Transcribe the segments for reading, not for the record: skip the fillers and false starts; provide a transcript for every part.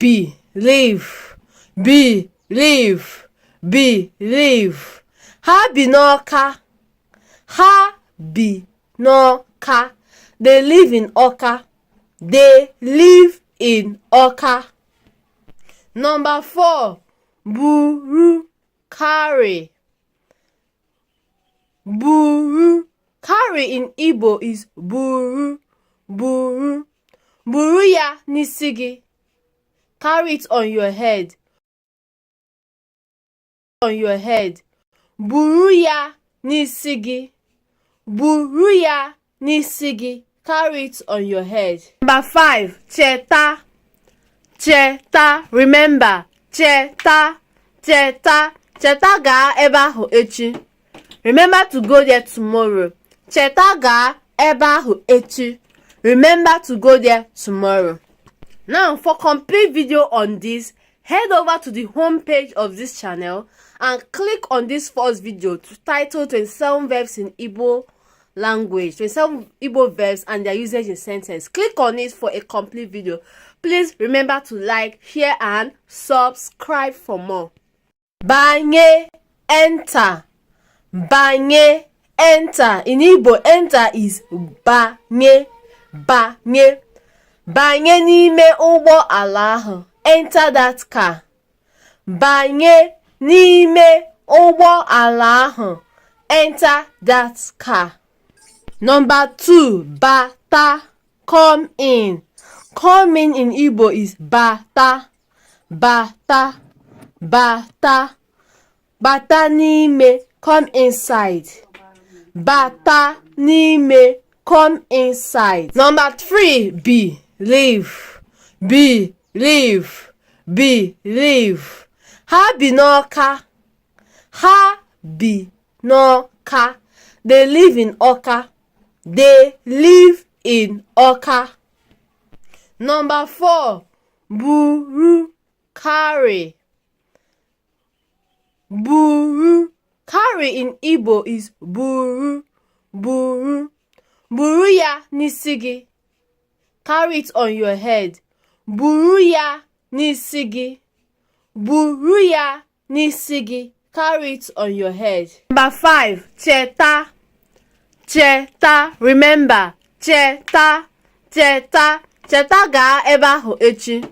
believe, believe, believe. Ha bi n'Ọka, ha bi n'Ọka. They live in Ọka. They live in Ọka. Number 4, buru, carry. Buru. Carry in Igbo is buru, buru. Buru ya n'isi gị. Carry it on your head. On your head. Buru ya n'isi gị. Buru ya n'isi gị. Carry it on your head. Number 5, cheta. Cheta. Remember. Cheta. Cheta. Cheta gaa ebe ahụ echi. Remember to go there tomorrow. Cheta gaa ebe ahụ echi. Remember to go there tomorrow. Now, for complete video on this, head over to the home page of this channel and click on this first video titled 27 verbs in Igbo language, 27 Igbo verbs and their usage in sentence. Click on it for a complete video. Please remember to like, share and subscribe for more. Banye, enter. Banye, enter. In Igbo, enter is banye, banye. Banye n'ime ụgbọ ala ahụ. Enter that car. Banye n'ime ụgbọ ala ahụ. Enter that car. Number 2, bata, come in. Come in Igbo is bata, bata, bata. Bata n'ime, come inside. Bata n'ime, come inside. Number 3, believe, believe, believe. Ha bi n'Ọka, ha bi n'Ọka. They live in Ọka. They live in Ọka. Number 4, buru, carry. Buru. Carry in Igbo is buru, buru. Buru ya n'isi gị. Carry it on your head. Buru ya n'isi gị. Buru ya n'isi gị. Carry it on your head. Number 5, cheta. Cheta. Remember. Cheta. Cheta. Cheta gaa ebe ahụ echi.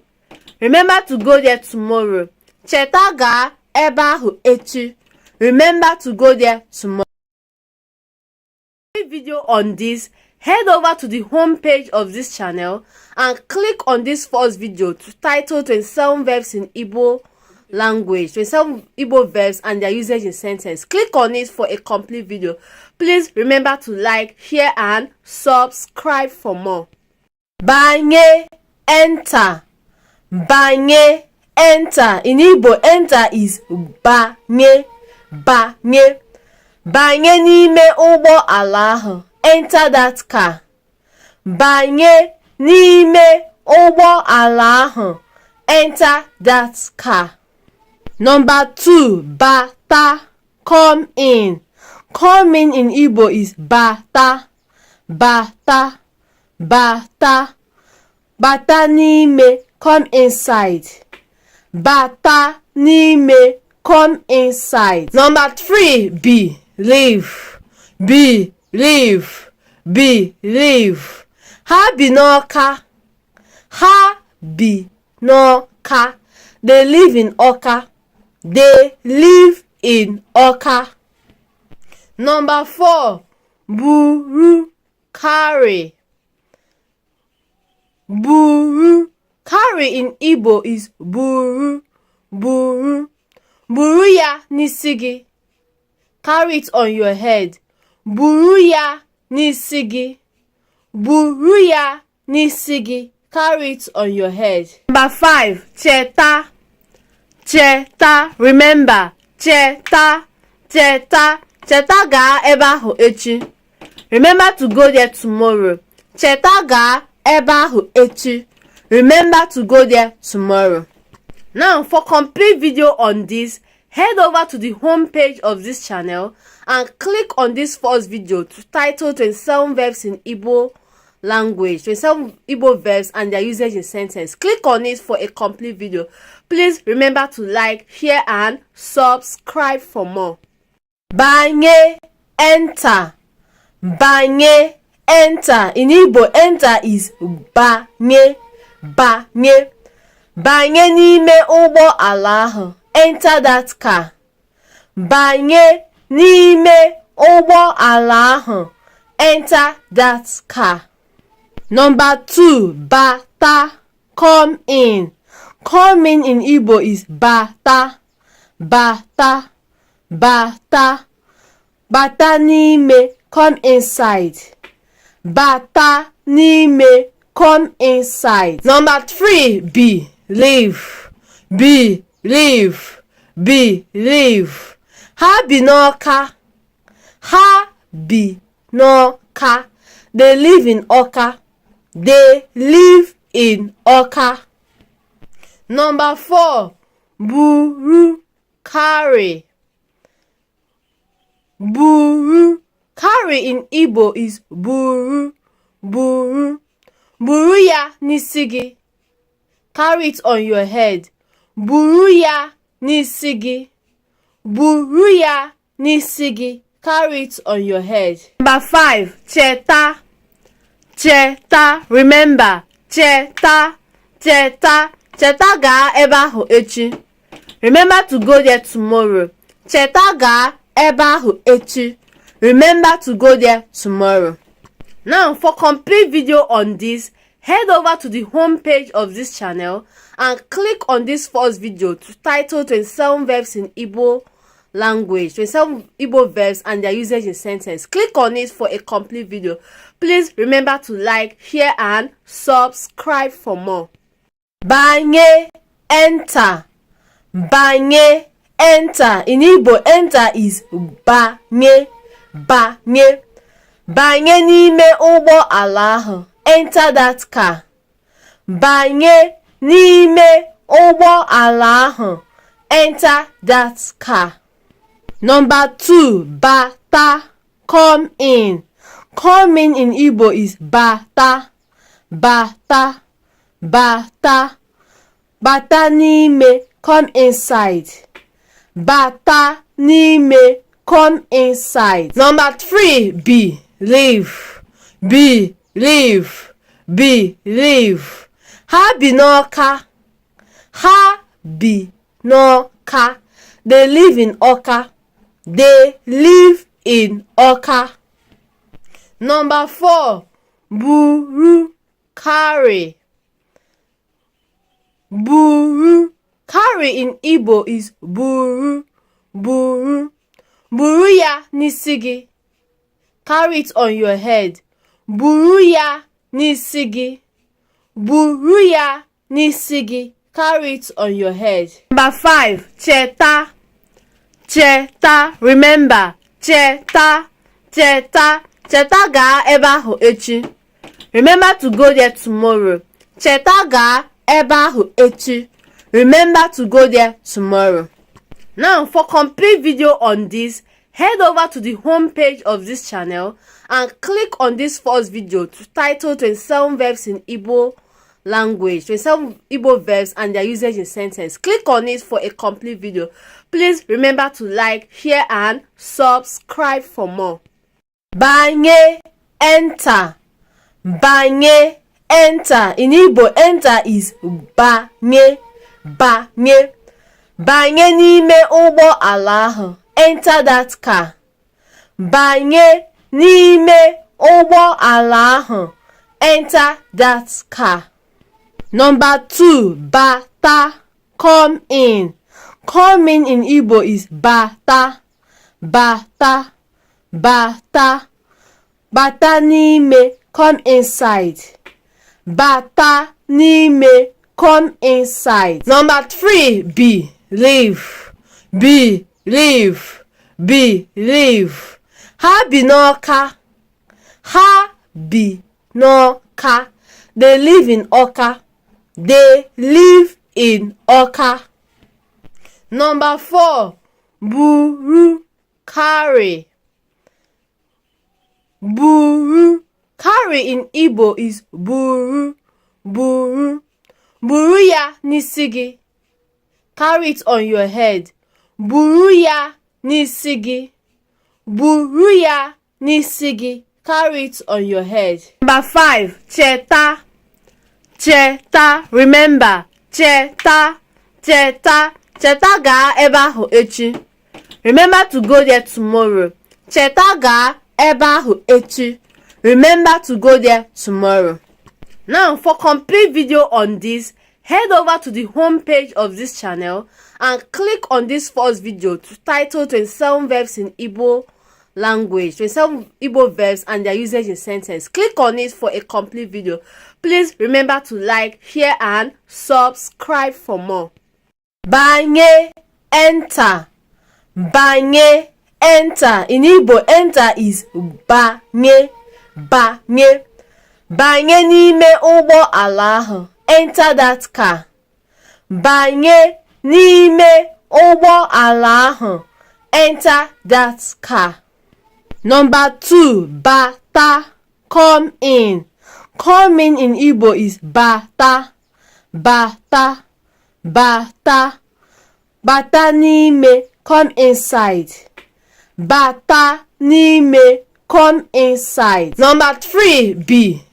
Remember to go there tomorrow. Cheta gaa ebe ahụ echi. Remember to go there tomorrow. For more video on this, head over to the home page of this channel and click on this first video titled 27 verbs in Igbo language, 27 Igbo verbs and their usage in sentence. Click on it for a complete video. Please remember to like, share and subscribe for more. Banye, enter. Banye, enter. In Igbo, enter is banye, banye. Banye n'ime ụgbọ ala ahụ. Enter that car. Banye n'ime ụgbọ ala ahụ. Enter that car. Number 2, bata, come in. Come in Igbo is bata, bata, bata. Bata n'ime, come inside. Bata n'ime, come inside. Number 3, believe, believe, believe. Ha bi n'Ọka, ha bi n'Ọka. They live in Ọka. They live in Ọka. Number 4, buru, carry. Buru. Carry in Igbo is buru, buru. Buru ya n'isi gị. Carry it on your head. Buru ya n'isi gị. Buru ya n'isi gị. Carry it on your head. Number 5, cheta. Cheta. Remember. Cheta. Cheta. Cheta gaa ebe ahụ echi. Remember to go there tomorrow. Cheta gaa ebe ahụ echi. Remember to go there tomorrow. Now, for complete video on this, head over to the home page of this channel and click on this first video titled 27 verbs in Igbo language, 27 Igbo verbs and their usage in sentence. Click on it for a complete video. Please remember to like, share and subscribe for more. Banye, enter. Banye, enter. In Igbo, enter is banye. Banye. Banye n'ime ụgbọ ala ahụ. Enter that car. Banye n'ime ụgbọ ala ahụ. Enter that car. Number 2, bata, come in. Come in Igbo is bata. Bata. Bata. Bata n'ime, come inside. Bata n'ime, come inside. Number 3, believe. Believe. Believe. Ha bi n'Ọka. Ha bi n'Ọka. They live in Ọka. They live in Ọka. Number 4, buru, carry. Buru. Carry in Igbo is buru. Buru. Buru ya n'isi gị. Carry it on your head. Buru ya n'isi gị. Buru ya n'isi gị. Carry it on your head. Number 5, cheta. Cheta. Remember. Cheta. Cheta. Cheta gaa ebe ahụ echi. Remember to go there tomorrow. Cheta gaa ebe ahụ echi. Remember to go there tomorrow. Now, for complete video on this, head over to the home page of this channel and click on this first video titled 27 verbs in Igbo language, 27 Igbo verbs and their usage in sentence. Click on it for a complete video. Please remember to like, share and subscribe for more. Banye, enter. Banye, enter. In Igbo, enter is banye. Banye. Banye n'ime ụgbọ ala ahụ. Enter that car. Banye n'ime ụgbọ ala ahụ. Enter that car. Number 2, bata, come in. Come in Igbo is bata. Bata. Bata. Bata n'ime, come inside. Bata n'ime, come inside. Number 3, believe. Believe. Believe. Ha bi n'Ọka. Ha bi n'Ọka. They live in Ọka. They live in Ọka. Number 4, buru, carry. Buru. Carry in Igbo is buru. Buru. Buru ya n'isi gị. Carry it on your head. Buru ya n'isi gị. Buru ya n'isi gị. Carry it on your head. Number 5, cheta. Cheta. Remember. Cheta. Cheta. Cheta gaa ebe ahụ echi. Remember to go there tomorrow. Cheta gaa ebe ahụ echi. Remember to go there tomorrow. Now, for complete video on this, head over to the home page of this channel and click on this first video titled 27 verbs in Igbo language, 27 Igbo verbs and their usage in sentence. Click on it for a complete video. Please remember to like, share and subscribe for more. Banye, enter. Banye, enter. In Igbo, enter is banye. Banye. Banye n'ime ụgbọ ala ahụ. Enter that car. Banye n'ime ụgbọ ala ahụ. Enter that car. Number 2, bata, come in. Come in Igbo is bata. Bata. Bata. Bata n'ime, come inside. Bata n'ime, come inside. Number 3, believe. Believe. Believe. Ha bi n'Ọka. Ha bi n'Ọka. They live in Ọka. They live in Ọka. Number 4, buru, carry. Buru. Carry in Igbo is buru, buru. Buru ya n'isi gị. Carry it on your head. Buru ya n'isi gị. Buru ya n'isi gị. Carry it on your head. Number 5. Cheta. Cheta. Remember. Cheta. Cheta. Cheta gaa ebe ahụ echi. Remember to go there tomorrow. Cheta gaa ebe ahụ echi. Remember to go there tomorrow. Now, for complete video on this, head over to the home page of this channel and click on this first video titled 27 verbs in Igbo language, 27 Igbo verbs and their usage in sentence. Click on it for a complete video. Please remember to like, share and subscribe for more. Banye, enter. Banye, enter. In Igbo, enter is banye, banye. Banye n'ime ụgbọ ala ahụ. Enter that car. Banye n'ime ụgbọ ala ahụ. Enter that car. Number 2. Bata. Come in. Come in Igbo is bata. Bata. Bata. Bata n'ime. Come inside. Bata n'ime. Come inside. Number 3.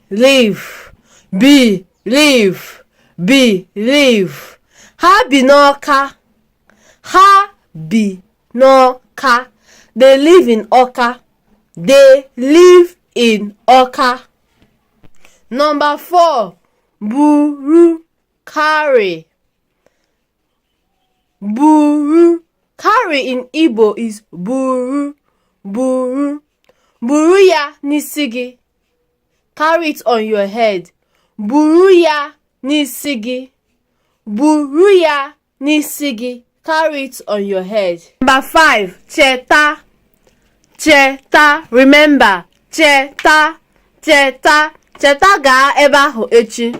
Believe. Believe. Believe. Ha bi n'Ọka. Ha bi n'Ọka. They live in Ọka. They live in Ọka. Number 4. Buru. Carry. Buru. Carry in Igbo is buru. Buru. Buru ya n'isi gị. Carry it on your head. Buru ya n'isi gị. Buru ya n'isi gị. Carry it on your head. Number 5. Cheta. Cheta. Remember. Cheta. Cheta. Cheta gaa ebe ahụ echi.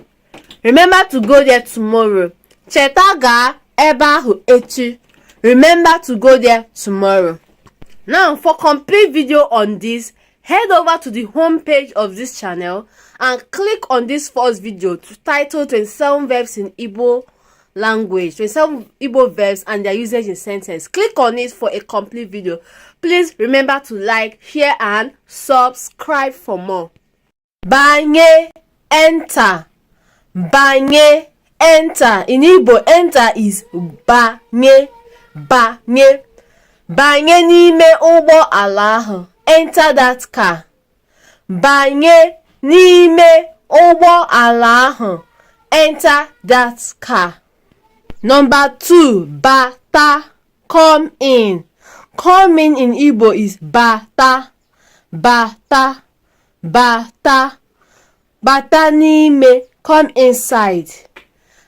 Remember to go there tomorrow. Cheta gaa ebe ahụ echi. Remember to go there tomorrow. Now, for complete video on this, head over to the home page of this channel and click on this first video titled 27 verbs in Igbo language, 27 Igbo verbs and their usage in sentence. Click on it for a complete video. Please remember to like, share and subscribe for more. Banye, enter. Banye, enter. In Igbo, enter is banye, banye. Banye n'ime ụgbọ ala ahụ. Enter that car. Banye n'ime ụgbọ ala ahụ. Enter that car. Number 2. Bata. Come in. Come in Igbo is bata. Bata. Bata. Bata n'ime. Come inside.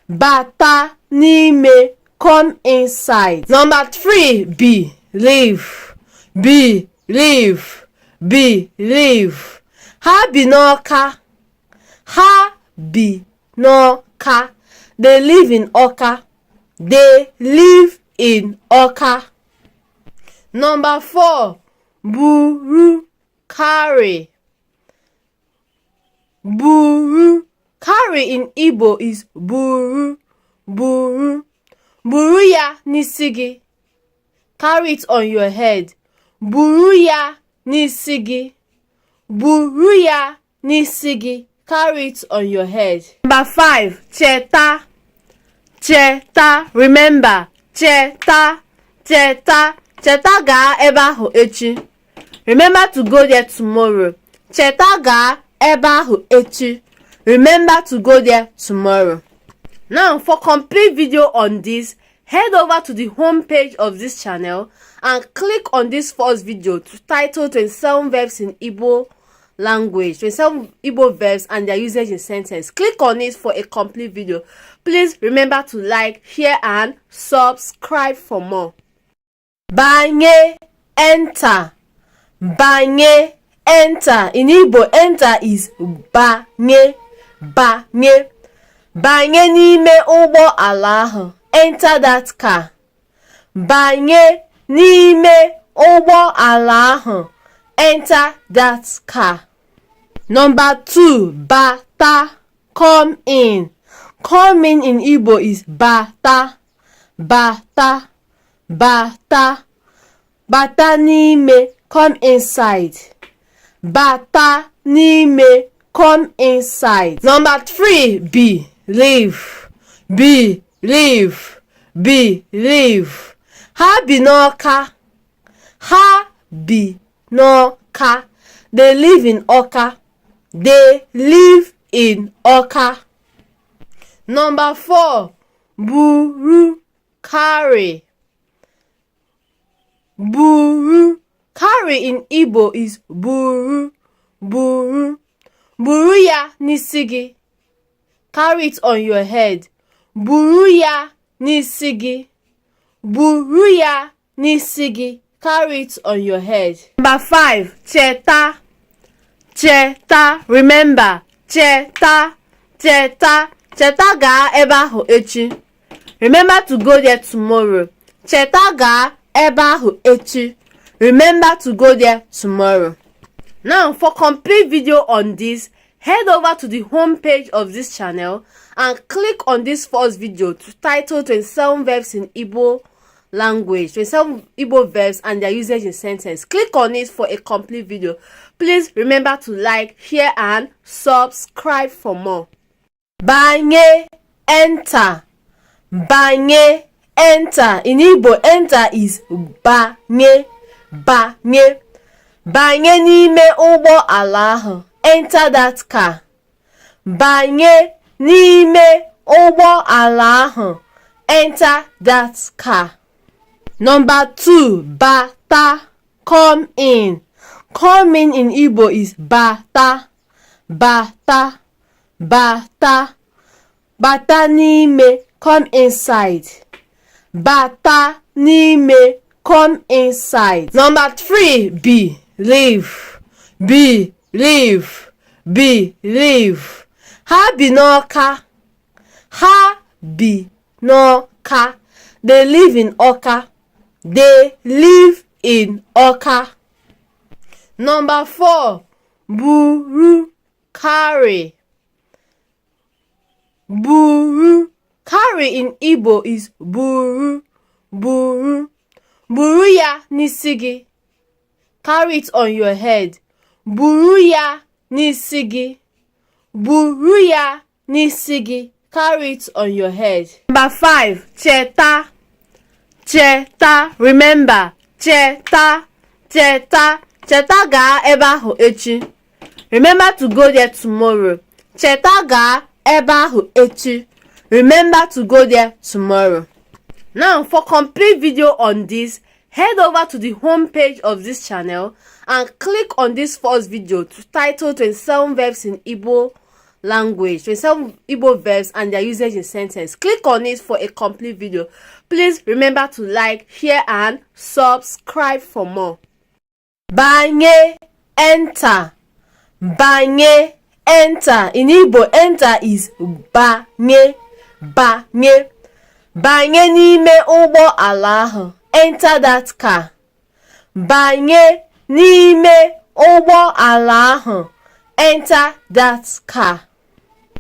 Bata n'ime. Come inside. Number 3. Believe. Believe. Believe. Ha bi n'Ọka. Ha bi n'Ọka. They live in Ọka. They live in Ọka. Number 4. Buru. Carry. Buru. Carry in Igbo is buru. Buru. Buru ya n'isi gị. Carry it on your head. Buru ya n'isi gị. Buru ya n'isi gị. Carry it on your head. Number 5. Cheta. Cheta. Remember. Cheta. Cheta. Cheta gaa ebe ahụ echi. Remember to go there tomorrow. Cheta gaa ebe ahụ echi. Remember to go there tomorrow. Now, for complete video on this, head over to the home page of this channel and click on this first video titled 27 verbs in Igbo language, 27 Igbo verbs and their usage in sentence. Click on it for a complete video. Please remember to like, share and subscribe for more. Banye, enter. Banye, enter. In Igbo, enter is banye, banye. Banye n'ime ụgbọ ala ahụ. Enter that car. Banye n'ime ụgbọ ala ahụ. Enter that car. Number 2, bata, come in. Come in Igbo is bata, bata, bata. Bata n'ime, come inside. Bata n'ime, come inside. Number 3, believe, believe, believe. Ha bi n'Ọka, ha bi n'Ọka. They live in Ọka. They live in Ọka. Number 4, buru, carry. Buru. Carry in Igbo is buru, buru. Buru ya n'isi gị. Carry it on your head. Buru ya n'isi gị. Buru ya n'isi gị. Carry it on your head. Number 5, cheta, cheta. Remember, cheta, cheta. Cheta gaa ebe ahụ echi. Remember to go there tomorrow. Cheta gaa ebe ahụ echi. Remember to go there tomorrow. Now, for complete video on this, head over to the home page of this channel and click on this first video titled 27 verbs in Igbo language, 27 Igbo verbs and their usage in sentence. Click on it for a complete video. Please remember to like, share and subscribe for more. Banye, enter. Banye, enter. In Igbo, enter is banye, banye. Banye n'ime ụgbọ ala ahụ. Enter that car. Banye n'ime ụgbọ ala ahụ. Enter that car. Number 2, bata, come in. Come in Igbo is bata, bata, bata. Bata n'ime, come inside. Bata n'ime, come inside. Number 3, believe, believe, believe. Ha bi n'Ọka, ha bi n'Ọka. They live in Ọka. They live in Ọka. Number 4, buru, carry. Buru. Carry in Igbo is buru, buru. Buru ya n'isi gị. Carry it on your head. Buru ya n'isi gị. Buru ya n'isi gị. Carry it on your head. Number 5, cheta, cheta. Remember, cheta, cheta. Cheta gaa ebe ahụ echi. Remember to go there tomorrow. Cheta gaa ebe ahụ echi. Remember to go there tomorrow. Now, for complete video on this, head over to the home page of this channel and click on this first video titled 27 verbs in Igbo language, 27 Igbo verbs and their usage in sentence. Click on it for a complete video. Please remember to like, share and subscribe for more. Banye, enter. Banye, enter. In Igbo, enter is banye, banye. Banye n'ime ụgbọ ala ahụ. Enter that car. Banye n'ime ụgbọ ala ahụ. Enter that car.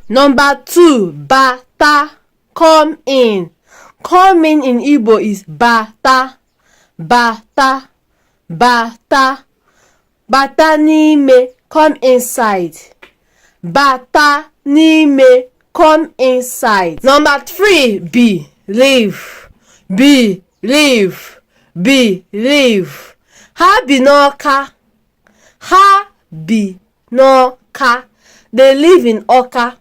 Number 2, bata, come in. Come in Igbo is bata, bata, bata. Bata n'ime, come inside. Bata n'ime, come inside. Number 3, believe, believe, believe. Ha bi n'Ọka, ha bi n'Ọka. They live in Ọka.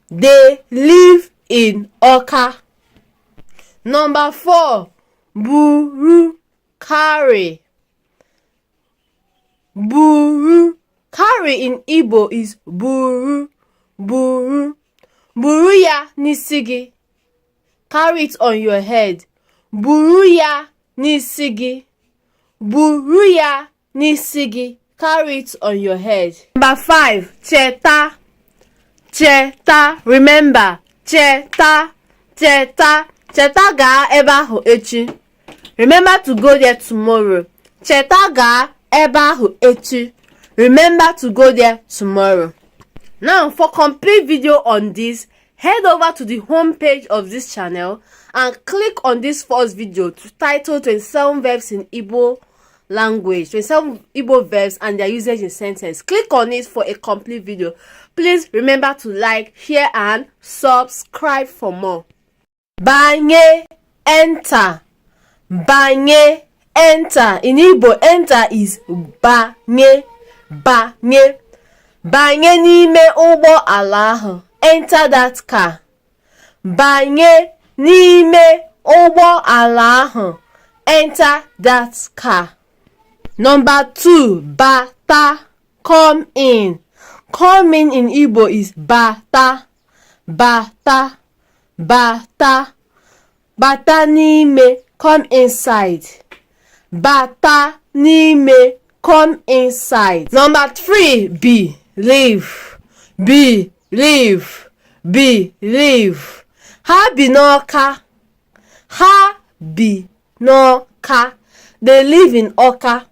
They live in Ọka. Number 4, buru, carry. Buru. Carry in Igbo is buru, buru. Buru ya n'isi gị. Carry it on your head. Buru ya n'isi gị. Buru ya n'isi gị. Carry it on your head. Number 5, cheta, cheta. Remember, cheta, cheta. Cheta gaa ebe ahụ echi. Remember to go there tomorrow. Cheta gaa ebe ahụ echi. Remember to go there tomorrow. Now, for complete video on this, head over to the home page of this channel and click on this first video titled 27 verbs in Igbo language, 27 Igbo verbs and their usage in sentence. Click on it for a complete video. Please remember to like, share and subscribe for more. Banye, enter. Banye, enter. In Igbo, enter is banye, banye. Banye n'ime ụgbọ ala ahụ. Enter that car. Banye n'ime ụgbọ ala ahụ. Enter that car. Number 2, bata, come in. Come in Igbo is bata, bata, bata. Bata n'ime, come inside. Bata n'ime, come inside. Number 3, believe, believe, believe. Ha bi n'Ọka. Ha bi n'Ọka. They live in Ọka.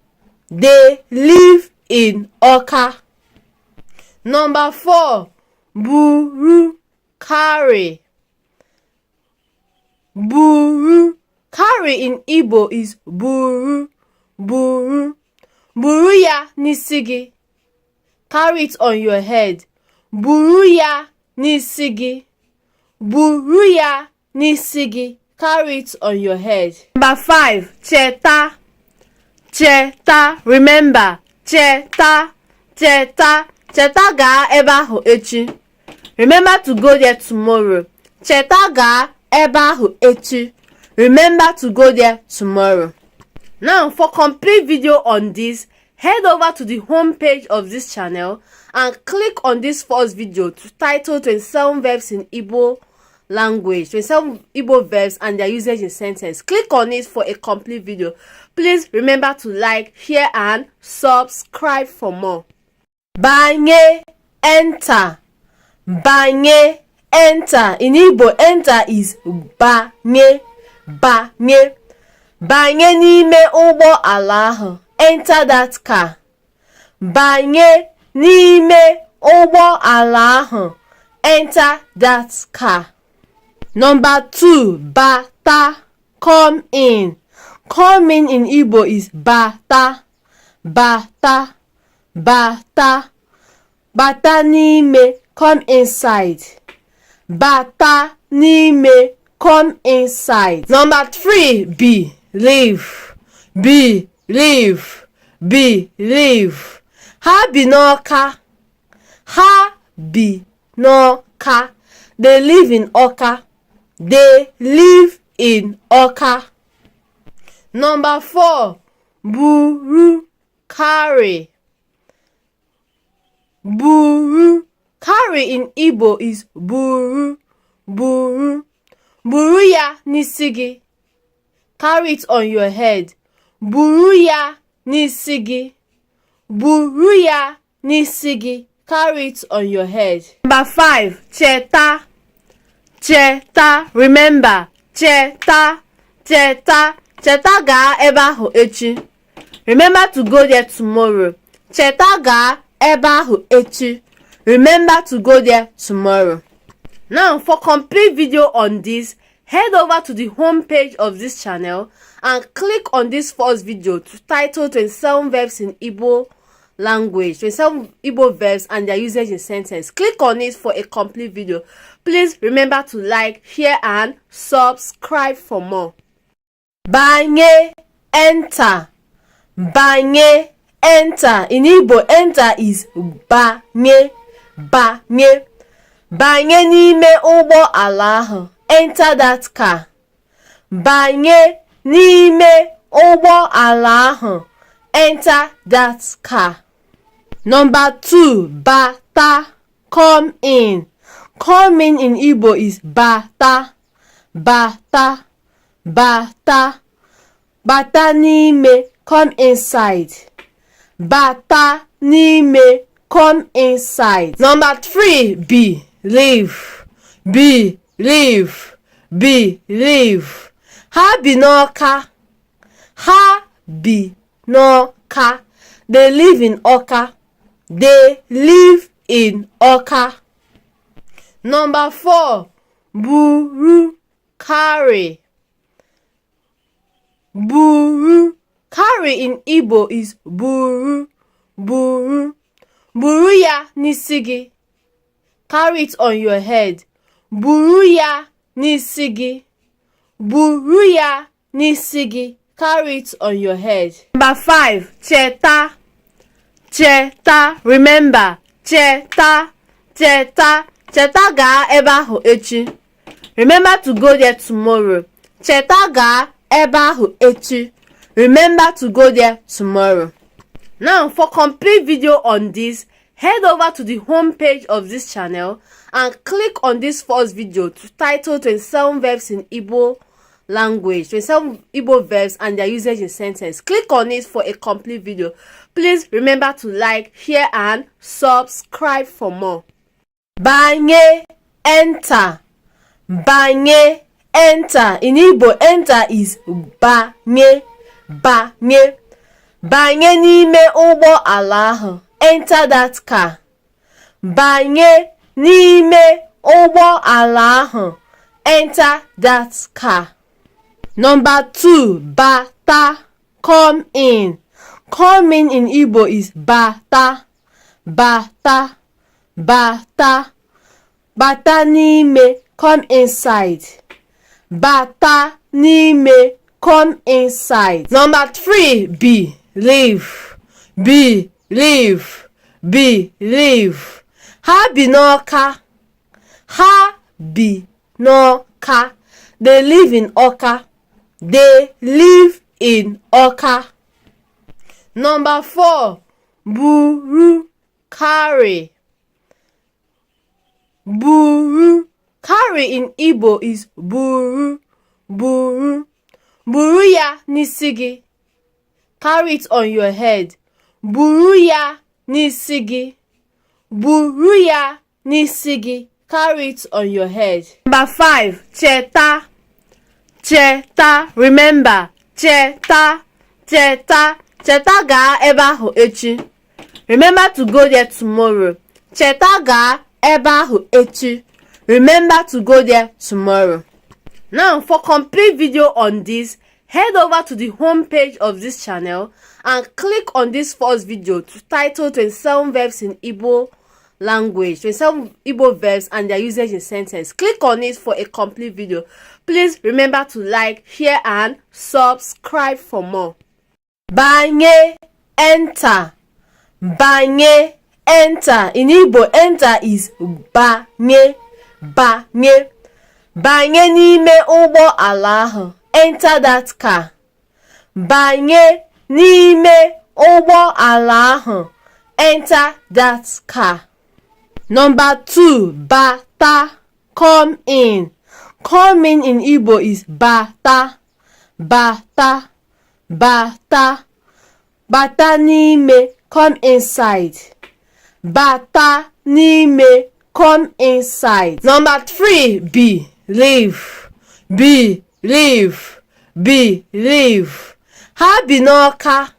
They live in Ọka. Number 4, buru, carry. Buru. Carry in Igbo is buru, buru. Buru ya n'isi gị. Carry it on your head. Buru ya n'isi gị. Buru ya n'isi gị. Carry it on your head. Number 5, cheta. Cheta. Remember. Cheta. Cheta. Cheta gaa ebe ahụ echi. Remember to go there tomorrow. Cheta gaa ebe ahụ echi. Remember to go there tomorrow. Now, for complete video on this, head over to the home page of this channel and click on this first video titled 27 verbs in Igbo language, 27 Igbo verbs and their usage in sentence. Click on it for a complete video. Please remember to like, share and subscribe for more. Banye, enter. Banye, enter. In Igbo, enter is banye, banye. Banye n'ime ụgbọ ala ahụ. Enter that car. Banye n'ime ụgbọ ala ahụ. Enter that car. Number 2, bata, come in. Come in Igbo is bata, bata, bata. Bata n'ime, come inside. Bata n'ime, come inside. Number 3, believe, believe, believe. Ha bi n'Ọka. Ha bi n'Ọka. They live in Ọka. They live in Ọka. Number 4, buru, carry. Buru. Carry in Igbo is buru, buru. Buru ya n'isi gị. Carry it on your head. Buru ya n'isi gị. Buru ya n'isi gị. Carry it on your head. Number 5, cheta. Cheta. Remember. Cheta. Cheta. Cheta gaa ebe ahụ echi. Remember to go there tomorrow. Cheta gaa ebe ahụ echi. Remember to go there tomorrow. Now, for complete video on this, head over to the home page of this channel and click on this first video titled 27 verbs in Igbo language, 27 Igbo verbs and their usage in sentence. Click on it for a complete video. Please remember to like, share and subscribe for more. Banye, enter. Banye, enter. In Igbo, enter is banye, banye. Banye n'ime ụgbọ ala ahụ. Enter that car. Banye n'ime ụgbọ ala ahụ. Enter that car. Number 2, bata, come in. Come in Igbo is bata, bata, bata. Bata n'ime, come inside. Bata n'ime, come inside. Number 3, believe, believe, believe. Ha bi n'Ọka. Ha bi n'Ọka. They live in Ọka. They live in Oka. Number 4. Buru, carry. Buru. Carry in Igbo is buru, buru. Buru ya n'isi gị. Carry it on your head. Buru ya n'isi gị. Buru ya n'isi gị. Carry it on your head. Number 5. Cheta. Cheta. Remember. Cheta. Cheta. Cheta gaa ebe ahụ echi. Remember to go there tomorrow. Cheta gaa ebe ahụ echi. Remember to go there tomorrow. Now, for complete video on this, head over to the home page of this channel and click on this first video titled 27 verbs in Igbo language, 27 Igbo verbs and their usage in sentence. Click on it for a complete video. Please remember to like, share and subscribe for more. Banye, enter. Banye, enter. In Igbo, enter is banye, banye. Banye n'ime ụgbọ ala ahụ. Enter that car. Banye n'ime ụgbọ ala ahụ. Enter that car. Number 2. Bata. Come in. Come in Igbo is bata. Bata. Bata. Bata n'ime. Come inside. Bata n'ime. Come inside. Number 3. Believe. Believe. Believe. Ha bi n'Ọka. Ha bi n'Ọka. They live in Ọka. They live in Ọka. Number 4. Buru, carry. Buru. Carry in Igbo is buru, buru. Buru ya n'isi gị. Carry it on your head. Buru ya n'isi gị. Buru ya n'isi gị. Carry it on your head. Number 5. Cheta. Cheta. Remember. Cheta. Cheta. Cheta gaa ebe ahụ echi. Remember to go there tomorrow. Cheta gaa ebe ahụ echi. Remember to go there tomorrow. Now, for complete video on this, head over to the home page of this channel and click on this first video titled 27 verbs in Igbo language, 27 Igbo verbs and their usage in sentence. Click on it for a complete video. Please remember to like, share and subscribe for more. Banye, enter. Banye, enter. In Igbo, enter is banye, banye. Banye n'ime ụgbọ ala ahụ. Enter that car. Banye n'ime ụgbọ ala ahụ. Enter that car. Number 2. Bata. Come in. Come in Igbo is bata. Bata. Bata. Bata n'ime. Come inside. Bata n'ime. Come inside. Number 3. Believe. Believe. Believe. Ha bi n'Ọka.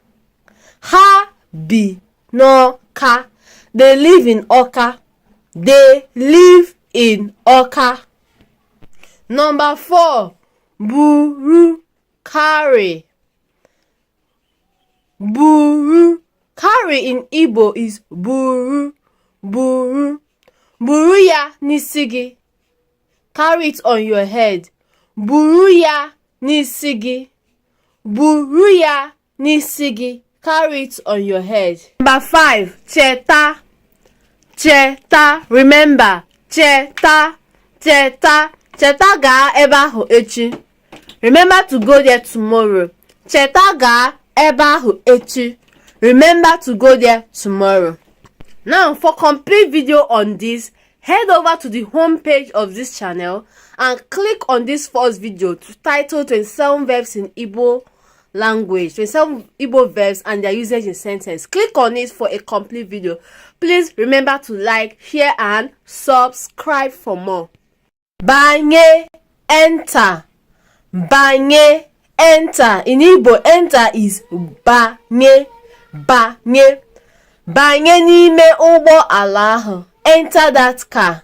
Ha bi n'Ọka. They live in Ọka. They live in Ọka. Number 4. Buru, carry. Buru. Carry in Igbo is buru, buru. Buru ya n'isi gị. Carry it on your head. Buru ya n'isi gị. Buru ya n'isi gị. Carry it on your head. Number 5. Cheta. Cheta. Remember. Cheta. Cheta. Cheta gaa ebe ahụ echi. Remember to go there tomorrow. Cheta gaa ebe ahụ echi. Remember to go there tomorrow. Now, for complete video on this, head over to the home page of this channel and click on this first video titled 27 verbs in Igbo language, 27 Igbo verbs and their usage in sentence. Click on it for a complete video. Please remember to like, share and subscribe for more. Banye, enter. Banye, enter. In Igbo, enter is banye, banye. Banye n'ime ụgbọ ala ahụ. Enter that car.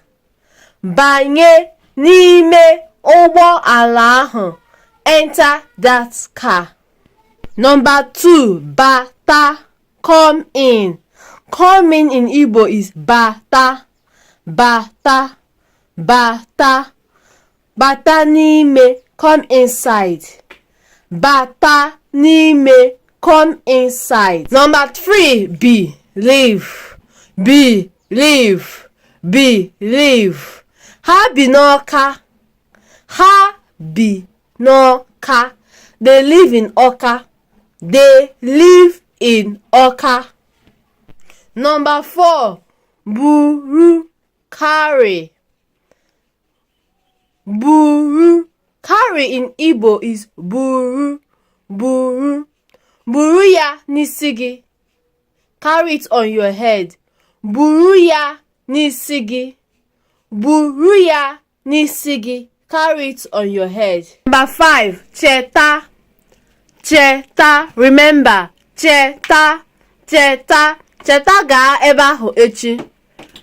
Banye n'ime ụgbọ ala ahụ. Enter that car. Number 2, bata, come in. Come in Igbo is bata, bata, bata. Bata n'ime, come inside. Bata n'ime, come inside. Number 3, believe, believe, believe. Ha bi n'Ọka. Ha bi n'Ọka. They live in Ọka. They live in Ọka. Number 4, buru, carry. Buru. Carry in Igbo is buru, buru. Buru ya n'isi gị. Carry it on your head. Buru ya n'isi gị. Buru ya n'isi gị. Carry it on your head. Number 5, cheta, cheta. Remember, cheta, cheta. Cheta gaa ebe ahụ echi.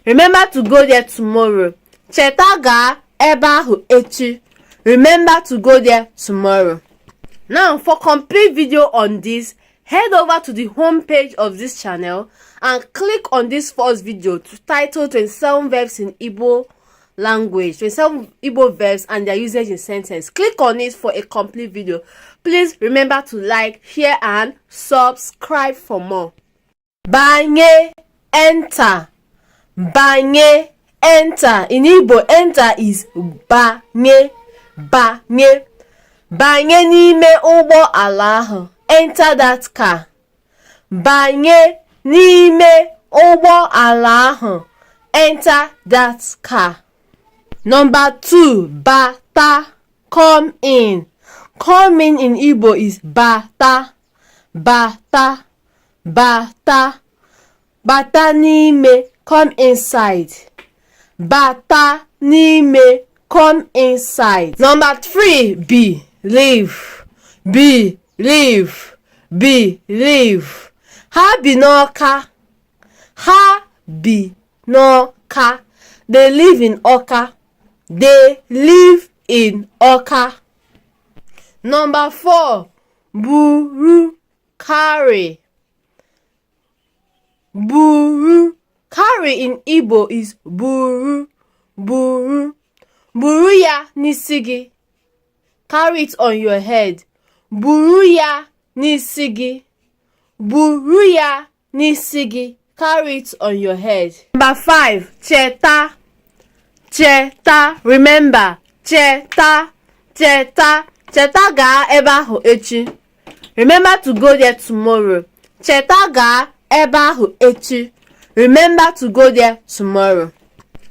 Remember to go there tomorrow. Cheta gaa ebe ahụ echi. Remember to go there tomorrow. Now, for complete video on this, head over to the home page of this channel and click on this first video titled 27 verbs in Igbo language, 27 Igbo verbs and their usage in sentence. Click on it for a complete video. Please remember to like, share and subscribe for more. Banye, enter. Banye, enter. In Igbo, enter is banye, banye. Banye n'ime ụgbọ ala ahụ. Enter that car. Banye n'ime ụgbọ ala ahụ. Enter that car. Number 2, bata, come in. Come in Igbo is bata, bata, bata. Bata n'ime, come inside. Bata n'ime, come inside. Number 3, believe, believe, believe. Ha bi n'Ọka. Ha bi n'Ọka. They live in Ọka. They live in Ọka. Number 4, buru, carry. Buru. Carry in Igbo is buru, buru. Buru ya n'isi gị. Carry it on your head. Buru ya n'isi gị. Buru ya n'isi gị. Carry it on your head. Number 5, cheta, cheta. Remember, cheta, cheta. Cheta gaa ebe ahụ echi. Remember to go there tomorrow. Cheta gaa ebe ahụ echi. Remember to go there tomorrow.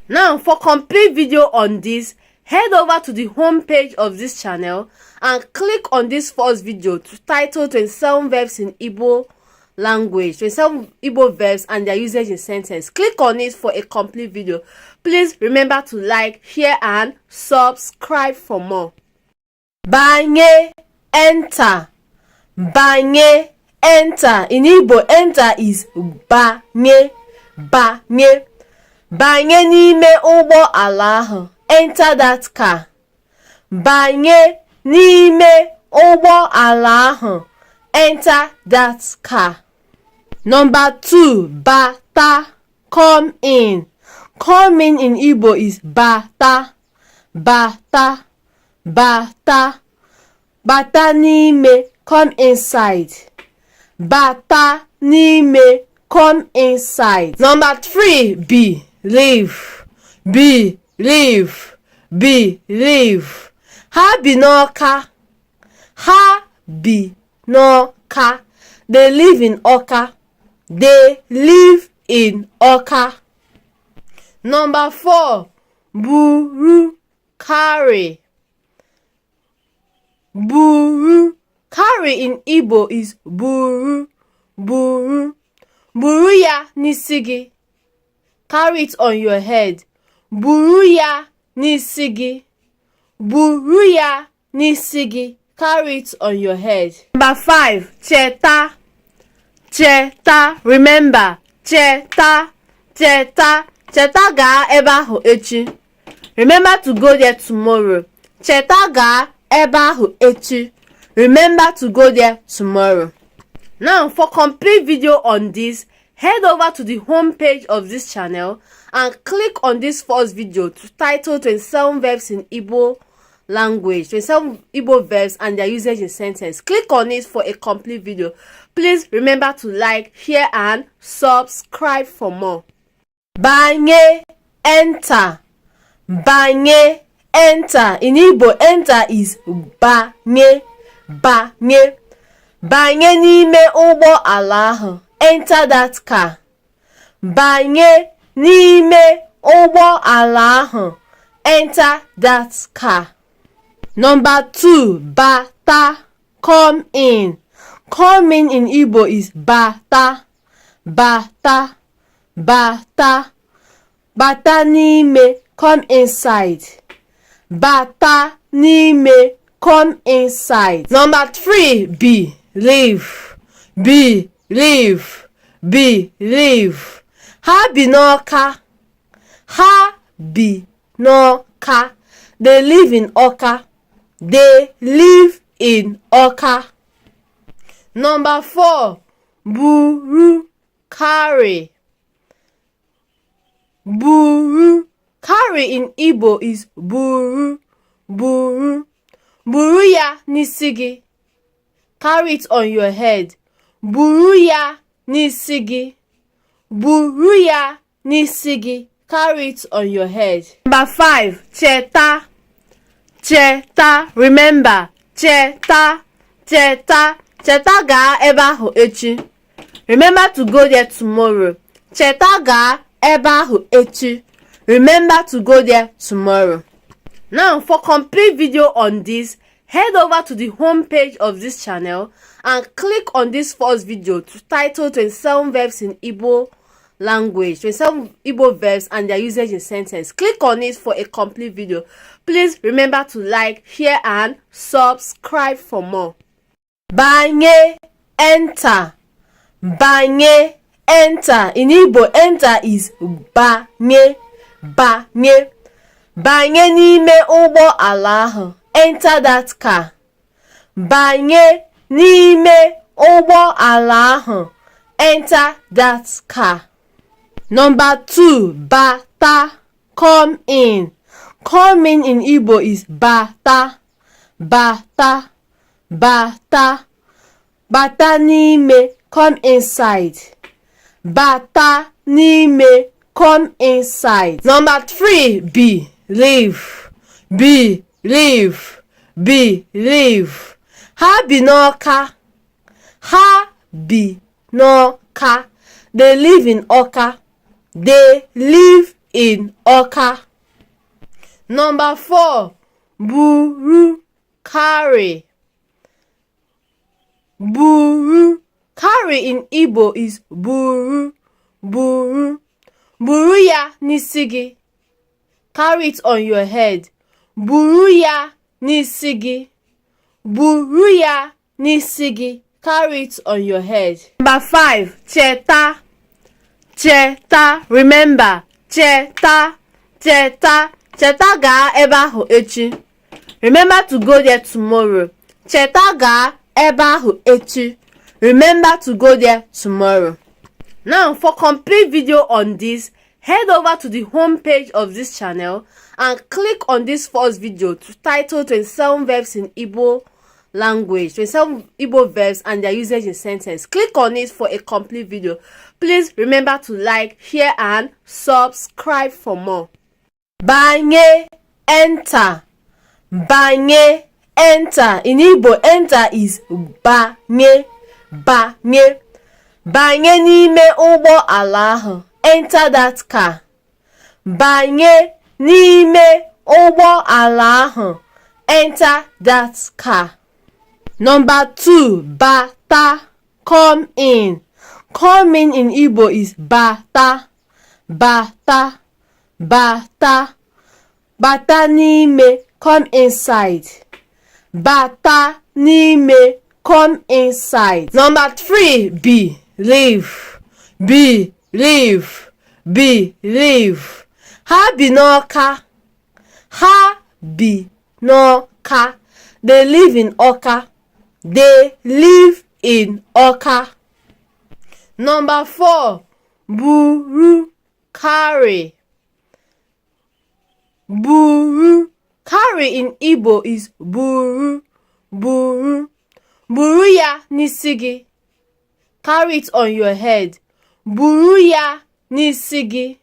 Now, for complete video on this, head over to the home page of this channel and click on this first video titled 27 verbs in Igbo language, 27 Igbo verbs and their usage in sentence. Click on it for a complete video. Please remember to like, share and subscribe for more. Banye, enter. Banye, enter. In Igbo, enter is banye, banye. Banye n'ime ụgbọ ala ahụ. Enter that car. Banye n'ime ụgbọ ala ahụ. Enter that car. Number 2, bata, come in. Come in Igbo is bata, bata, bata. Bata n'ime, come inside. Bata n'ime, come inside. Number 3, believe, believe, believe. Ha bi n'Ọka. Ha bi n'Ọka. They live in Ọka. They live in Ọka. Number 4, buru, carry. Buru. Carry in Igbo is buru, buru. Buru ya n'isi gị. Carry it on your head. Buru ya n'isi gị. Buru ya n'isi gị. Carry it on your head. Number 5, cheta, cheta. Remember, cheta, cheta, cheta gaa ebe ahụ echi. Remember to go there tomorrow. Cheta gaa ebe ahụ echi. Remember to go there tomorrow. Now, for complete video on this, head over to the home page of this channel and click on this first video to title 27 verbs in Igbo language, 27 Igbo verbs and their usage in sentence. Click on it for a complete video. Please remember to like, share and subscribe for more. Banye, enter. Banye, enter. In Igbo, enter is banye, banye. Banye n'ime ụgbọ ala ahụ. Enter that car. Banye n'ime ụgbọ ala ahụ. Enter that car. Number 2, bata, come in. Come in Igbo is bata, bata, bata. Bata n'ime, come inside. Bata n'ime, come inside. Number 3, believe, believe, believe. Ha bi n'Ọka. Ha bi n'Ọka. They live in Ọka. They live in Ọka. Number 4, buru, carry. Buru. Carry in Igbo is buru, buru. Buru ya n'isi gị. Carry it on your head. Buru ya n'isi gị. Buru ya n'isi gị. Carry it on your head. Number 5, cheta, cheta. Remember, cheta, cheta. Cheta gaa ebe ahụ echi. Remember to go there tomorrow. Cheta gaa ebe ahụ echi. Remember to go there tomorrow. Now, for complete video on this, head over to the home page of this channel and click on this first video to title 27 verbs in Igbo language, 27 Igbo verbs and their usage in sentence. Click on it for a complete video. Please remember to like, share and subscribe for more. Banye, enter. Banye, enter. In Igbo, enter is banye, banye. Banye n'ime ụgbọ ala ahụ. Enter that car. Banye n'ime ụgbọ ala ahụ. Enter that car. Number 2, bata, come in. Come in Igbo is bata, bata, bata. Bata n'ime, come inside. Bata n'ime, come inside. Number 3, believe, believe, believe. Ha bi n'Ọka. Ha bi n'Ọka. They live in Ọka. They live in Ọka. Number 4, buru, carry. Buru. Carry in Igbo is buru, buru. Buru ya n'isi gị. Carry it on your head. Buru ya n'isi gị. Buru ya n'isi gị. Carry it on your head. Number 5, cheta, cheta. Remember, cheta, cheta. Cheta gaa ebe ahụ echi. Remember to go there tomorrow. Cheta gaa ebe ahụ echi. Remember to go there tomorrow. Now, for complete video on this, head over to the home page of this channel and click on this first video to title 27 verbs in Igbo language, 27 Igbo verbs and their usage in sentence. Click on it for a complete video. Please remember to like, share and subscribe for more. Banye, enter. Banye, enter. In Igbo, enter is banye, banye. Banye n'ime ụgbọ ala ahụ. Enter that car. Banye n'ime ụgbọ ala ahụ. Enter that car. Number 2, bata, come in. Come in Igbo is bata, bata, bata. Bata n'ime, come inside. Bata n'ime, come inside. Number 3, believe, believe. live, believe. Ha bi n'Ọka. Ha bi n'Ọka. They live in Ọka. They live in Ọka. Number 4. Buru, carry. Buru. Carry in Igbo is buru, buru. Buru ya n'isi gị. Carry it on your head. Buru ya n'isi gị.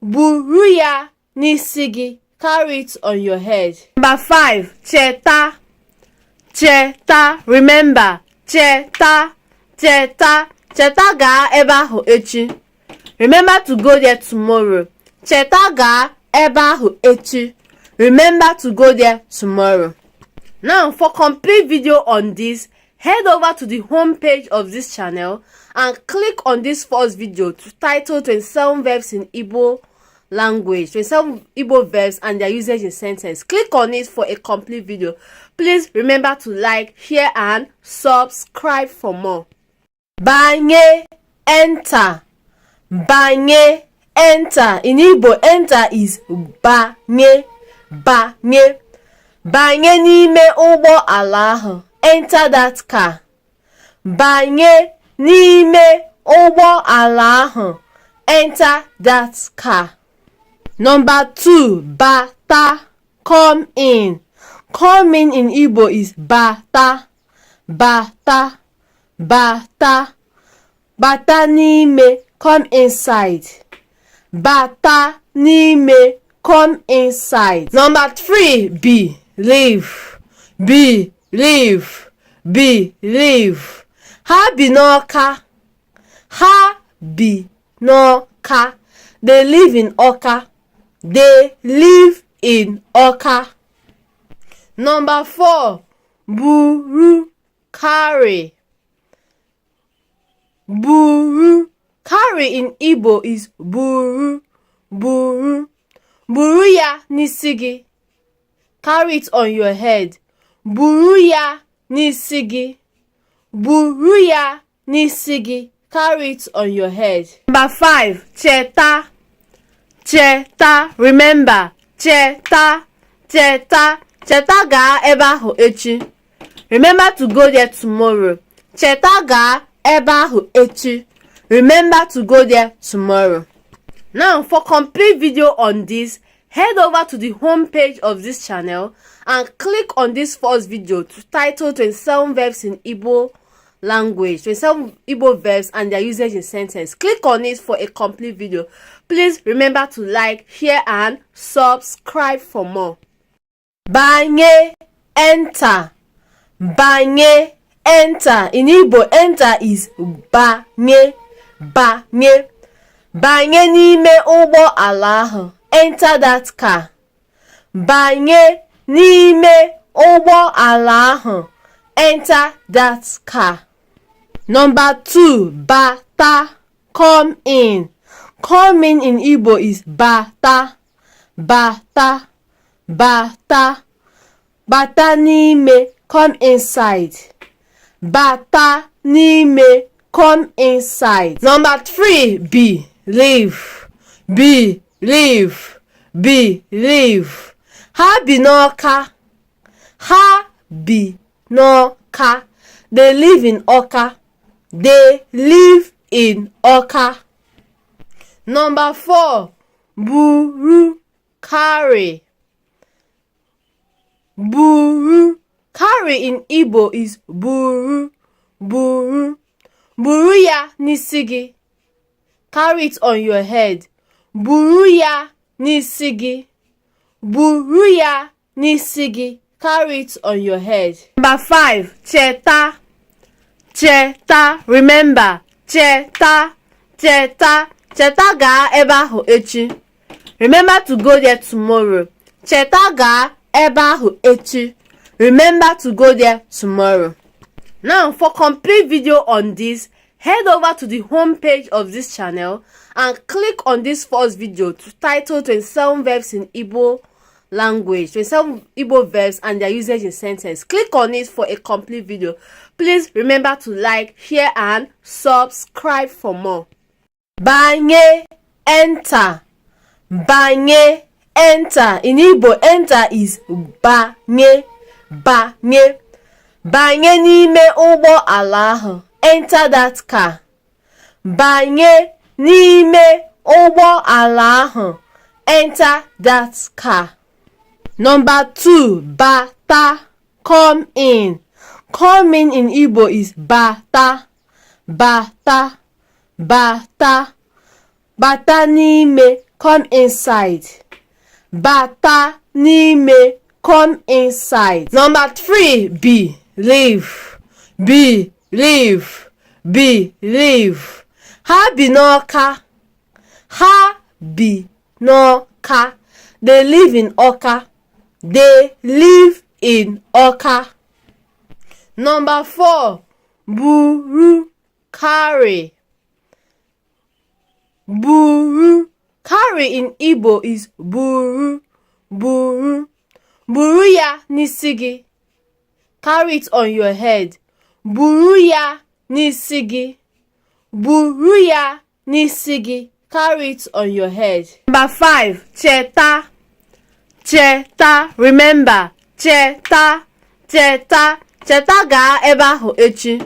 Buru ya n'isi gị. Carry it on your head. Number 5. Cheta. Cheta. Remember. Cheta. Cheta. Cheta gaa ebe ahụ echi. Remember to go there tomorrow. Cheta gaa ebe ahụ echi. Remember to go there tomorrow. Now, for complete video on this, head over to the home page of this channel and click on this first video titled 27 verbs in Igbo language, 27 Igbo verbs and their usage in sentence. Click on it for a complete video. Please remember to like, share and subscribe for more. Banye, enter. Banye, enter. In Igbo, enter is banye, banye. Banye n'ime ụgbọ ala ahụ. Enter that car. Banye n'ime ụgbọ ala ahụ. Enter that car. Number 2. Bata. Come in. Come in Igbo is bata. Bata. Bata. Bata n'ime. Come inside. Bata n'ime. Come inside. Number 3. Believe. Believe. Believe. Ha bi n'Ọka. Ha bi n'Ọka. They live in Ọka. They live in Ọka. Number 4. Buru, carry. Buru. Carry in Igbo is buru, buru. Buru ya n'isi gị. Carry it on your head. Buru ya n'isi gị. Buru ya n'isi gị. Carry it on your head. Number 5. Cheta. Cheta. Remember. Cheta. Cheta. Cheta gaa ebe ahụ echi. Remember to go there tomorrow. Cheta gaa ebe ahụ echi. Remember to go there tomorrow. Now, for complete video on this, head over to the home page of this channel and click on this first video titled 27 verbs in Igbo language, 27 Igbo verbs and their usage in sentence. Click on it for a complete video. Please remember to like, share and subscribe for more. Banye, enter. Banye, enter. In Igbo, enter is banye, banye. Banye n'ime ụgbọ ala ahụ. Enter that car. Banye n'ime ụgbọ ala ahụ. Enter that car. Number 2. Bata. Come in. Come in Igbo is bata. Bata. Bata. Bata n'ime. Come inside. Bata n'ime. Come inside. Number 3. Believe. Believe. Believe. Ha bi n'Ọka. Ha bi n'Ọka. They live in Ọka. They live in Ọka. Number 4. Buru, carry. Buru. Carry in Igbo is buru, buru. Buru ya n'isi gị. Carry it on your head. Buru ya n'isi gị. Buru ya n'isi gị. Carry it on your head. Number 5. Cheta. Cheta. Remember. Cheta. Cheta. Cheta gaa ebe ahụ echi. Remember to go there tomorrow. Cheta gaa ebe ahụ echi. Remember to go there tomorrow. Now, for complete video on this, head over to the home page of this channel and click on this first video titled 27 verbs in Igbo language, 27 Igbo verbs and their usage in sentence. Click on it for a complete video. Please remember to like, share and subscribe for more. Banye, enter. Banye, enter. In Igbo, enter is banye, banye. Banye n'ime ụgbọ ala ahụ. Enter that car. Banye n'ime ụgbọ ala ahụ. Enter that car. Number 2, bata, come in. Come in Igbo is bata, bata, bata. Bata n'ime, come inside. Bata n'ime, come inside. Number 3, believe, believe, believe. Ha bi n'Ọka. Ha bi n'Ọka. They live in Ọka. They live in Ọka. Number 4, buru, carry. Buru. Carry in Igbo is buru, buru. Buru ya n'isi gị. Carry it on your head. Buru ya n'isi gị. Buru ya n'isi gị. Carry it on your head. Number 5, cheta. Cheta. Remember. Cheta. Cheta. Cheta gaa ebe ahụ echi.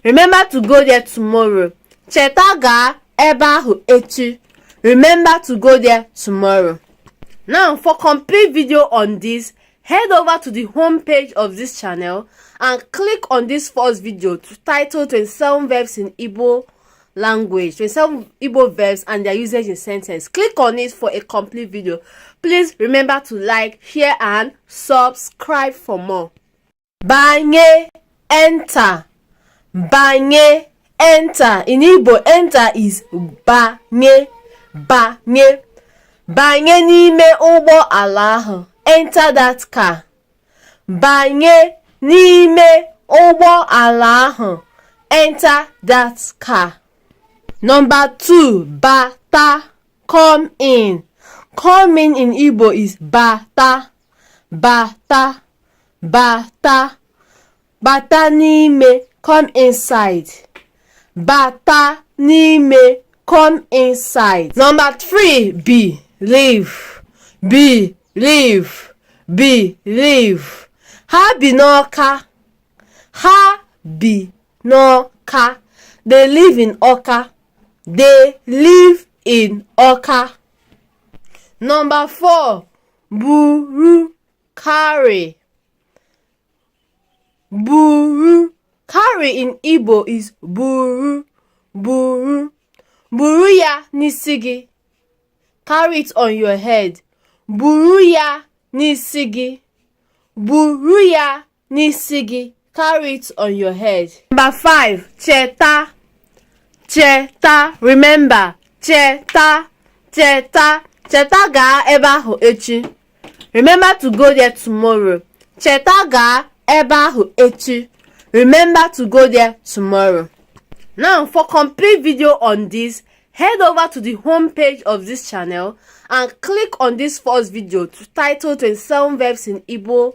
Remember to go there tomorrow. Cheta gaa ebe ahụ echi. Remember to go there tomorrow. Now, for complete video on this, head over to the home page of this channel and click on this first video to title 27 verbs in Igbo language, 27 Igbo verbs and their usage in sentence. Click on it for a complete video. Please remember to like, share and subscribe for more. Banye, enter. Banye, enter. In Igbo, enter is banye, banye. Banye n'ime ụgbọ ala ahụ. Enter that car. Banye n'ime ụgbọ ala ahụ. Enter that car. Number 2, bata, come in. Come in Igbo is bata, bata, bata. Bata n'ime, come inside. Bata n'ime, come inside. Number 3, believe, believe, believe. Ha bi n'Ọka. Ha bi n'Ọka. They live in Ọka. They live in Ọka. Number 4, buru, carry. Buru. Carry in Igbo is buru, buru. Buru ya n'isi gị. Carry it on your head. Buru ya n'isi gị. Buru ya n'isi gị. Carry it on your head. Number 5, cheta. Cheta. Remember. Cheta. Cheta. Cheta gaa ebe ahụ echi. Remember to go there tomorrow. Cheta gaa ebe ahụ echi. Remember to go there tomorrow. Now, for complete video on this, head over to the home page of this channel and click on this first video to title 27 verbs in Igbo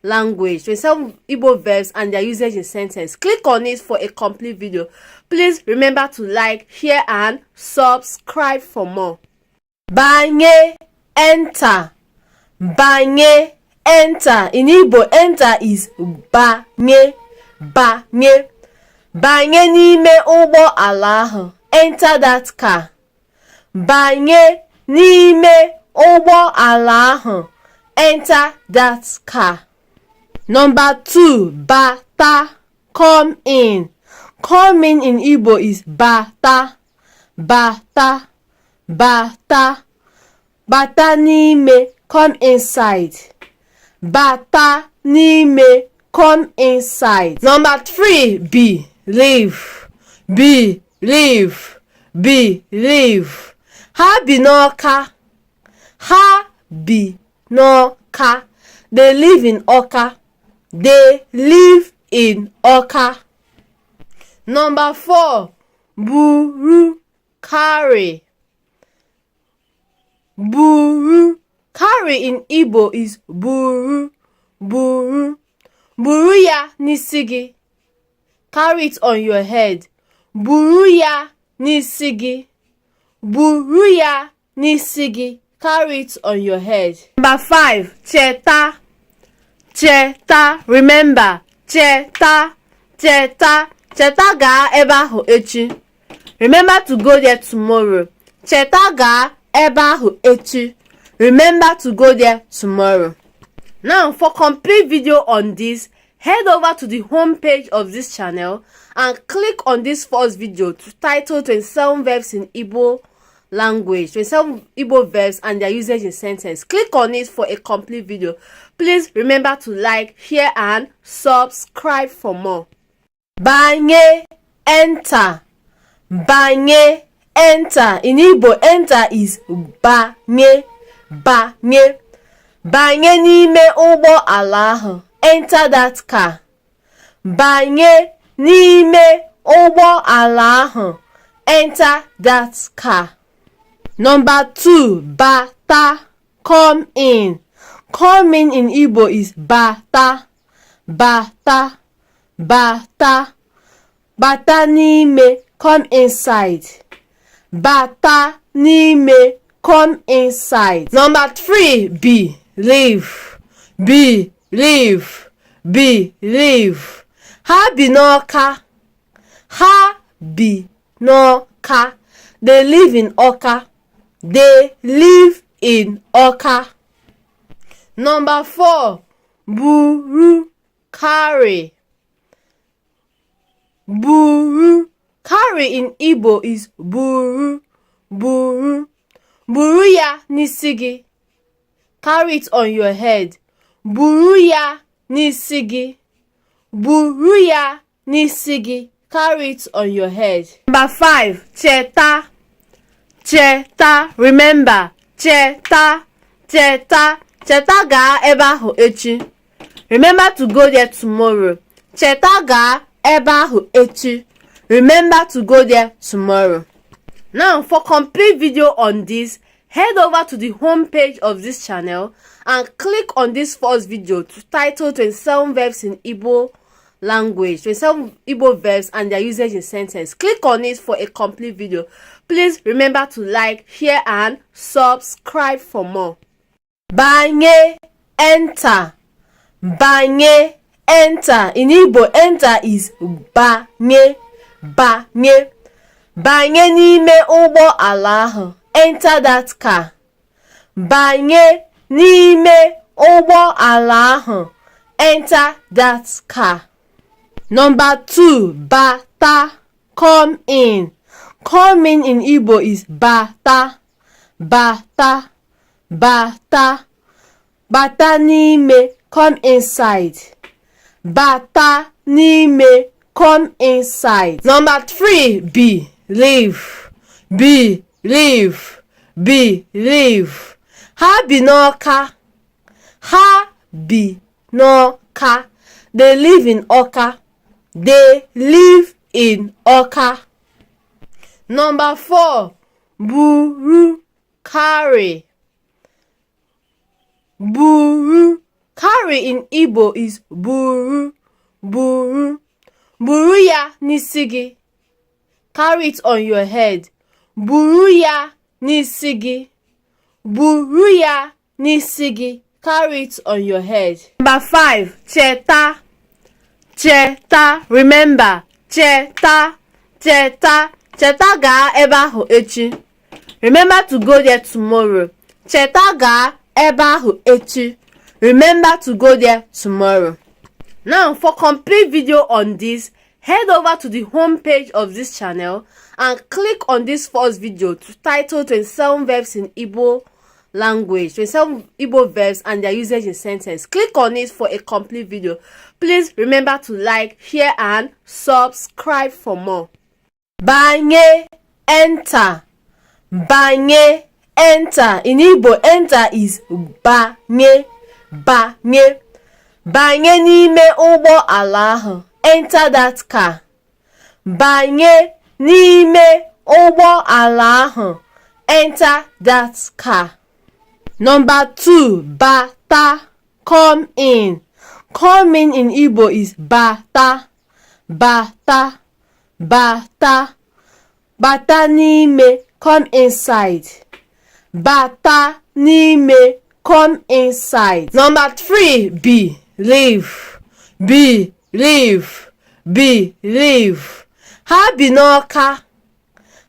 language, 27 Igbo verbs and their usage in sentence. Click on it for a complete video. Please remember to like, share and subscribe for more. Banye, enter. Banye, enter. In Igbo, enter is banye, banye. Banye n'ime ụgbọ ala ahụ. Enter that car. Banye n'ime ụgbọ ala ahụ. Enter that car. Number 2, bata, come in. Come in Igbo is bata, bata, bata. Bata n'ime, come inside. Bata n'ime, come inside. Number 3, believe, believe, believe. Ha bi n'Ọka. Ha bi n'Ọka. They live in Ọka. They live in Ọka. Number 4, buru, carry. Buru. Carry in Igbo is buru, buru. Buru ya n'isi gị. Carry it on your head. Buru ya n'isi gị. buru ya n'isi gị. Carry it on your head. Number 5. Cheta. Cheta. Remember. Cheta. Cheta. Cheta gaa ebe ahụ echi. Remember to go there tomorrow. Cheta gaa ebe ahụ echi. Remember to go there tomorrow. Now, for complete video on this, head over to the home page of this channel and click on this first video titled 27 verbs in Igbo language, 27 Igbo verbs and their usage in sentence. Click on it for a complete video. Please remember to like, share and subscribe for more. Banye, enter. Banye, enter. In Igbo, enter is banye. Banye. Banye n'ime ụgbọ ala ahụ. Enter that car. Banye n'ime ụgbọ ala ahụ. Enter that car. Number 2. Bata. Come in. Come in Igbo is bata. Bata. Bata. Bata n'ime. Come inside. Bata n'ime. Come inside. Number 3. Believe. Believe. Believe. Ha bi n'Ọka. Ha bi n'Ọka. They live in Ọka. They live in Ọka. Number 4. Buru. Carry. Buru. Carry in Igbo is buru. Buru. Buru ya n'isi gị. Carry it on your head. Buru ya n'isi gị. Buru ya n'isi gị. Carry it on your head. Number 5. Cheta. Cheta. Remember. Cheta. Cheta. Cheta gaa ebe ahụ echi. Remember to go there tomorrow. Cheta gaa ebe ahụ echi. Remember to go there tomorrow. Now, for complete video on this, head over to the home page of this channel and click on this first video titled 27 verbs in Igbo language, 27 Igbo verbs and their usage in sentence. Click on it for a complete video. Please remember to like, share and subscribe for more. Banye, enter. Banye, enter. In Igbo, enter is banye. Banye. Banye n'ime ụgbọ ala ahụ. Enter that car. Banye n'ime ụgbọ ala ahụ. Enter that car. Number 2. Bata. Come in. Come in Igbo is bata. Bata. Bata. Bata n'ime. Come inside. Bata n'ime. Come inside. Number 3. Believe. Believe. Believe. Ha bi n'Ọka. Ha bi n'Ọka. They live in Ọka. They live in Ọka. Number 4. Buru. Carry. Buru. Carry in Igbo is buru. Buru. Buru ya n'isi gị. Carry it on your head. Buru ya n'isi gị. Buru ya n'isi gị. Carry it on your head. Number 5. Cheta. Cheta. Remember. Cheta. Cheta. Cheta gaa ebe ahụ echi. Remember to go there tomorrow. Cheta gaa ebe ahụ echi. Remember to go there tomorrow. Now, for complete video on this, head over to the home page of this channel and click on this first video titled 27 verbs in Igbo language, 27 Igbo verbs and their usage in sentence. Click on it for a complete video. Please remember to like, share and subscribe for more. Banye, enter. Banye, enter. In Igbo, enter is banye. Banye. Banye n'ime ụgbọ ala ahụ. Enter that car. Banye n'ime ụgbọ ala ahụ. Enter that car. Number 2. Bata. Come in. Come in Igbo is bata. Bata. Bata. Bata n'ime. come inside. Bata n'ime, come inside. Number 3, believe. Believe. Believe. Ha bi n'Ọka.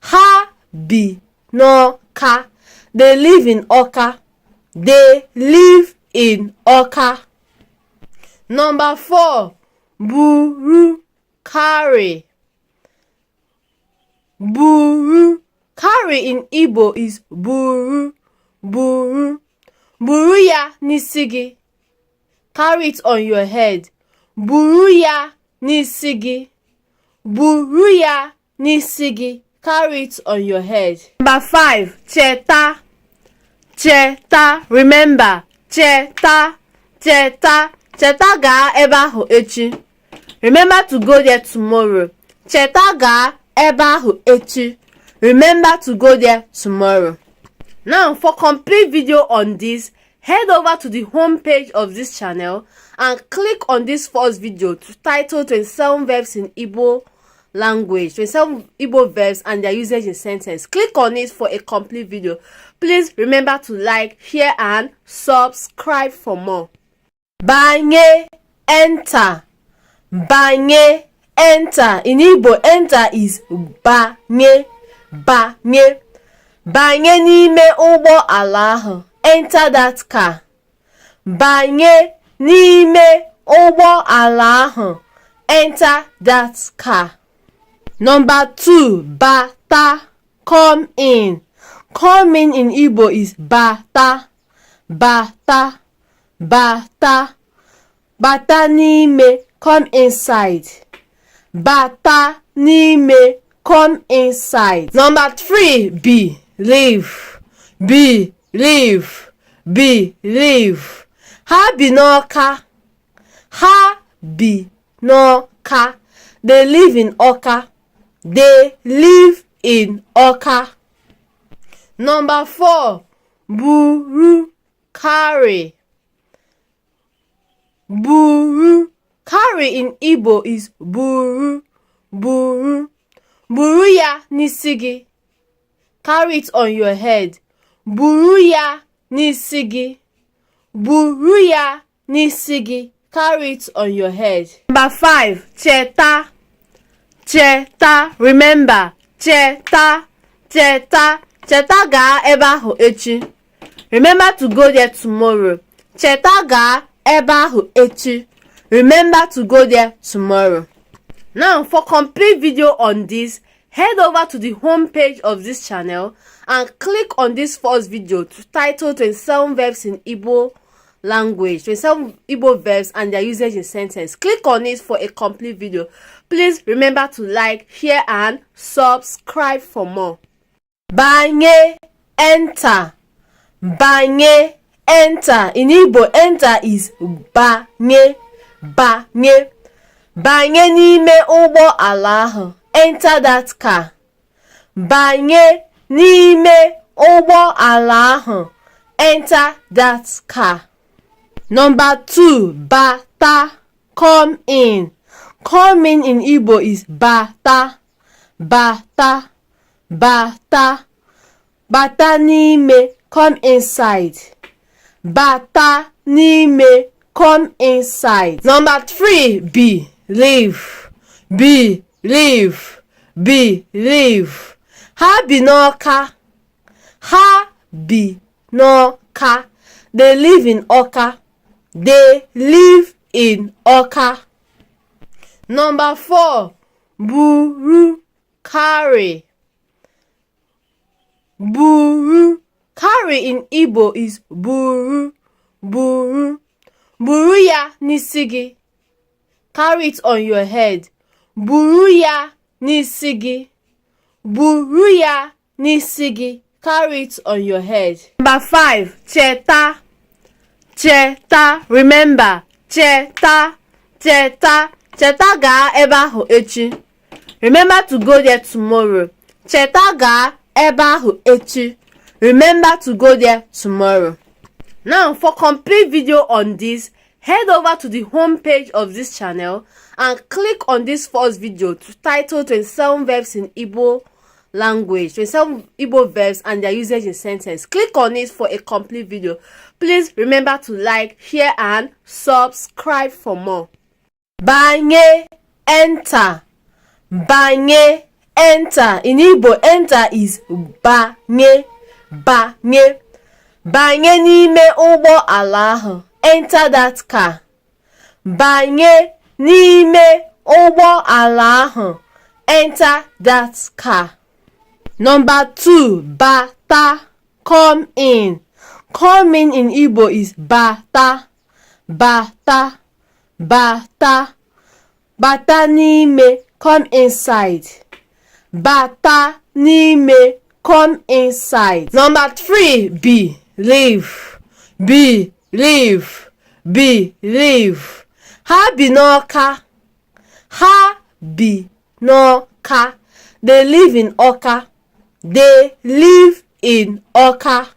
Ha bi n'Ọka. They live in Ọka. They live in Ọka. Number 4, buru, carry. Buru. Carry in Igbo is buru. Buru. Buru ya n'isi gị. Carry it on your head. Buru ya n'isi gị. Buru ya n'isi gị. Carry it on your head. Number 5, cheta. Cheta. Remember. Cheta. Cheta. Cheta gaa ebe ahụ echi. Remember to go there tomorrow. Cheta gaa ebe ahụ echi. Remember to go there tomorrow. Now, for complete video on this, head over to the home page of this channel and click on this first video to title 27 verbs in Igbo language, 27 Igbo verbs and their usage in sentence. Click on it for a complete video. Please remember to like, share and subscribe for more. Banye, enter. Banye, enter. In Igbo, enter is banye. Banye. Banye n'ime ụgbọ ala ahụ. Enter that car. Banye n'ime ụgbọ ala ahụ. Enter that car. Number 2, bata. Come in. Come in Igbo is bata. Bata. Bata. Bata n'ime, come inside. Bata n'ime, come inside. Number 3, believe. Believe. Believe. Ha bi n'Ọka. Ha bi n'Ọka. They live in Ọka. They live in Ọka. Number 4, buru, carry. Buru. Carry in Igbo is buru. Buru. Buru ya n'isi gị. Carry it on your head. Buru ya n'isi gị. Buru ya n'isi gị. Carry it on your head. Number 5, cheta. Cheta. Remember. Cheta. Cheta. Cheta gaa ebe ahụ echi. Remember to go there tomorrow. Cheta gaa ebe ahụ echi. Remember to go there tomorrow. Now, for complete video on this, head over to the home page of this channel and click on this first video to title 27 verbs in Igbo language, 27 Igbo verbs and their usage in sentence. Click on it for a complete video. Please remember to like, share and subscribe for more. Banye, enter. Banye, enter. In Igbo, enter is banye. Banye. Banye n'ime ụgbọ ala ahụ. Enter that car. Banye n'ime ụgbọ ala ahụ. Enter that car. Number 2, bata. Come in. Come in Igbo is bata. Bata. Bata. Bata n'ime, come inside. Bata n'ime, come inside. Number 3, believe. Believe. Believe. Ha bi n'Ọka. Ha bi n'Ọka. They live in Ọka. They live in Ọka. Number 4, buru, carry. Buru. Carry in Igbo is buru. Buru. Buru ya n'isi gị. Carry it on your head. Buru ya n'isi gị. Buru ya n'isi gị. Carry it on your head. Number 5, cheta. Cheta. Remember. Cheta. Cheta. Cheta gaa ebe ahụ echi. Remember to go there tomorrow. Cheta gaa ebe ahụ echi. Remember to go there tomorrow. Now, for complete video on this, head over to the home page of this channel and click on this first video to title 27 verbs in Igbo language, 27 Igbo verbs and their usage in sentence. Click on it for a complete video. Please remember to like, share and subscribe for more. Banye, enter. Banye, enter. In Igbo, enter is banye. Banye. Banye n'ime ụgbọ ala ahụ. Enter that car. Banye n'ime ụgbọ ala ahụ. Enter that car. Number 2, bata, come in. Come in Igbo is bata. Bata. Bata. Bata n'ime, come inside. Bata n'ime, come inside. Number 3, believe. Believe. Believe. Ha bi n'Ọka. Ha bi n'Ọka. They live in Ọka. They live in Ọka.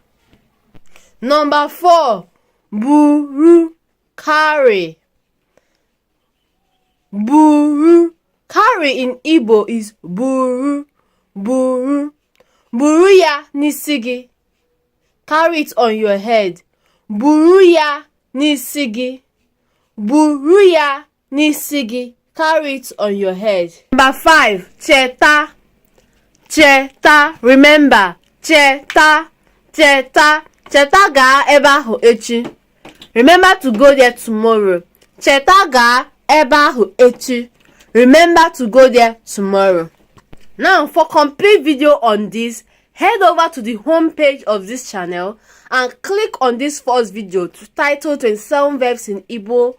Number 4, buru, carry. Buru. Carry in Igbo is buru. Buru. Buru ya n'isi gị. Carry it on your head. Buru ya n'isi gị. Buru ya n'isi gị. Carry it on your head. Number 5, cheta. Cheta. Remember. Cheta. Cheta. Cheta gaa ebe ahụ echi. Remember to go there tomorrow. Cheta gaa ebe ahụ echi. Remember to go there tomorrow. Now, for complete video on this, head over to the home page of this channel and click on this first video titled 27 verbs in Igbo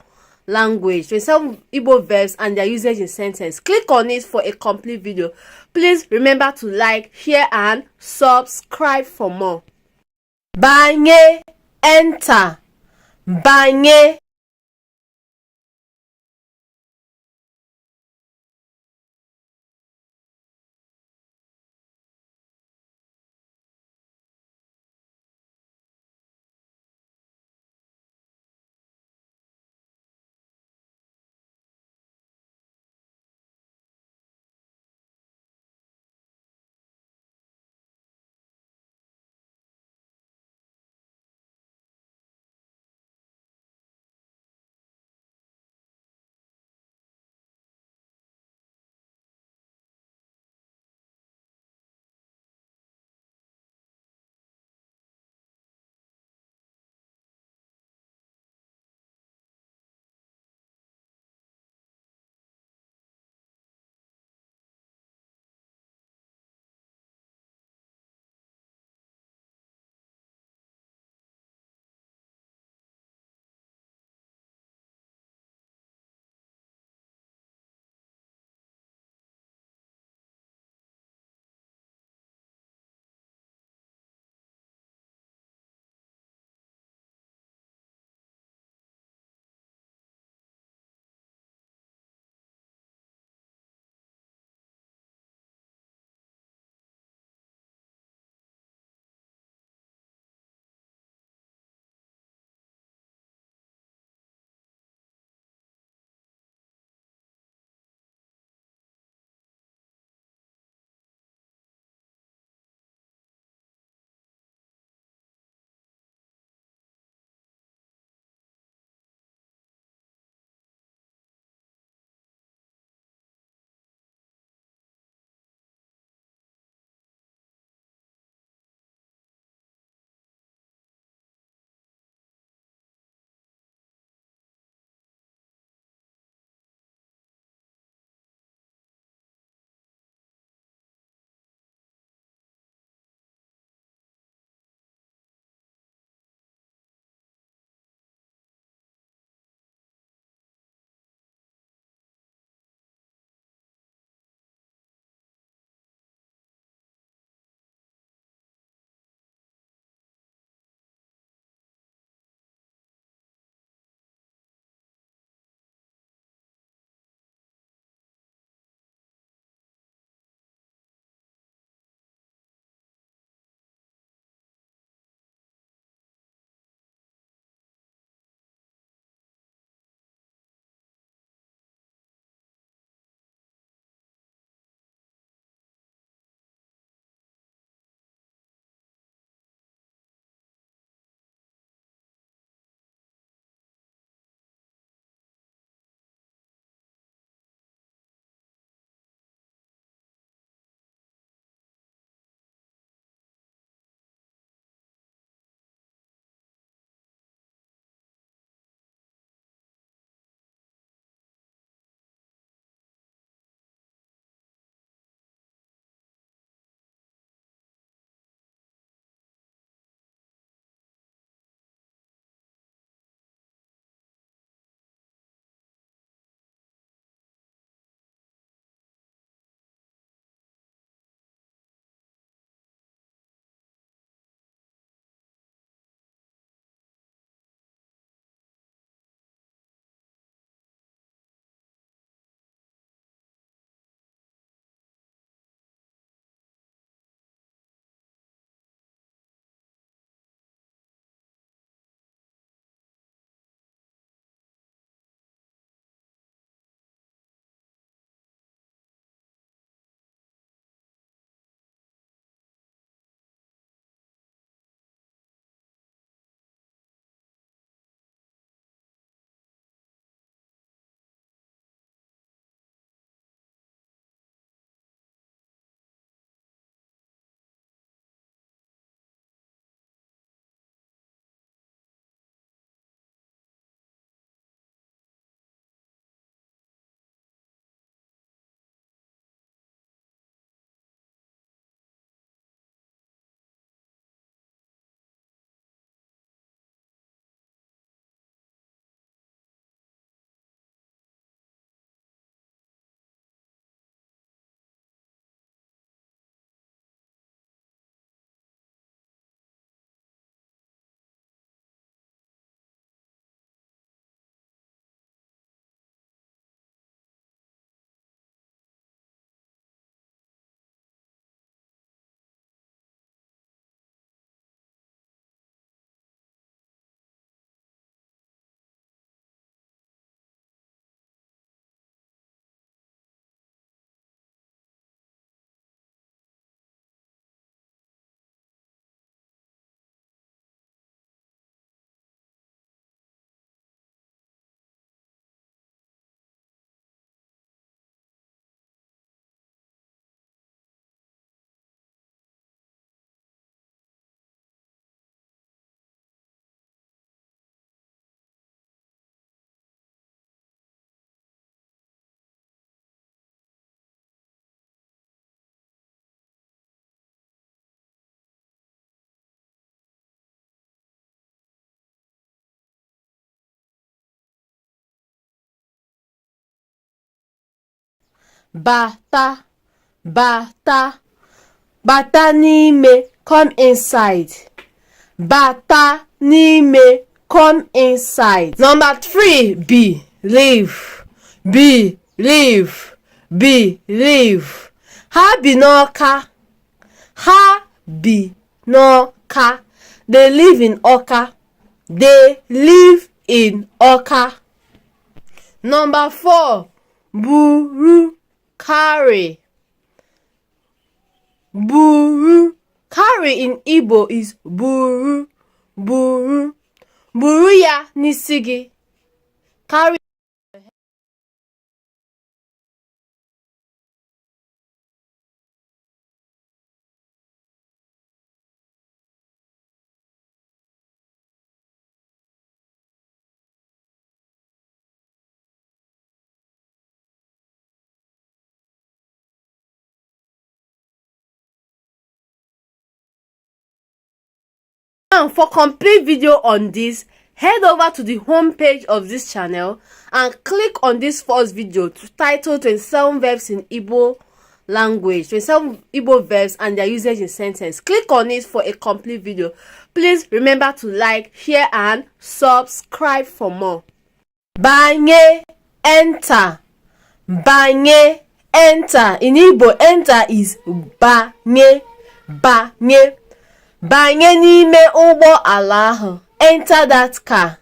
language, 27 Igbo verbs and their usage in sentence. Click on it for a complete video. Please remember to like, share and subscribe for more. Banye, enter. Banye. bata, bata. Bata n'ime, come inside. Bata n'ime, come inside. Number 3, believe, believe, believe. Ha bi n'Ọka, ha bi n'Ọka. They live in Ọka, they live in Ọka. Number 4, buru, carry. Buru. Carry in Igbo is buru, buru. Buru ya n'isi gị. Carry. Now, for complete video on this, head over to the home page of this channel and click on this first video titled 27 verbs in Igbo language, 27 Igbo verbs and their usage in sentence. Click on it for a complete video. Please remember to like, share and subscribe for more. Banye, enter. Banye, enter. In Igbo, enter is banye, banye. Banye n'ime ụgbọ ala ahụ. Enter that car.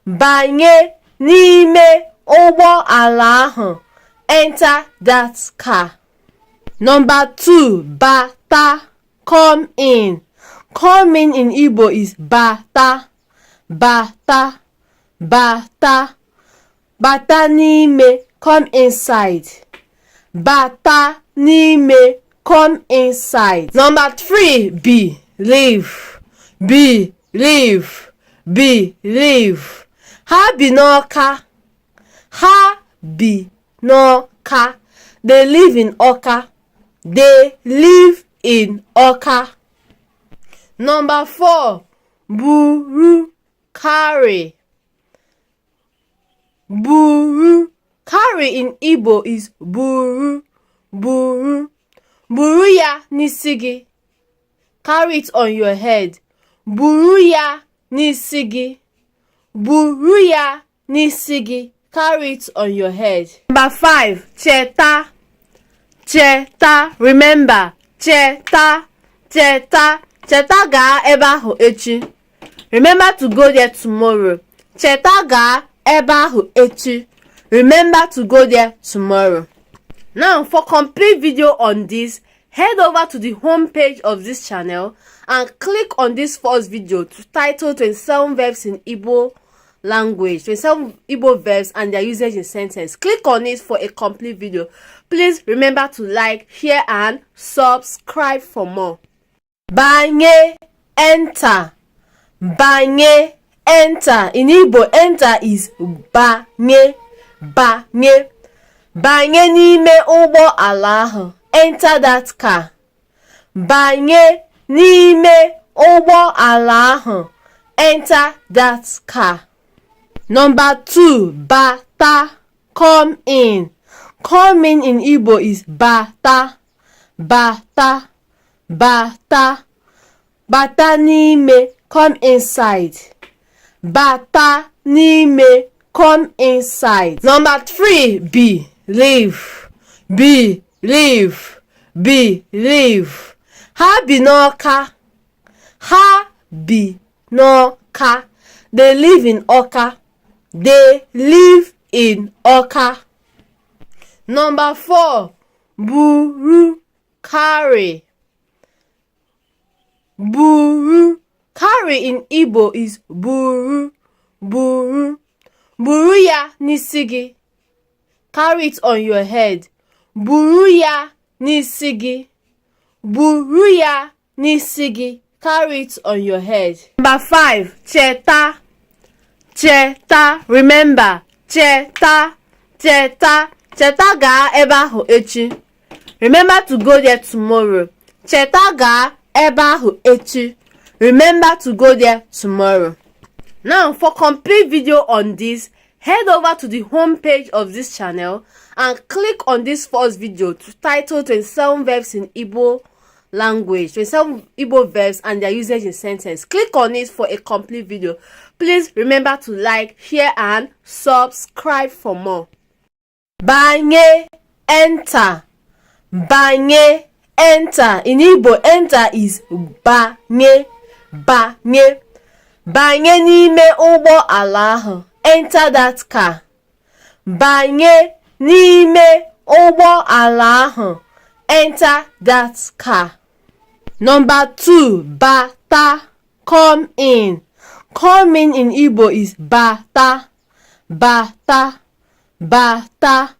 Banye n'ime ụgbọ ala ahụ. Enter that car. Number 2, bata, come in. Come in Igbo is bata, bata, bata. Bata n'ime, come inside. Bata n'ime, come inside. Number 3, believe, believe, believe. Ha bi n'Ọka, ha bi n'Ọka. They live in Ọka, they live in Ọka. Number 4, buru, carry. Buru. Carry in Igbo is buru, buru. Buru ya n'isi gị. Carry it on your head. Buru ya n'isi gị. Buru ya n'isi gị. Carry it on your head. Number 5, cheta, cheta. Remember, cheta, cheta. Cheta gaa ebe ahụ echi. Remember to go there tomorrow. Cheta gaa ebe ahụ echi. Remember to go there tomorrow. Now, for complete video on this, head over to the home page of this channel and click on this first video titled 27 verbs in Igbo language, 27 Igbo verbs and their usage in sentence. Click on it for a complete video. Please remember to like, share and subscribe for more. Banye, enter. Banye, enter. In Igbo, enter is banye, banye. Banye n'ime ụgbọ ala ahụ. Enter that car. Banye n'ime ụgbọ ala ahụ. Enter that car. Number 2, bata, come in. Come in Igbo is bata, bata, bata. Bata n'ime, come inside. Bata n'ime, come inside. Number 3, believe, believe, believe. Ha bi n'Ọka, ha bi n'Ọka. They live in Ọka, they live in Ọka. Number 4, buru, carry. Buru. Carry in Igbo is buru, buru. Buru ya n'isi gị. Carry it on your head. Buru ya n'isi gị. Buru ya n'isi gị. Carry it on your head. Number 5, cheta, cheta. Remember, cheta, cheta. Cheta gaa ebe ahụ echi. Remember to go there tomorrow. Cheta gaa ebe ahụ echi. Remember to go there tomorrow. Now, for complete video on this, head over to the home page of this channel and click on this first video titled 27 verbs in Igbo language, 27 Igbo verbs and their usage in sentence. Click on it for a complete video. Please remember to like, share and subscribe for more. Banye, enter. Banye, enter. In Igbo, enter is banye. Banye. Banye n'ime ụgbọ ala ahụ. Enter that car. Banye n'ime ụgbọ ala ahụ. Enter that car. Number 2, bata, come in. Come in Igbo is bata. Bata. Bata.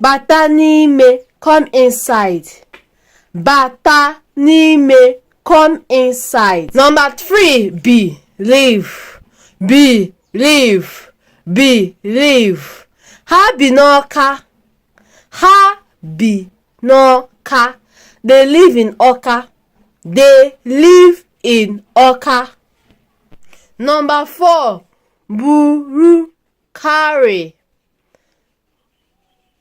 Bata n'ime, come inside. Bata n'ime, come inside. Number 3, believe. Believe. Believe. Ha bi n'Ọka. Ha bi n'Ọka. They live in Ọka. They live in Ọka. Number 4, buru, carry.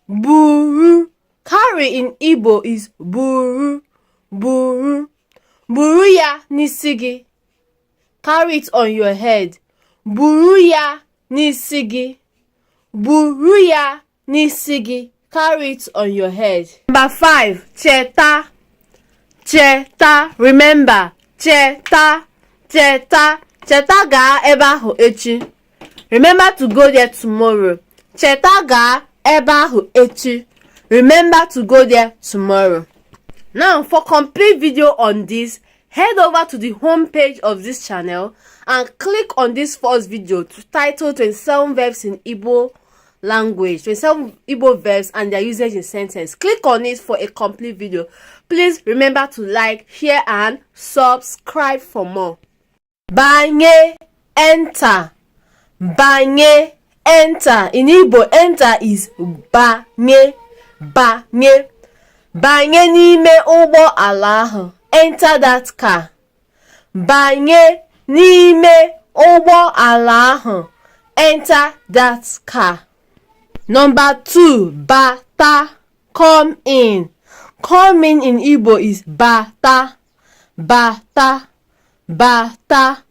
Buru. Carry in Igbo is buru. Buru. Buru ya n'isi gị. Carry it on your head. Buru ya n'isi gị. Buru ya n'isi gị. Carry it on your head. Number 5, cheta. Cheta. Remember. Cheta. Cheta. Cheta gaa ebe ahụ echi. Remember to go there tomorrow. Cheta gaa ebe ahụ echi. Remember to go there tomorrow. Now, for complete video on this, head over to the home page of this channel and click on this first video titled 27 verbs in Igbo language, 27 Igbo verbs and their usage in sentence. Click on it for a complete video. Please remember to like, share and subscribe for more. Banye, enter. Banye, enter. In Igbo, enter is banye. Banye. Banye n'ime ụgbọ ala ahụ. Enter that car. Banye n'ime ụgbọ ala ahụ. Enter that car. Number 2, bata, come in. Come in Igbo is bata. Bata. Bata.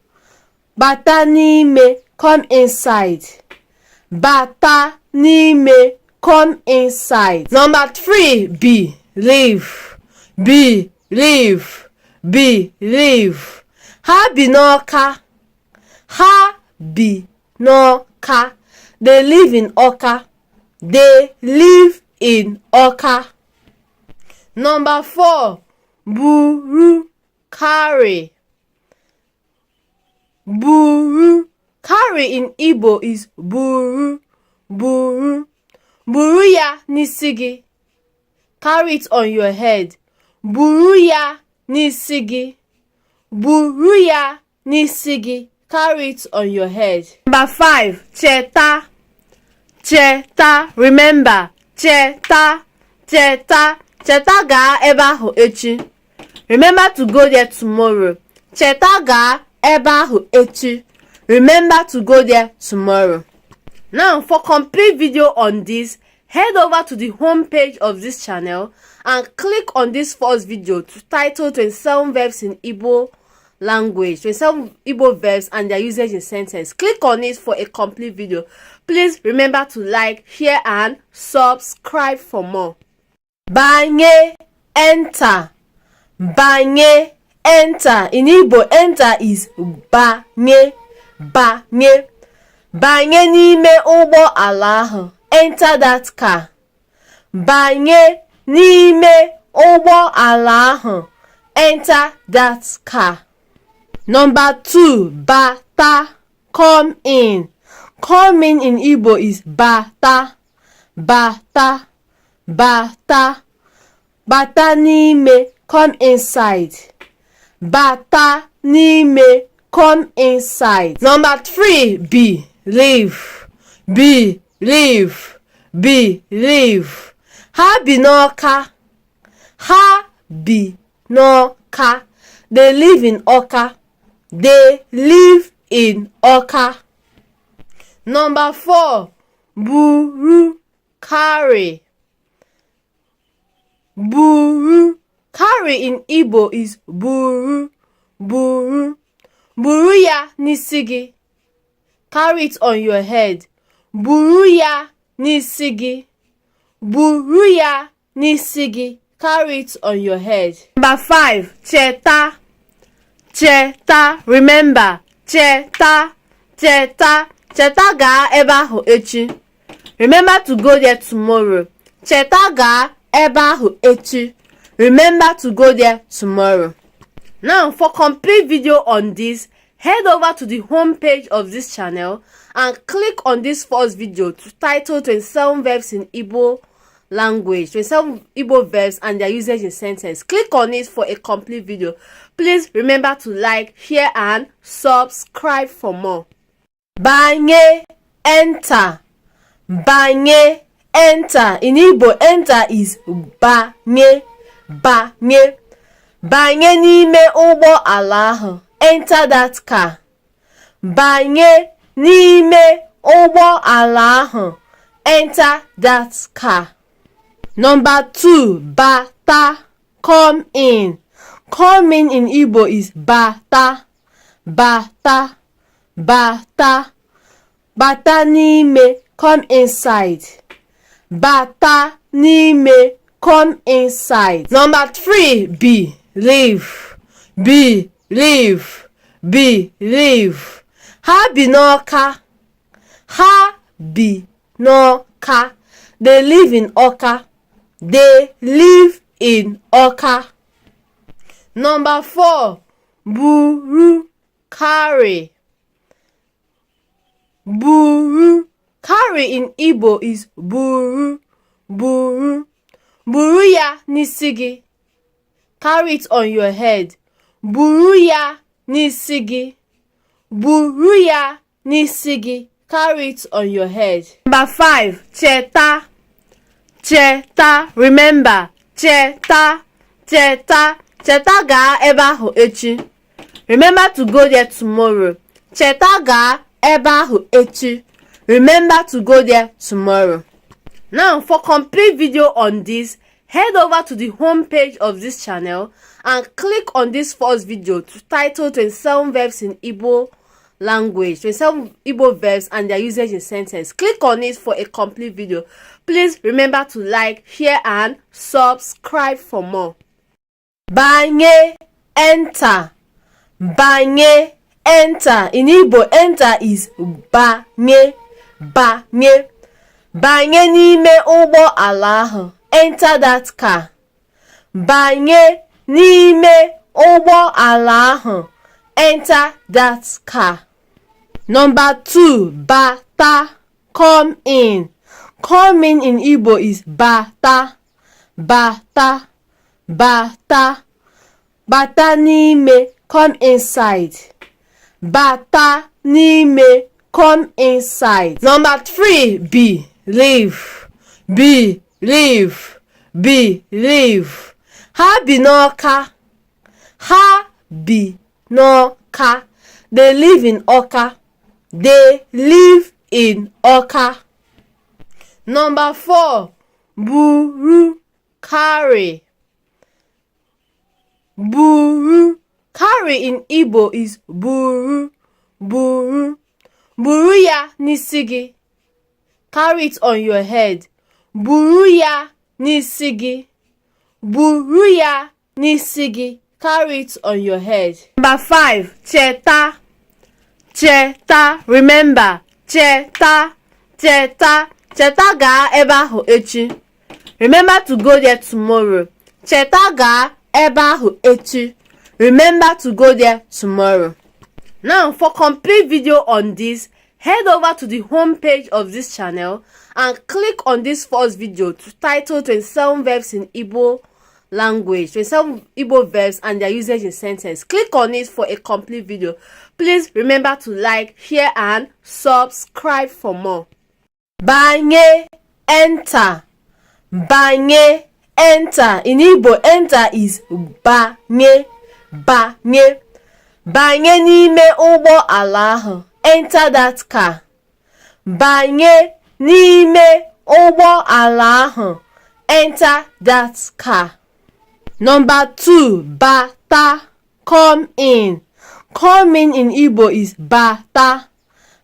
Bata n'ime, come inside. Bata n'ime, come inside. Number 3, believe. Believe. Believe. Ha bi n'Ọka. Ha bi n'Ọka. They live in Ọka. They live in Ọka. Number 4, buru, carry. Buru. Carry in Igbo is buru. Buru. Buru ya n'isi gị. Carry it on your head. Buru ya n'isi gị. Buru ya n'isi gị. Carry it on your head. Number 5, cheta. Cheta. Remember. Cheta. Cheta. Cheta gaa ebe ahụ echi. Remember to go there tomorrow. Cheta gaa ebe ahụ echi. Remember to go there tomorrow. Now, for complete video on this, head over to the home page of this channel and click on this first video titled 27 verbs in Igbo language, 27 Igbo verbs and their usage in sentence. Click on it for a complete video. Please remember to like, share and subscribe for more. Banye, enter. Banye, enter. In Igbo, enter is banye. Banye. Banye n'ime ụgbọ ala ahụ. Enter that car. Banye n'ime ụgbọ ala ahụ. Enter that car. Number 2, bata, come in. Come in Igbo is bata. Bata. Bata. Bata n'ime, come inside. Bata n'ime, come inside. Number 3, believe. Believe. Believe. Ha bi n'Ọka. Ha bi n'Ọka. They live in Ọka. They live in Ọka. Number 4. Buru, carry. Buru. Carry in Igbo is buru, buru. Buru ya n'isi gị. Carry it on your head. Buru ya n'isi gị. Buru ya n'isi gị. Carry it on your head. Number 5. Cheta. Cheta. Remember. Cheta. Cheta. Cheta gaa ebe ahụ echi. Remember to go there tomorrow. Cheta gaa ebe ahụ echi. Remember to go there tomorrow. Now, for complete video on this, head over to the home page of this channel and click on this first video titled 27 verbs in Igbo language, 27 Igbo verbs and their usage in sentence. Click on it for a complete video. Please remember to like, share and subscribe for more. Banye, enter. Banye, enter. In Igbo, enter is banye. Banye. Banye n'ime ụgbọ ala ahụ. Enter that car. Banye n'ime ụgbọ ala ahụ. Enter that car. Number 2. Bata. Come in. Come in Igbo is bata. Bata. Bata. Bata n'ime. Come inside. Bata n'ime. Come inside. Number 3. Believe. Believe. Believe. Ha bi n'Ọka. Ha bi n'Ọka. They live in Ọka. They live in Ọka. Number 4. Buru, carry. Buru. Carry in Igbo is buru, buru. Buru ya n'isi gị. Carry it on your head. Buru ya n'isi gị. Buru ya n'isi gị. Carry it on your head. Number 5. Cheta. Cheta. Remember. Cheta. Cheta. Cheta gaa ebe ahụ echi. Remember to go there tomorrow. Cheta gaa ebe ahụ echi. Remember to go there tomorrow. Now, for complete video on this, head over to the home page of this channel and click on this first video titled 27 verbs in Igbo language, 27 Igbo verbs and their usage in sentence. Click on it for a complete video. Please remember to like, share and subscribe for more. Banye, enter. Banye, enter. In Igbo, enter is banye. Banye. Banye n'ime ụgbọ ala ahụ. Enter that car. Banye n'ime ụgbọ ala ahụ. Enter that car. Number 2. Bata. Come in. Come in Igbo is bata. Bata. Bata. Bata n'ime. Come inside. Bata n'ime. Come inside. Number 3. Believe. Believe. Believe. Ha bi n'Ọka. Ha bi n'Ọka. They live in Ọka. They live in Ọka. Number 4. Buru, carry. Buru. Carry in Igbo is buru, buru. Buru ya n'isi gị. Carry it on your head. Buru ya n'isi gị. Buru ya n'isi gị. Carry it on your head. Number 5. Cheta. Cheta. Remember. Cheta. Cheta. Cheta gaa ebe ahụ echi. Remember to go there tomorrow. Cheta gaa ebe ahụ echi. Remember to go there tomorrow. Now, for complete video on this, head over to the home page of this channel and click on this first video titled 27 verbs in Igbo language, 27 Igbo verbs and their usage in sentence. Click on it for a complete video. Please remember to like, share and subscribe for more. Banye, enter. Banye, enter. In Igbo, enter is banye. Banye. Banye n'ime ụgbọ ala ahụ. Enter that car. banye n'ime ụgbọ ala ahụ. Enter that car. Number 2, bata, come in. Come in Igbo is bata,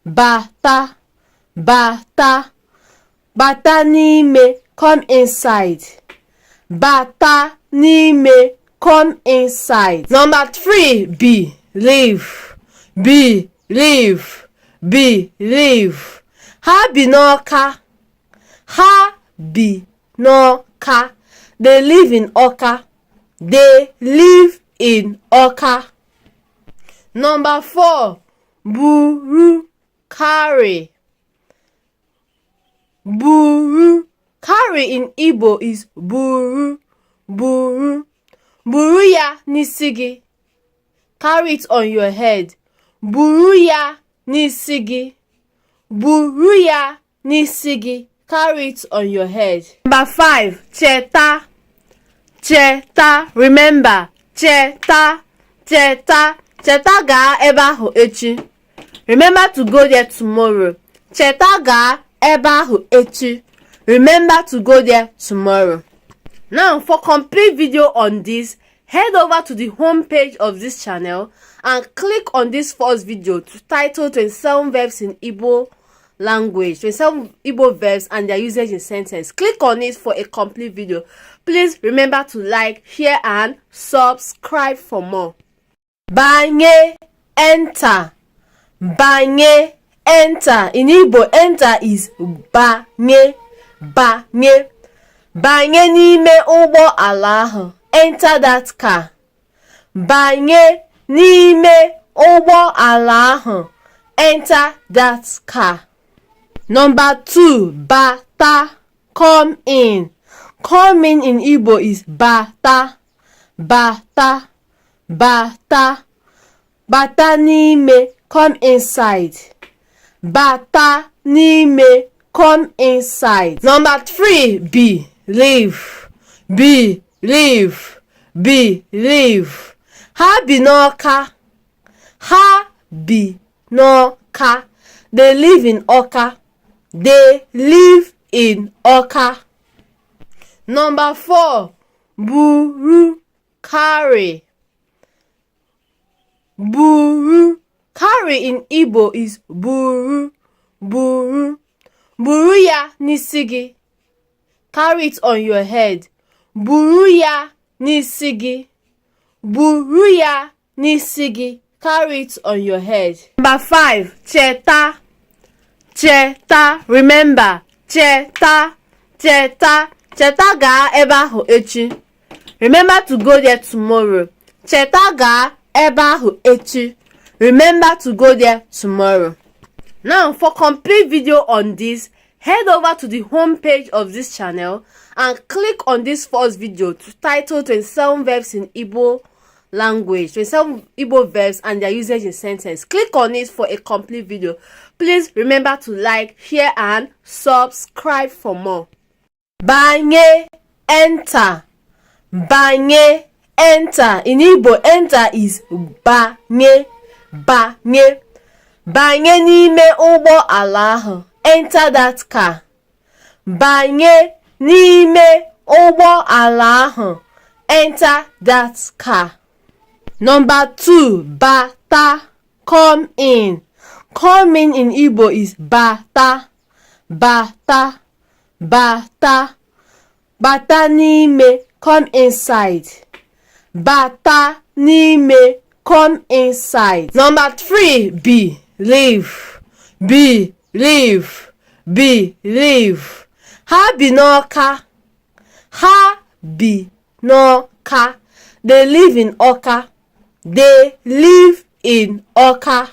bata, bata. Bata n'ime, come inside. Bata n'ime, come inside. Number 3, believe, believe, believe. Ha bi n'Ọka, ha bi n'Ọka. They live in Ọka. They live in Ọka. Number 4, buru, carry. Buru. Carry in Igbo is buru, buru. Buru ya n'isi gị. Carry it on your head. Buru ya n'isi gị. Buru ya n'isi gị. Carry it on your head. Number 5, cheta, cheta. Remember, cheta, cheta. Cheta gaa ebe ahụ echi. Remember to go there tomorrow. Cheta gaa ebe ahụ echi. Remember to go there tomorrow. Now, for complete video on this, head over to the home page of this channel and click on this first video titled 27 verbs in Igbo language, 27 Igbo verbs and their usage in sentence. Click on it for a complete video. Please remember to like, share and subscribe for more. Banye, enter. Banye, enter. In Igbo, enter is banye, banye. Banye n'ime ụgbọ ala ahụ. Enter that car. Banye n'ime ụgbọ ala ahụ. Enter that car. Number 2, bata, come in. Come in Igbo is bata, bata, bata. Bata n'ime, come inside. Bata n'ime, come inside. Number 3, believe, believe, believe. Ha bi n'Ọka, ha bi n'Ọka. They live in Ọka. They live in Ọka. Number 4, buru, carry. Buru. Carry in Igbo is buru, buru. Buru ya n'isi gị. Carry it on your head. Buru ya n'isi gị. Buru ya n'isi gị. Carry it on your head. Number 5, cheta, cheta. Remember, cheta, cheta. Cheta gaa ebe ahụ echi. Remember to go there tomorrow. Cheta gaa ebe ahụ echi. Remember to go there tomorrow. Now, for complete video on this, head over to the home page of this channel and click on this first video titled 27 verbs in Igbo language, 27 Igbo verbs and their usage in sentence. Click on it for a complete video. Please remember to like, share and subscribe for more. Banye, enter. Banye, enter. In Igbo, enter is banye, banye. Banye n'ime ụgbọ ala ahụ. Enter that car. Banye n'ime ụgbọ ala ahụ. Enter that car. Number 2, bata, come in. Come in Igbo is bata, bata, bata. Bata n'ime, come inside. Bata n'ime, come inside. Number 3, believe, believe, believe. Ha bi n'Ọka, ha bi n'Ọka. They live in Ọka. They live in Ọka.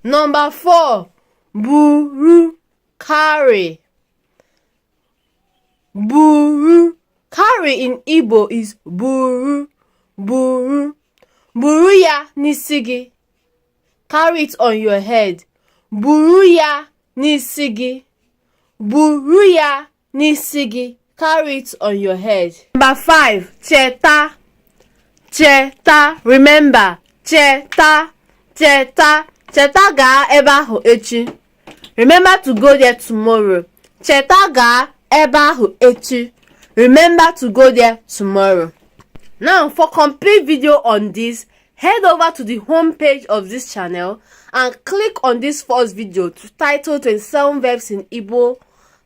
Number 4, buru, carry. Buru. Carry in Igbo is buru, buru. Buru ya n'isi gị. Carry it on your head. Buru ya n'isi gị. Buru ya n'isi gị. Carry it on your head. Number 5, cheta, cheta. Remember, cheta, cheta. Cheta gaa ebe ahụ echi. Remember to go there tomorrow. Cheta gaa ebe ahụ echi. Remember to go there tomorrow. Now, for complete video on this, head over to the home page of this channel and click on this first video titled 27 verbs in Igbo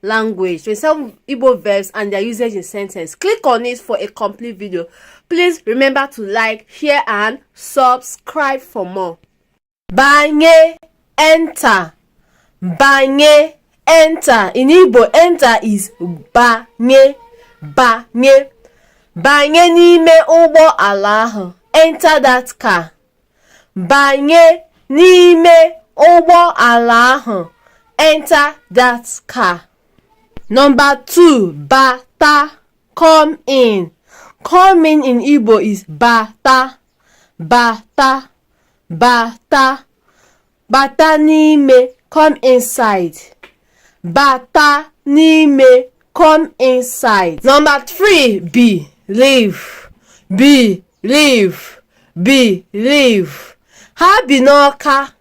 language, 27 Igbo verbs and their usage in sentence. Click on it for a complete video. Please remember to like, share and subscribe for more. Banye, enter. Banye, enter. In Igbo, enter is banye, banye. Banye n'ime ụgbọ ala ahụ. Enter that car. Banye n'ime ụgbọ ala ahụ. Enter that car. Number 2, bata, come in. Come in Igbo is bata, bata, bata. Bata n'ime, come inside. Bata n'ime, come inside. Number 3, believe, believe, believe. Ha bi n'Ọka.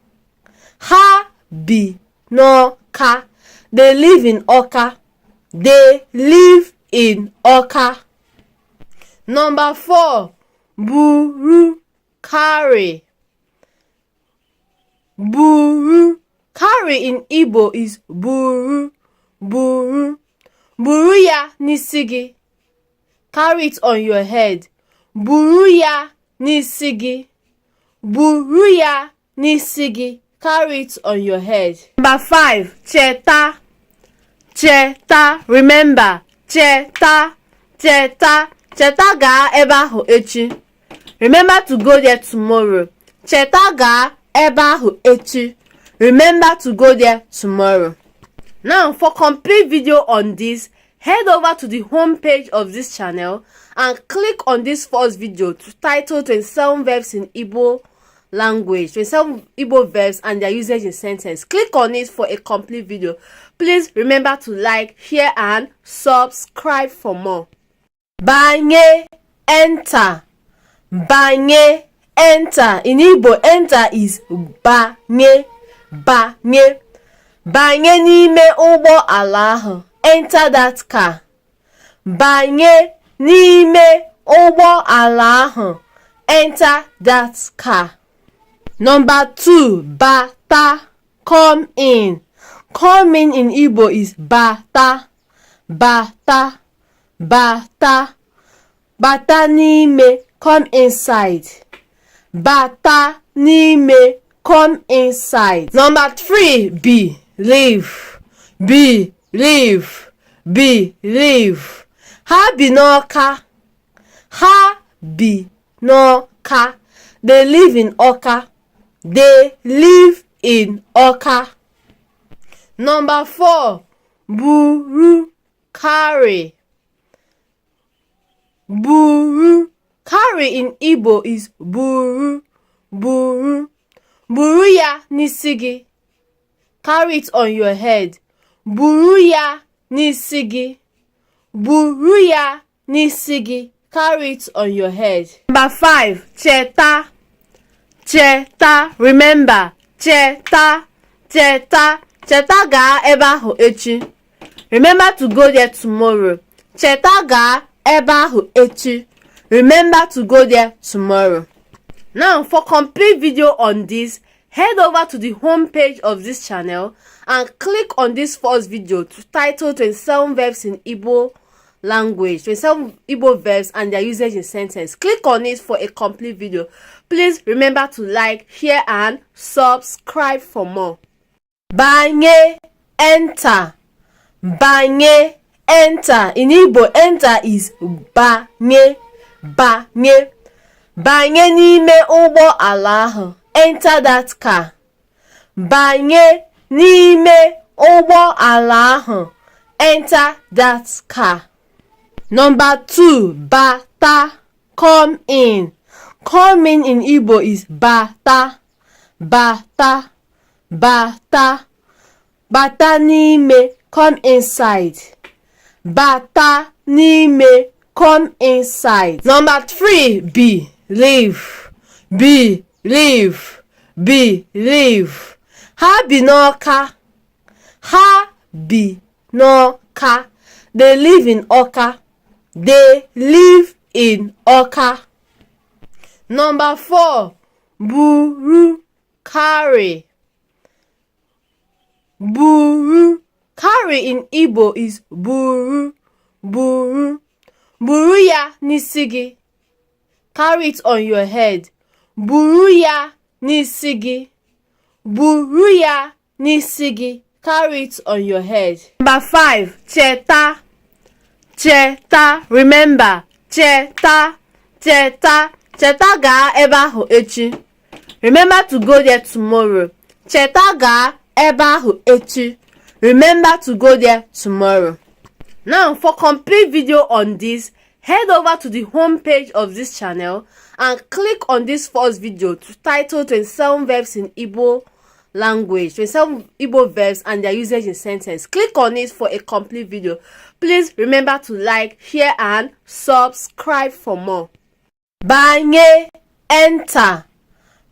Ha bi n'Ọka. They live in Ọka. They live in Ọka. Number 4, buru, carry. Buru. Carry in Igbo is buru, buru. Buru ya n'isi gị. Carry it on your head. Buru ya n'isi gị. Buru ya n'isi gị. Carry it on your head. Number 5, cheta. Cheta. Remember. Cheta. Cheta. Cheta gaa ebe ahụ echi. Remember to go there tomorrow. Cheta gaa ebe ahụ echi. Remember to go there tomorrow. Now, for complete video on this, head over to the home page of this channel and click on this first video titled 27 verbs in Igbo language, 27 Igbo verbs and their usage in sentence. Click on it for a complete video. Please remember to like, share and subscribe for more. Banye, enter. Banye, enter. In Igbo, enter is banye, banye. Banye n'ime ụgbọ ala ahụ. Enter that car. Banye n'ime ụgbọ ala ahụ. Enter that car. Number 2, bata, come in. Come in Igbo is bata, bata, bata. Bata n'ime, come inside. Bata n'ime, come inside. Number 3, believe, believe, believe. Ha bi n'Ọka. Ha bi n'Ọka. They live in Ọka. They live in Ọka. Number 4, buru, carry. Buru. Carry in Igbo is buru, buru. Buru ya n'isi gị. Carry it on your head. Buru ya n'isi gị. Buru ya n'isi gị. Carry it on your head. Number 5, cheta. Cheta. Remember. Cheta. Cheta. Cheta gaa ebe ahụ echi. Remember to go there tomorrow. Cheta gaa ebe ahụ echi. Remember to go there tomorrow. Now, for complete video on this, head over to the home page of this channel and click on this first video titled 27 verbs in Igbo language, 27 Igbo verbs and their usage in sentence. Click on it for a complete video. Please remember to like, share and subscribe for more. Banye, enter. Banye, enter. In Igbo, enter is banye, banye. Banye n'ime ụgbọ ala ahụ. Enter that car. Banye n'ime ụgbọ ala ahụ. Enter that car. Number 2, bata, come in. Come in Igbo is bata, bata, bata. Bata n'ime, come inside. Bata n'ime, come inside. Number 3, believe, believe, believe. Ha bi n'Ọka. Ha bi n'Ọka. They live in Ọka. They live in Ọka. Number 4. Buru, carry. Buru. Carry in Igbo is buru. Buru. Buru ya n'isi gị. Carry it on your head. Buru ya n'isi gị. Buru ya n'isi gị. Carry it on your head. Number 5. Cheta. Cheta. Remember. Cheta. Cheta. Cheta gaa ebe ahụ echi. Remember to go there tomorrow. Cheta gaa ebe ahụ echi. Remember to go there tomorrow. Now, for complete video on this, head over to the home page of this channel and click on this first video titled 27 verbs in Igbo language, 27 Igbo verbs and their usage in sentence. Click on it for a complete video. Please remember to like, share and subscribe for more. Banye, enter.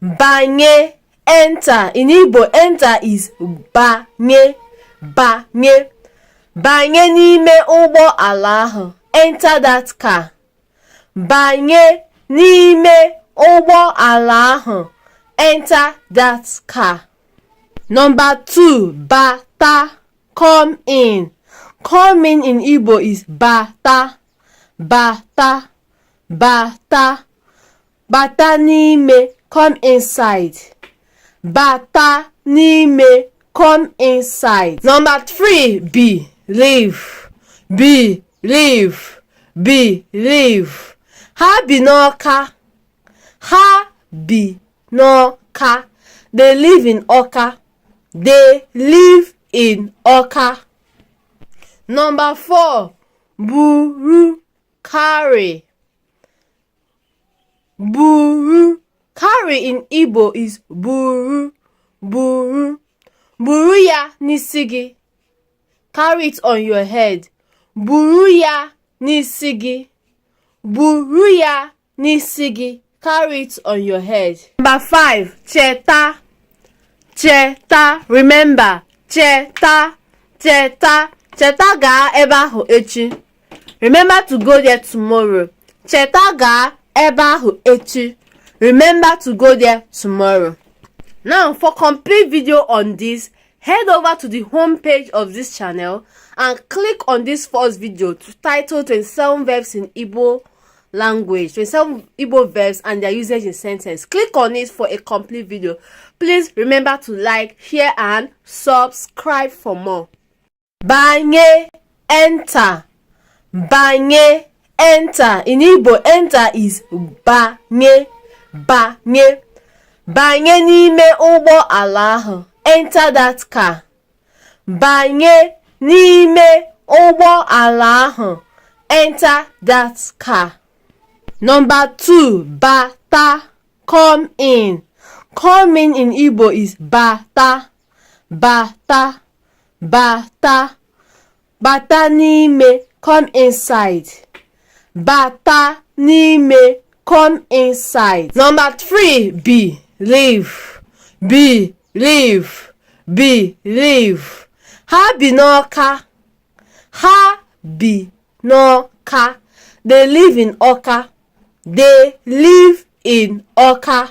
Banye, enter. In Igbo, enter is banye. Banye. Banye n'ime ụgbọ ala ahụ. Enter that car. Banye n'ime ụgbọ ala ahụ. Enter that car. Number 2. Bata. Come in. Come in Igbo is bata. Bata. Bata. Bata n'ime. Come inside. Bata n'ime. Come inside. Number 3. Believe. Believe. Believe. Ha bi n'Ọka. Ha bi n'Ọka. They live in Ọka. They live in Ọka. Number 4. Buru, carry. Buru. Carry in Igbo is buru. Buru. Buru ya n'isi gị. Carry it on your head. Buru ya n'isi gị. Buru ya n'isi gị. Carry it on your head. Number 5. Cheta. Cheta. Remember. Cheta. Cheta. Cheta gaa ebe ahụ echi. Remember to go there tomorrow. Cheta gaa ebe ahụ echi. Remember to go there tomorrow. Now, for complete video on this, head over to the home page of this channel and click on this first video titled 27 verbs in Igbo language, 27 Igbo verbs and their usage in sentence. Click on it for a complete video. Please remember to like, share and subscribe for more. Banye, enter. Banye, enter. In Igbo, enter is banye. Banye. Banye n'ime ụgbọ ala ahụ. Enter that car. Banye n'ime ụgbọ ala ahụ. Enter that car. Number 2. Bata. Come in. Come in Igbo is bata. Bata. Bata. Bata n'ime. Come inside. Bata n'ime. Come inside. Number 3. Believe. Believe. Believe. Ha bi n'Ọka. Ha bi n'Ọka. They live in Ọka. They live in Ọka.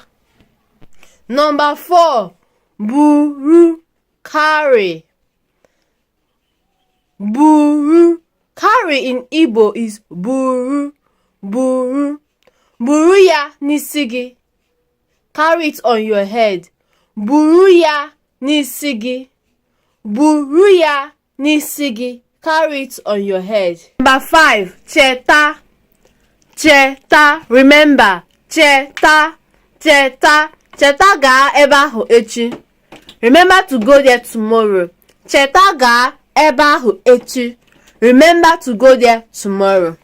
Number 4. Buru, carry. Buru. Carry in Igbo is buru. Buru. Buru ya n'isi gị. Carry it on your head. Buru ya n'isi gị. Buru ya n'isi gị. Carry it on your head. Number 5. Cheta. Cheta. Remember. Cheta. Cheta. Cheta gaa ebe ahụ echi. Remember to go there tomorrow. Cheta gaa ebe ahụ echi. Remember to go there tomorrow.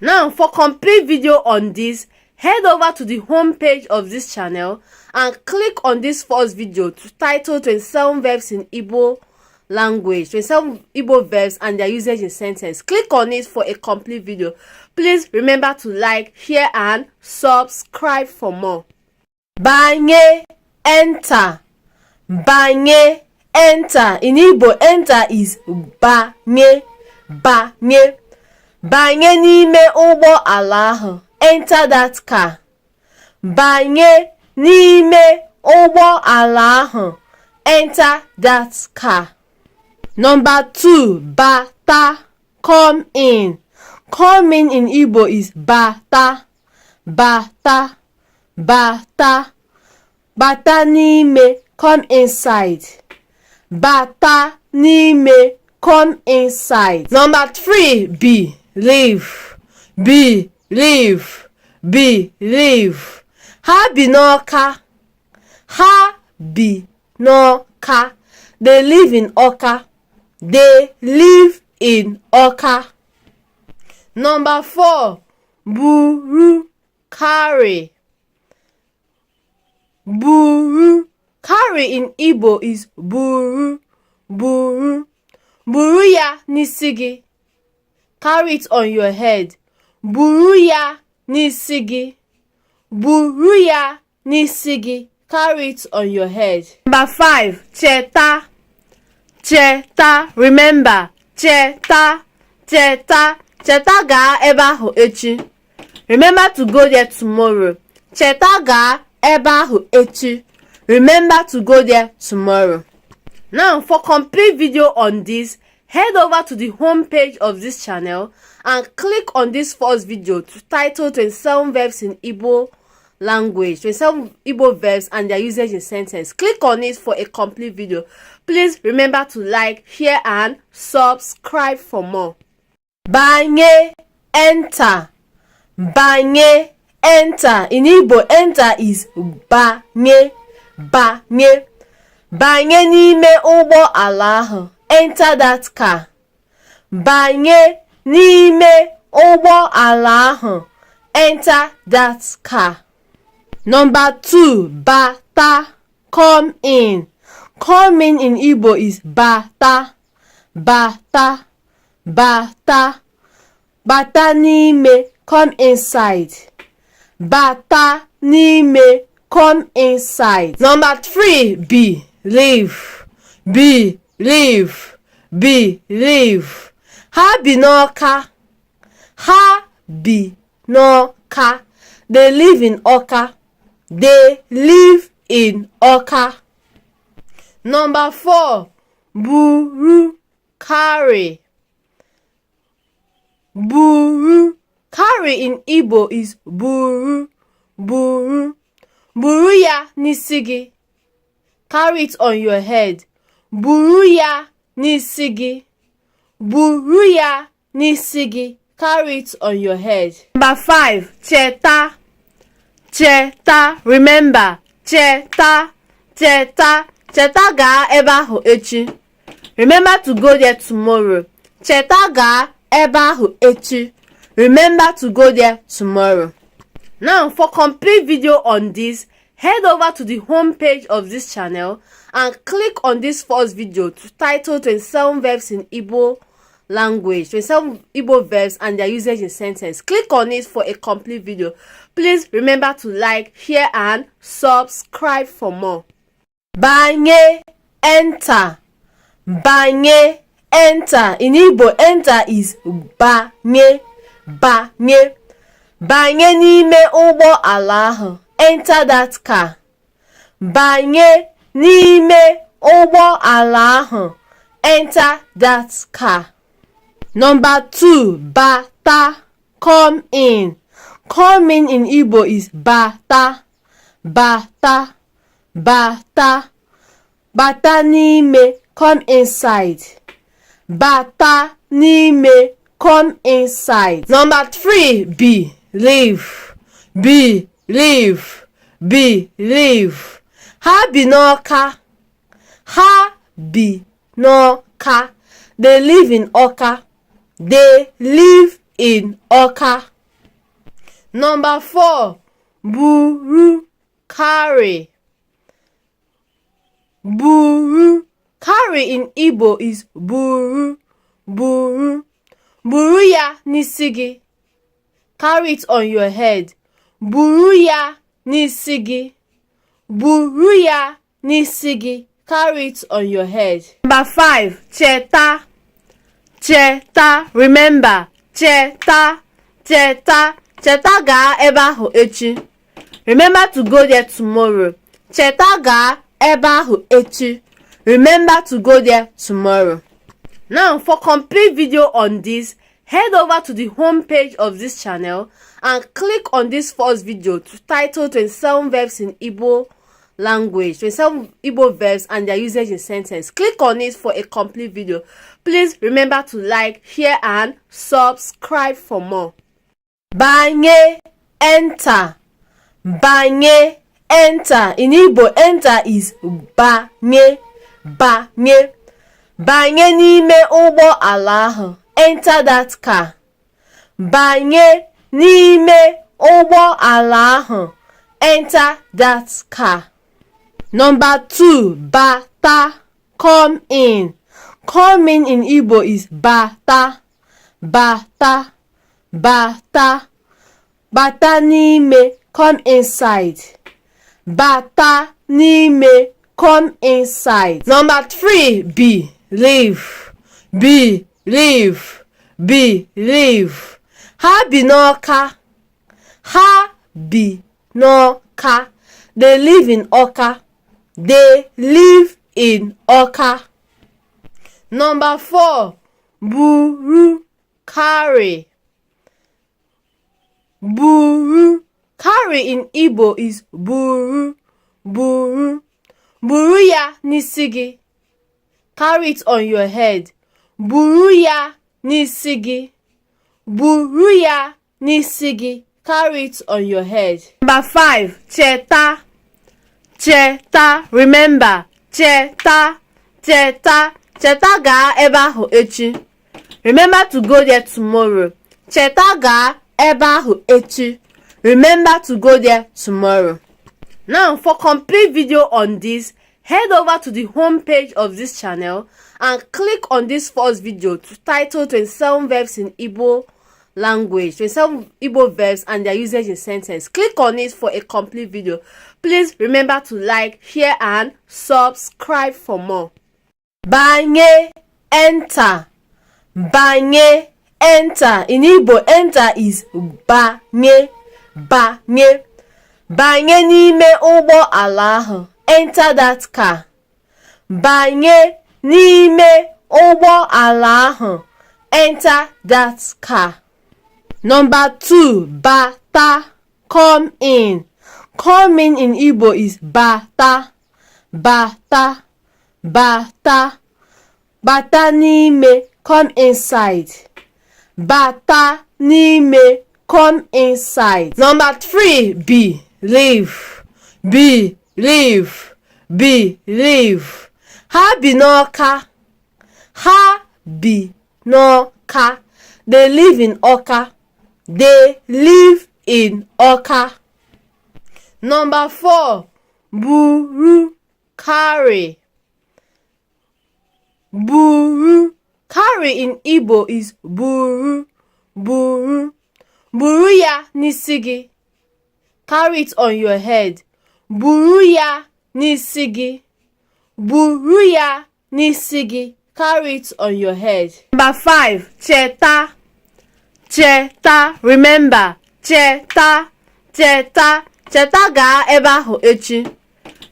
Now, for complete video on this, head over to the home page of this channel and click on this first video titled 27 verbs in Igbo language, 27 Igbo verbs and their usage in sentence. Click on it for a complete video. Please remember to like, share and subscribe for more. Banye, enter. Banye, enter. In Igbo, enter is banye. Banye. Banye n'ime ụgbọ ala ahụ. Enter that car. Banye n'ime ụgbọ ala ahụ. Enter that car. Number 2, bata. Come in. Come in Igbo is bata. Bata. Bata. Bata n'ime. Come inside. Bata n'ime. Come inside. Number 3, believe. Believe. Believe. Ha bi n'Ọka. Ha bi n'Ọka. They live in Ọka. They live in Ọka. Number 4, buru. Carry. Buru. Carry in Igbo is buru. Buru. Buru ya n'isi gị. Carry it on your head. Buru ya n'isi gị. Buru ya n'isi gị. Carry it on your head. Number 5, cheta. Cheta. Remember. Cheta. Cheta. Cheta gaa ebe ahụ echi. Remember to go there tomorrow. Cheta gaa ebe ahụ echi. Remember to go there tomorrow. Now, for complete video on this, head over to the home page of this channel and click on this first video titled 27 verbs in Igbo language, 27 Igbo verbs and their usage in sentence. Click on it for a complete video. Please remember to like, share and subscribe for more. Banye, enter. Banye, enter. In Igbo, enter is banye. Banye. Banye n'ime ụgbọ ala ahụ. Enter that car. Banye n'ime ụgbọ ala ahụ. Enter that car. Number 2, bata. Come in. Come in Igbo is bata. Bata. Bata. Bata n'ime. Come inside. Bata n'ime. Come inside. Number 3, believe. Believe. Believe. Ha bi n'Ọka. Ha bi n'Ọka. They live in Ọka. They live in Ọka. Number 4, buru. Carry. Buru. Carry in Igbo is buru. Buru. Buru ya n'isi gị. Carry it on your head. Buru ya n'isi gị. Buru ya n'isi gị. Carry it on your head. Number 5, cheta. Cheta. Remember. Cheta. Cheta. Cheta gaa ebe ahụ echi. Remember to go there tomorrow. Cheta gaa ebe ahụ echi. Remember to go there tomorrow. Now, for complete video on this, head over to the home page of this channel and click on this first video titled 27 verbs in Igbo language, 27 Igbo verbs and their usage in sentence. Click on it for a complete video. Please remember to like, share and subscribe for more. Banye, enter. Banye, enter. In Igbo, enter is banye. Banye. Banye n'ime ụgbọ ala ahụ. Enter that car. Banye n'ime ụgbọ ala ahụ. Enter that car. Number 2, bata. Come in. Come in Igbo is bata. Bata. Bata. Bata n'ime. Come inside. Bata n'ime. Come inside. Number 3, believe. Believe. Believe. Ha bi n'Ọka. Ha bi n'Ọka. They live in Ọka. They live in Ọka. Number 4, buru. Carry. Buru. Carry in Igbo is buru. Buru. Buru ya n'isi gị. Carry it on your head. Buru ya n'isi gị. Buru ya n'isi gị. carry it on your head. Number 5, cheta. Cheta, remember. Cheta, cheta, cheta gaa ebe ahụ echi. Remember to go there tomorrow. Cheta gaa ebe ahụ echi. Remember to go there tomorrow. Now, for complete video on this, head over to the home page of this channel and click on this first video to title 27 verbs in Igbo language, 27 Igbo verbs and their usage in sentence. Click on it for a complete video. Please remember to like, share and subscribe for more. Banye, enter. Banye, enter. In Igbo, enter is banye, banye. Banye n'ime ụgbọ ala ahụ. Enter that car. Banye n'ime ụgbọ ala ahụ. Enter that car. Number 2, bata, come in. Come in Igbo is bata, bata, bata. Bata n'ime, come inside. Bata n'ime, come inside. Number 3, believe, believe, believe. Ha bi n'Ọka. Ha bi n'Ọka. They live in Ọka. They live in Ọka. Number 4, buru, carry. Buru. Carry in Igbo is buru, buru. Buru ya n'isi gị. Carry it on your head. Buru ya n'isi gị. Buru ya n'isi gị. Carry it on your head. Number 5, cheta. Cheta, remember. Cheta, cheta, cheta gaa ebe ahụ echi. Remember to go there tomorrow. Cheta gaa ebe ahụ echi. Remember to go there tomorrow. Now, for complete video on this, head over to the home page of this channel and click on this first video to title 27 verbs in Igbo language, 27 Igbo verbs and their usage in sentence. Click on it for a complete video. Please remember to like, share and subscribe for more. Banye, enter. Banye, enter. In Igbo, enter is banye, banye. Banye n'ime ụgbọ ala ahụ. Enter that car. Banye n'ime ụgbọ ala ahụ. Enter that car. Number 2, bata, come in. Come in Igbo is bata, bata, bata. Bata n'ime, come inside. Bata n'ime, come inside. Number 3, believe, believe, believe. Ha bi n'Ọka. Ha bi n'Ọka. They live in Ọka. They live in Ọka. Number 4, buru, carry. Buru. Carry in Igbo is buru, buru. Buru ya n'isi gị. Carry it on your head. Buru ya n'isi gị. Buru ya n'isi gị. Carry it on your head. Number 5, cheta. Cheta, remember. Cheta, cheta, cheta gaa ebe ahụ echi.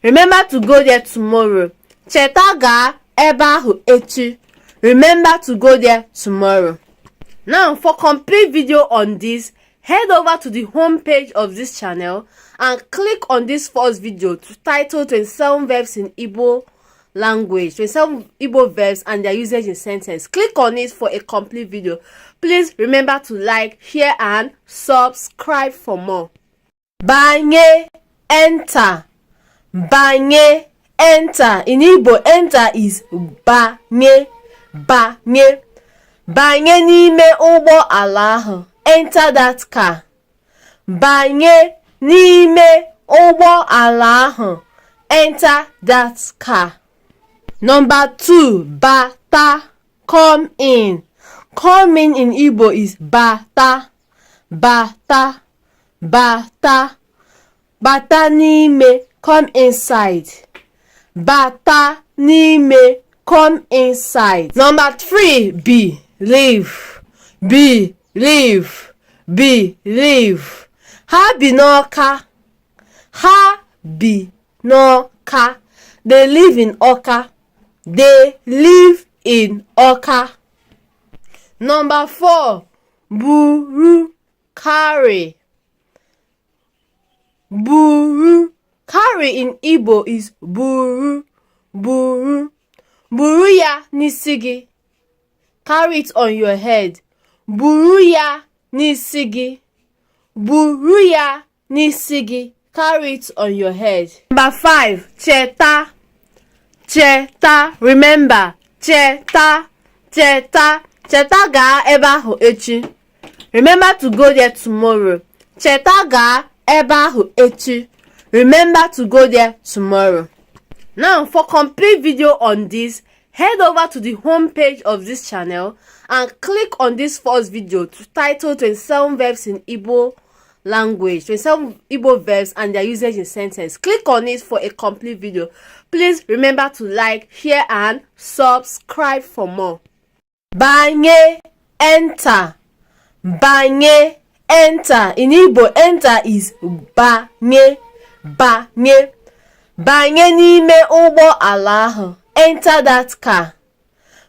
Remember to go there tomorrow. Cheta gaa ebe ahụ echi. Remember to go there tomorrow. Now, for complete video on this, head over to the home page of this channel and click on this first video to title 27 verbs in Igbo language, 27 Igbo verbs and their usage in sentence. Click on it for a complete video. Please remember to like, share and subscribe for more. Banye, enter. Banye, enter. In Igbo, enter is banye, banye. Banye n'ime ụgbọ ala ahụ. Enter that car. Banye n'ime ụgbọ ala ahụ. Enter that car. Number 2, bata, come in. Come in Igbo is bata, bata, bata. Bata n'ime, come inside. bata n'ime, come inside. Number 3, believe, believe, believe. Ha bi n'Ọka, ha bi n'Ọka. They live in Ọka, they live in Ọka. Number 4, buru, carry, buru. Carry in Igbo is buru, buru. Buru ya n'isi gị. Carry it on your head. Buru ya n'isi gị. Buru ya n'isi gị. Carry it on your head. Number 5, cheta, cheta. Remember, cheta, cheta. Cheta gaa ebe ahụ echi. Remember to go there tomorrow. Cheta gaa ebe ahụ echi. Remember to go there tomorrow. Now, for complete video on this, head over to the home page of this channel and click on this first video titled 27 verbs in Igbo language, 27 Igbo verbs and their usage in sentence. Click on it for a complete video. Please remember to like, share and subscribe for more. Banye, enter. Banye, enter. In Igbo, enter is banye, banye. Banye n'ime ụgbọ ala ahụ. Enter that car.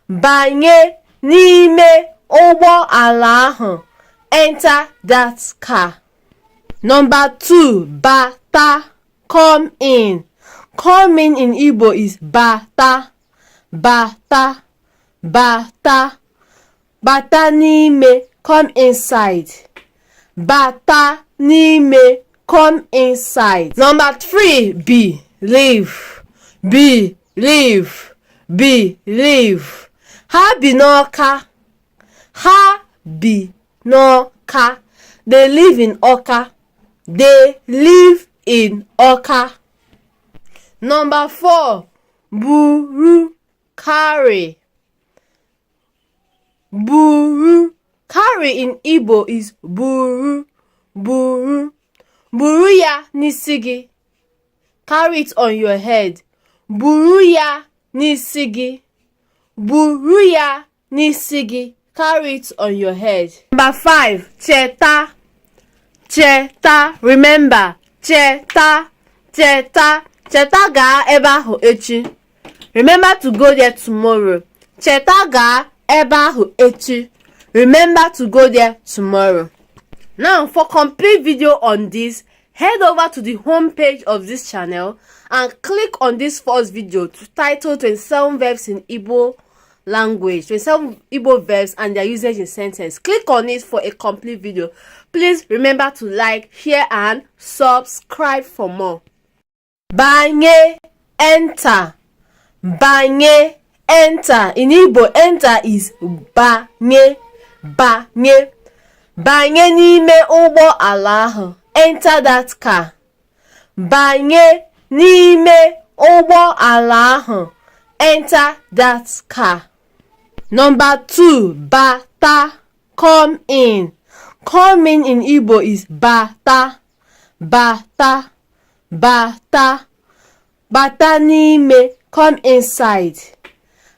Banye n'ime ụgbọ ala ahụ. Enter that car. Number 2, bata, come in. Come in Igbo is bata, bata, bata. Bata n'ime, come inside. Bata n'ime, come inside. Number 3, believe, believe, believe. Ha bi n'Ọka, ha bi n'Ọka. They live in Ọka, they live in Ọka. Number 4, buru, carry, buru. Carry in Igbo is buru, buru. Buru ya n'isi gị. Carry it on your head. Buru ya n'isi gị. Buru ya n'isi gị. Carry it on your head. Number 5, cheta, cheta. Remember, cheta, cheta. Cheta gaa ebe ahụ echi. Remember to go there tomorrow. Cheta gaa ebe ahụ echi. Remember to go there tomorrow. Now, for complete video on this, head over to the home page of this channel and click on this first video titled 27 verbs in Igbo language, 27 Igbo verbs and their usage in sentence. Click on it for a complete video. Please remember to like, share and subscribe for more. Banye, enter. Banye, enter. In Igbo, enter is banye, banye. Banye n'ime ụgbọ ala ahụ. Enter that car. Banye n'ime ụgbọ ala ahụ. Enter that car. Number 2, bata, come in. Come in Igbo is bata, bata, bata. Bata n'ime, come inside.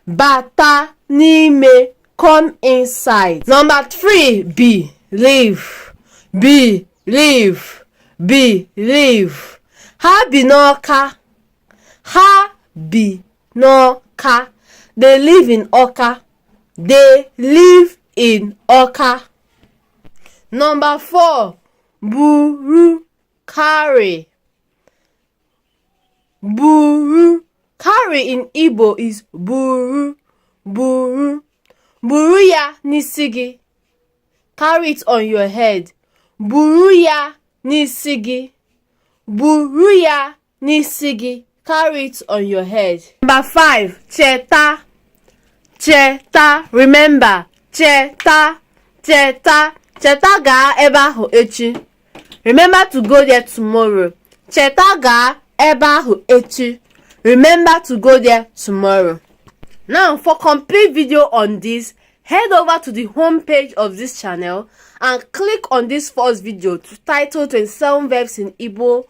Bata n'ime, come inside. Number 3, believe, believe, believe. Ha bi n'Ọka, ha bi n'Ọka. They live in Ọka, they live in Ọka. Number 4, buru, carry, buru. Carry in Igbo is buru, buru. Buru ya n'isi gị. Carry it on your head. Buru ya n'isi gị. Buru ya n'isi gị. Carry it on your head. Number 5, cheta, cheta. Remember, cheta, cheta. Cheta gaa ebe ahụ echi. Remember to go there tomorrow. Cheta gaa ebe ahụ echi. Remember to go there tomorrow. Now, for complete video on this, head over to the home page of this channel and click on this first video titled 27 verbs in Igbo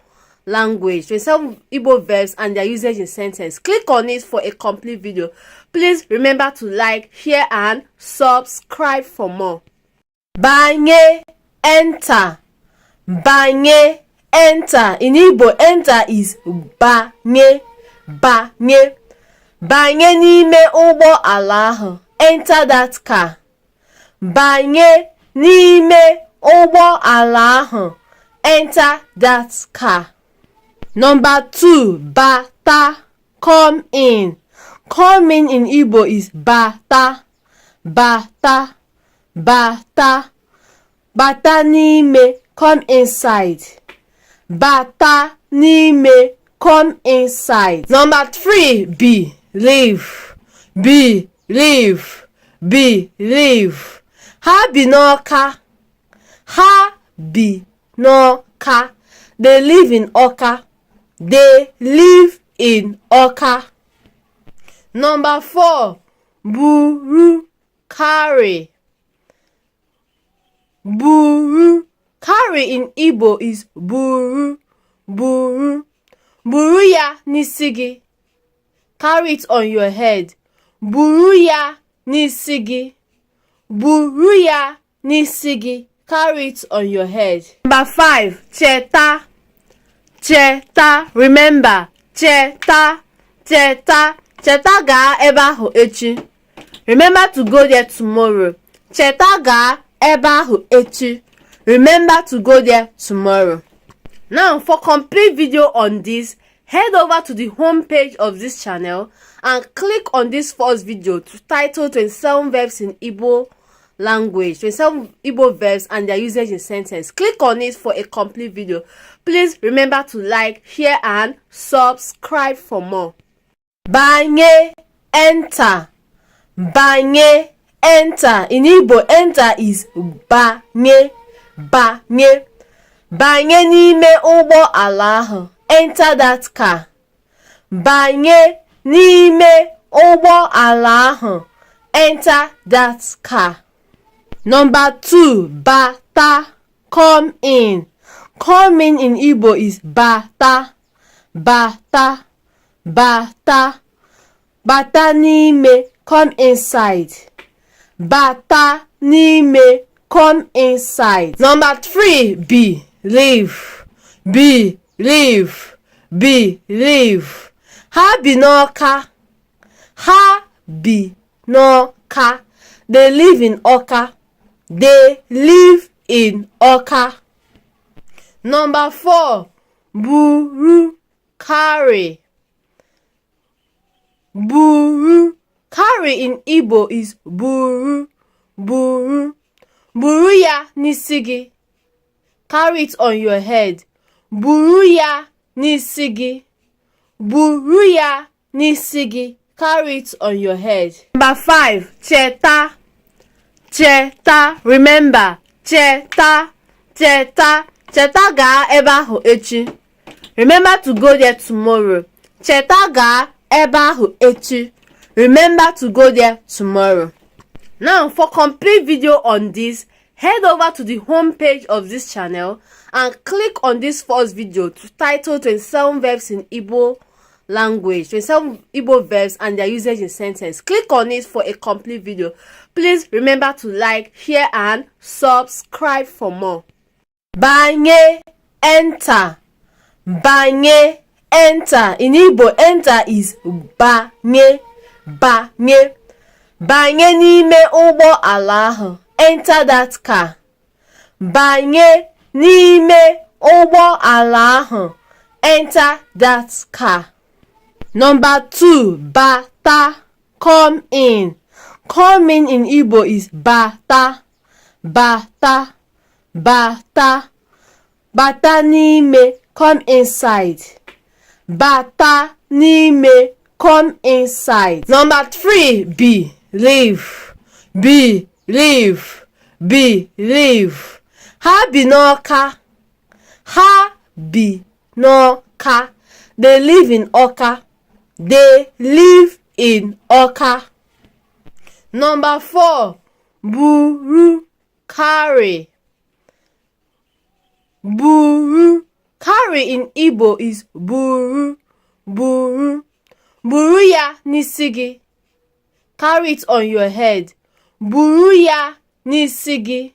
language, 27 Igbo verbs and their usage in sentence. Click on it for a complete video. Please remember to like, share and subscribe for more. Banye, enter. Banye, enter. In Igbo, enter is banye. Banye. Banye n'ime ụgbọ ala ahụ. Enter that car. Banye n'ime ụgbọ ala ahụ. Enter that car. Number 2, bata, come in. Come in Igbo is bata. Bata. Bata. Bata n'ime, come inside. Bata n'ime, come inside. Number 3, believe. Believe. Believe. Ha bi n'Ọka. Ha bi n'Ọka. They live in Ọka. They live in Ọka. Number 4, buru, carry. Buru. Carry in Igbo is buru. Buru. Buru ya n'isi gị. Carry it on your head. Buru ya n'isi gị. Buru ya n'isi gị. Carry it on your head. Number 5, cheta. Cheta. Remember. Cheta. Cheta. Cheta gaa ebe ahụ echi. Remember to go there tomorrow. Cheta gaa ebe ahụ echi. Remember to go there tomorrow. Now, for complete video on this, head over to the home page of this channel and click on this first video titled 27 verbs in Igbo language, 27 Igbo verbs and their usage in sentence. Click on it for a complete video. Please remember to like, share and subscribe for more. Banye, enter. Banye, enter. In Igbo, enter is banye. Banye. Banye n'ime ụgbọ ala ahụ. Enter that car. Banye n'ime ụgbọ ala ahụ. Enter that car. Number 2, bata, come in. Come in Igbo is bata. Bata. Bata. Bata n'ime, come inside. Bata n'ime, come inside. Number 3, believe. Believe. Believe. Ha bi n'Ọka. Ha bi n'Ọka. They live in Ọka. They live in Ọka. Number 4, buru, carry. Buru. Carry in Igbo is buru. Buru. Buru ya n'isi gị. Carry it on your head. Buru ya n'isi gị. Buru ya n'isi gị. Carry it on your head. Number 5, cheta. Cheta. Remember. Cheta. Cheta. Cheta gaa ebe ahụ echi. Remember to go there tomorrow. Cheta gaa ebe ahụ echi. Remember to go there tomorrow. Now, for complete video on this, head over to the home page of this channel and click on this first video titled 27 verbs in Igbo language, 27 Igbo verbs and their usage in sentence. Click on it for a complete video. Please remember to like, share and subscribe for more. Banye, enter. Banye, enter. In Igbo, enter is banye. Banye. Banye n'ime ụgbọ ala ahụ. Enter that car. Banye n'ime ụgbọ ala ahụ. Enter that car. Number 2, bata, come in. Come in Igbo is bata. Bata. Bata. Bata n'ime, come inside. Bata n'ime, come inside. Number 3, believe. Believe. Believe. Ha bi n'Ọka. Ha bi n'Ọka. They live in Ọka. They live in Ọka. Number 4, buru, carry. Buru. Carry Carry in Igbo is buru, buru. Buru ya n'isi gị. Carry it on your head. Buru ya n'isi gị.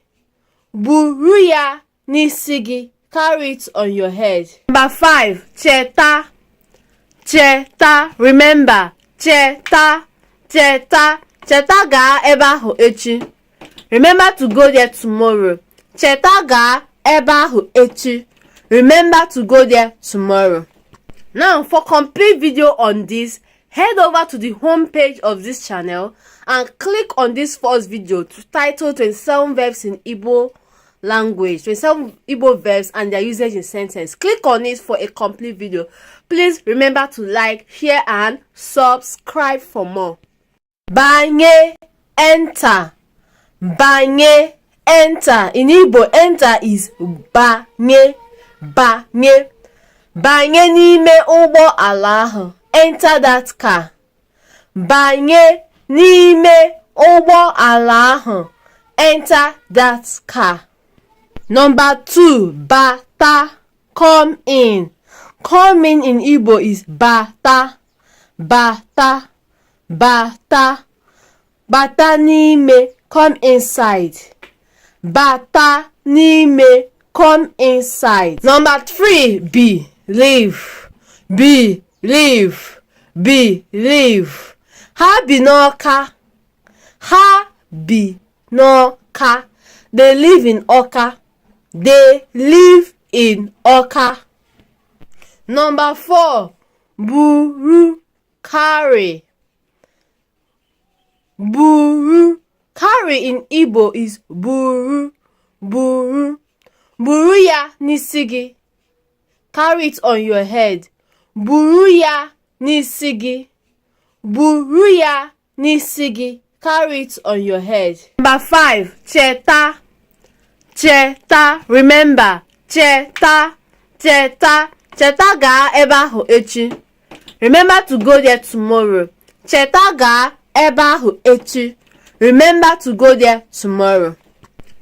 Buru ya n'isi gị. Carry it on your head. Number 5. Cheta. Cheta. Remember. Cheta. Cheta. Cheta gaa ebe ahụ echi. Remember to go there tomorrow. Cheta gaa ebe ahụ echi. Remember to go there tomorrow. Now, for complete video on this, head over to the home page of this channel and click on this first video titled 27 verbs in Igbo language, 27 Igbo verbs and their usage in sentence. Click on it for a complete video. Please remember to like, share and subscribe for more. Banye, enter. Banye, enter. In Igbo, enter is banye, banye. Banye n'ime ụgbọ ala ahụ. Enter that car. Banye n'ime ụgbọ ala ahụ. Enter that car. Number 2. Bata. Come in. Come in Igbo is bata. Bata. Bata. Bata n'ime. Come inside. Bata n'ime. Come inside. Number 3. Be. Live. Believe. Believe. Ha bi n'Ọka. Ha bi n'Ọka. They live in Ọka. They live in Ọka. Number 4. Buru. Carry. Buru. Carry in Igbo is buru. Buru. Buru ya n'isi gị. Carry it on your head. Buru ya n'isi gị. Buru ya n'isi gị. Carry it on your head. Number 5. Cheta. Cheta. Remember. Cheta. Cheta. Cheta gaa ebe ahụ echi. Remember to go there tomorrow. Cheta gaa ebe ahụ echi. Remember to go there tomorrow.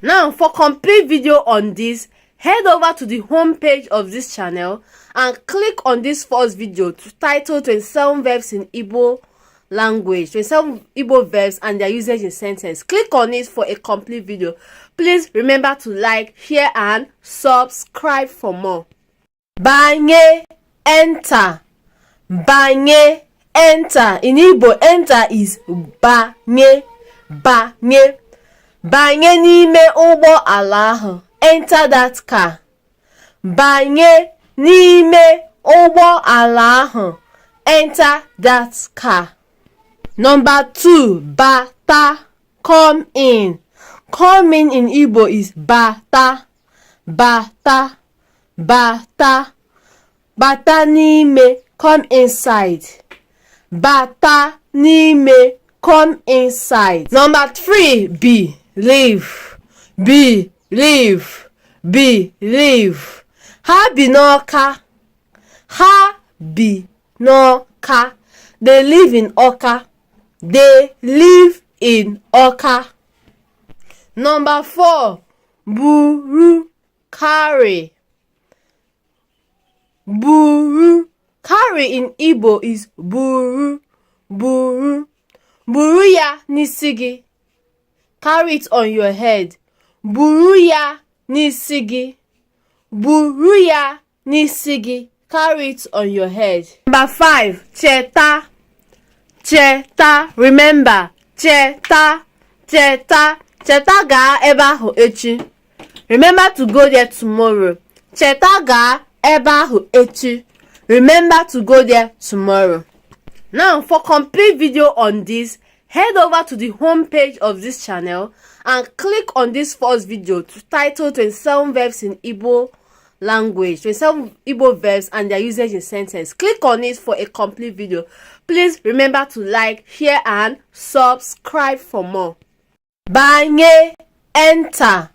Now, for complete video on this, head over to the home page of this channel and click on this first video titled 27 verbs in Igbo language, 27 Igbo verbs and their usage in sentence. Click on it for a complete video. Please remember to like, share and subscribe for more. Banye, enter. Banye, enter. In Igbo, enter is banye, banye. Banye n'ime ụgbọ ala ahụ. Enter that car. Banye n'ime ụgbọ ala ahụ. Enter that car. Number 2. Bata. Come in. Come in Igbo is bata. Bata. Bata. Bata n'ime. Come inside. Bata n'ime. Come inside. Number 3. Be. Live. Believe. Believe. Ha bi n'Ọka. Ha bi n'Ọka. They live in Ọka. They live in Ọka. Number 4. Buru. Carry. Buru. Carry in Igbo is buru. Buru. Buru ya n'isi gị. Carry it on your head. Buru ya n'isi gị. Buru ya n'isi gị. Carry it on your head. Number 5. Cheta. Cheta. Remember. Cheta. Cheta. Cheta gaa ebe ahụ echi. Remember to go there tomorrow. Cheta gaa ebe ahụ echi. Remember to go there tomorrow. Now, for complete video on this, head over to the home page of this channel and click on this first video titled 27 verbs in Igbo language, 27 Igbo verbs and their usage in sentence. Click on it for a complete video. Please remember to like, share and subscribe for more. Banye, enter.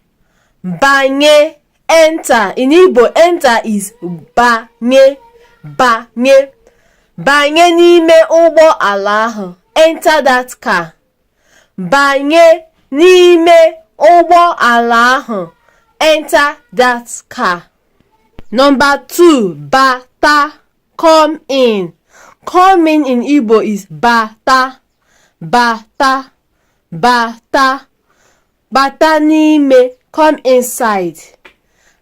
Banye, enter. In Igbo, enter is banye, banye. Banye n'ime ụgbọ ala ahụ. Enter that car. Banye n'ime ụgbọ ala ahụ. Enter that car. Number 2, bata, come in. Come in Igbo is bata, bata, bata. Bata n'ime, come inside.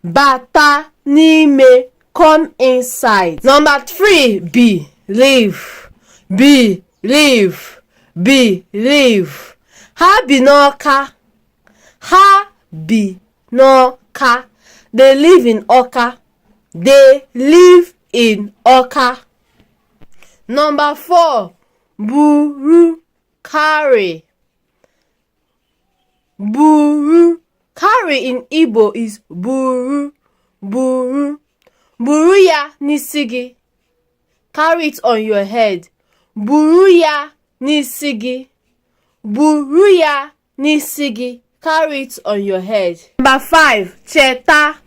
Bata n'ime, come inside. Number 3, believe, believe, believe. Ha bi n'Ọka, ha bi n'Ọka. They live in Ọka. They live in Ọka. Number 4, buru, carry. Buru. Carry in Igbo is buru, buru. Buru ya n'isi gị. Carry it on your head. Buru ya n'isi gị. Buru ya n'isi gị. Carry it on your head. Number 5, cheta,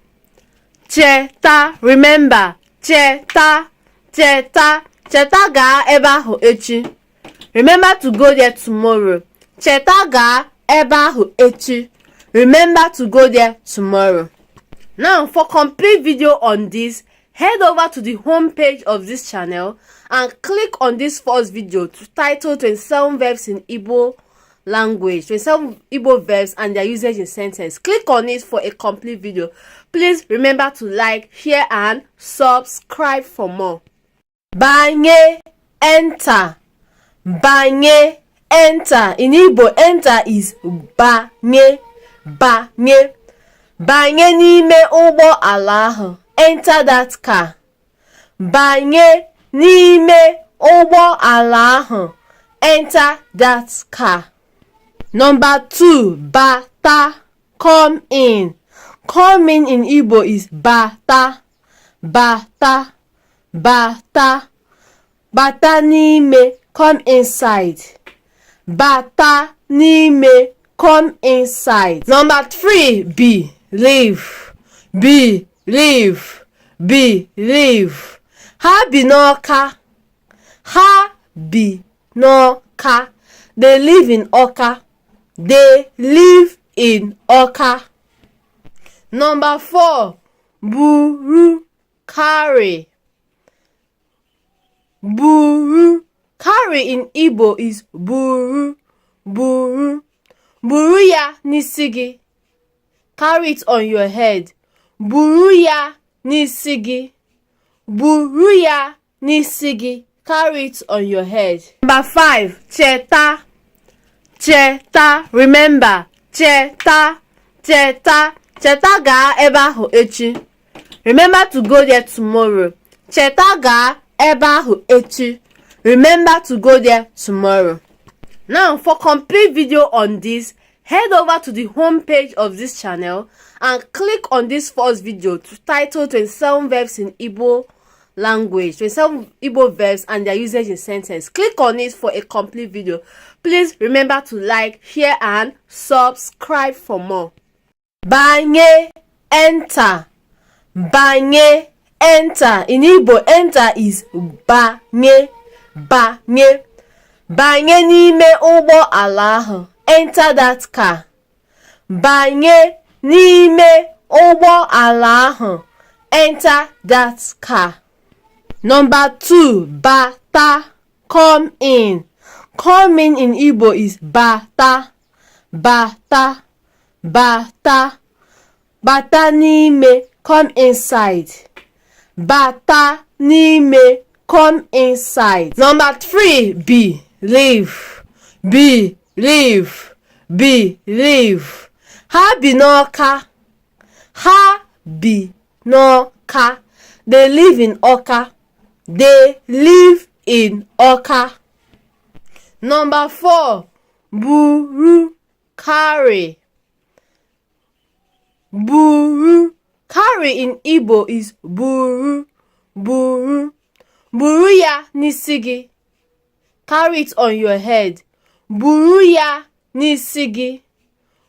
cheta. Remember, cheta, cheta. Cheta gaa ebe ahụ echi. Remember to go there tomorrow. Cheta gaa ebe ahụ echi. Remember to go there tomorrow. Now, for complete video on this, head over to the home page of this channel and click on this first video titled 27 verbs in Igbo language, 27 Igbo verbs and their usage in sentence. Click on it for a complete video. Please remember to like, share and subscribe for more. Banye, enter. Banye, enter. In Igbo, enter is banye, banye. Banye n'ime ụgbọ ala ahụ. Enter that car. Banye n'ime ụgbọ ala ahụ. Enter that car. Number 2, bata, come in. Come in Igbo is bata, bata, bata. Bata n'ime, come inside. Bata n'ime, come inside. Number 3, believe, believe, believe. Ha bi n'Ọka, ha bi n'Ọka. They live in Ọka. They live in Ọka. Number 4, buru, carry. Buru. Carry in Igbo is buru, buru. Buru ya n'isi gị. Carry it on your head. Buru ya n'isi gị. Buru ya n'isi gị. Carry it on your head. Number 5, cheta, cheta. Remember, cheta, cheta. Cheta gaa ebe ahụ echi. Remember to go there tomorrow. Cheta gaa ebe ahụ echi. Remember to go there tomorrow. Now, for complete video on this, head over to the home page of this channel and click on this first video titled 27 verbs in Igbo language, 27 Igbo verbs and their usage in sentence. Click on it for a complete video. Please remember to like, share and subscribe for more. Banye, enter. Banye, enter. In Igbo, enter is banye, banye. Banye n'ime ụgbọ ala ahụ. Enter that car. Banye n'ime ụgbọ ala ahụ. Enter that car. Number 2, bata, come in. Come in Igbo is bata, bata, bata. Bata n'ime, come inside. Bata n'ime, come inside. Number 3, believe, believe, believe. Ha bi n'Ọka, ha bi n'Ọka. They live in Ọka. They live in Ọka. Number 4, buru, carry. Buru. Carry in Igbo is buru, buru. Buru ya n'isi gị. Carry it on your head. Buru ya n'isi gị.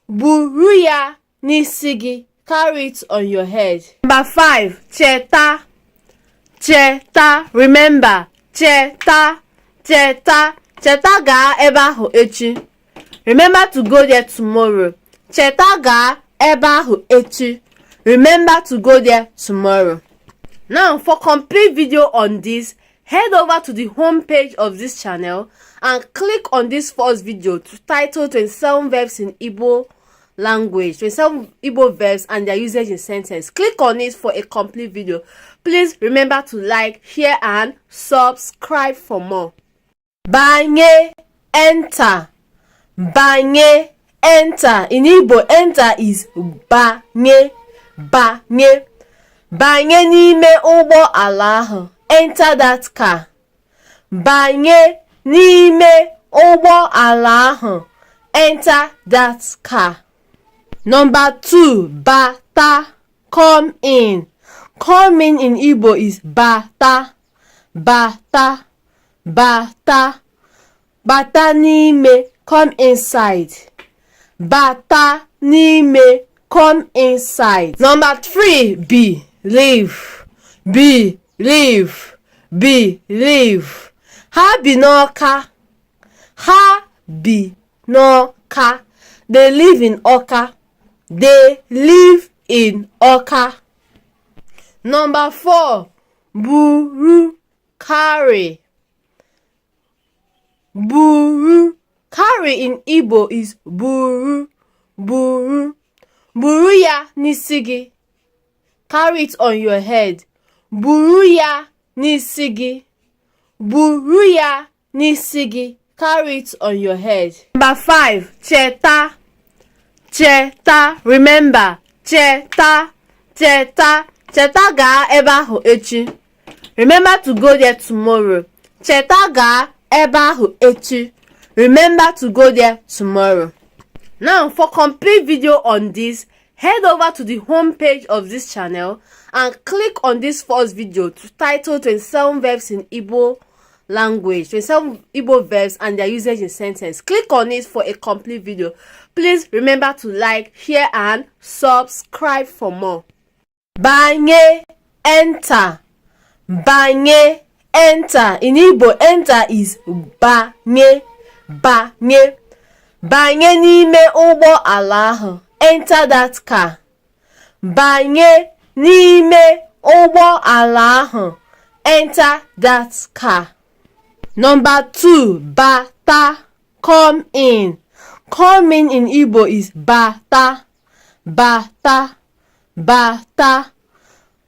Buru ya n'isi gị. Carry it on your head. Number 5, cheta, cheta. Remember, cheta, cheta. Cheta gaa ebe ahụ echi. Remember to go there tomorrow. Cheta gaa ebe ahụ echi. Remember to go there tomorrow. Now, for complete video on this, head over to the home page of this channel and click on this first video titled 27 verbs in Igbo language, 27 Igbo verbs and their usage in sentence. Click on it for a complete video. Please remember to like, share and subscribe for more. Banye, enter. Banye, enter. In Igbo, enter is banye, banye. Banye n'ime ụgbọ ala ahụ. Enter that car. Banye n'ime ụgbọ ala ahụ. Enter that car. Number 2, bata, come in. Come in Igbo is bata, bata, bata. Bata n'ime, come inside. Bata n'ime, come inside. Number 3, believe, believe, believe. Ha bi n'Ọka, ha bi n'Ọka. They live in Ọka. They live in Ọka. Number 4, buru, carry. Buru. Carry in Igbo is buru, buru. Buru ya n'isi gị. Carry it on your head. Buru ya n'isi gị. Buru ya n'isi gị. Carry it on your head. Number 5, cheta. Cheta. Remember. Cheta. Cheta. Cheta gaa ebe ahụ echi. Remember to go there tomorrow. Cheta gaa ebe ahụ echi. Remember to go there tomorrow. Now, for complete video on this, head over to the home page of this channel and click on this first video titled 27 verbs in Igbo language, 27 Igbo verbs and their usage in sentence. Click on it for a complete video. Please remember to like, share and subscribe for more. Banye, enter. Banye, enter. In Igbo, enter is banye, banye. Banye n'ime ụgbọ ala ahụ. Enter that car. Banye n'ime ụgbọ ala ahụ. Enter that car. Number 2, bata, come in. Come in Igbo is bata, bata, bata.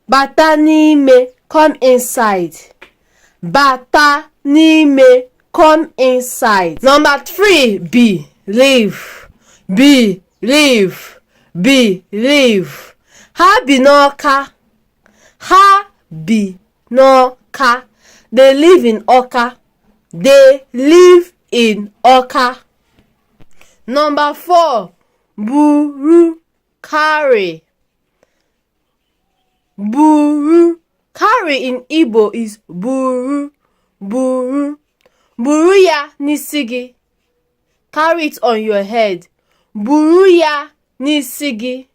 Bata n'ime, come inside. Bata n'ime, come inside. Number 3, believe, believe, believe. Ha bi n'Ọka. Ha bi n'Ọka. They live in Ọka. They live in Ọka. Number 4, buru, carry. Buru. Carry in Igbo is buru, buru. Buru ya n'isi gị. Carry it on your head. Buru ya n'isi gị.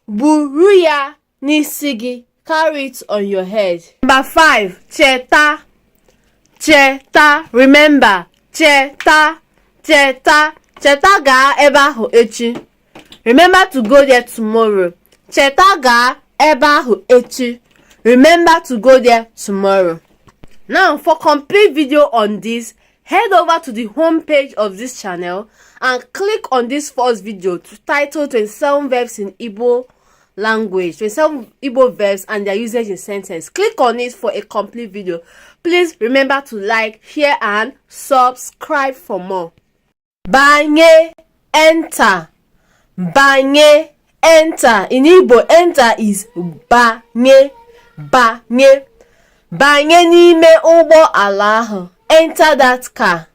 Buru ya n'isi gị. Carry it on your head. Number 5, cheta. Cheta. Remember. Cheta. Cheta. Cheta gaa ebe ahụ echi. Remember to go there tomorrow. Cheta gaa ebe ahụ echi. Remember to go there tomorrow. Now, for complete video on this, head over to the home page of this channel and click on this first video titled 27 verbs in Igbo language, 27 Igbo verbs and their usage in sentence. Click on it for a complete video. Please remember to like, share and subscribe for more. Banye, enter. Banye, enter. In Igbo, enter is banye, banye. Banye n'ime ụgbọ ala ahụ. Enter that car.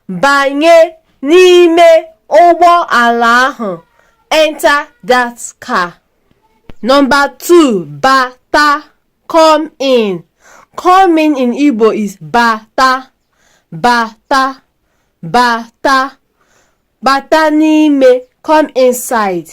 Banye n'ime ụgbọ ala ahụ. Enter that car. Number 2, bata, come in. Come in Igbo is bata, bata, bata. Bata n'ime, come inside.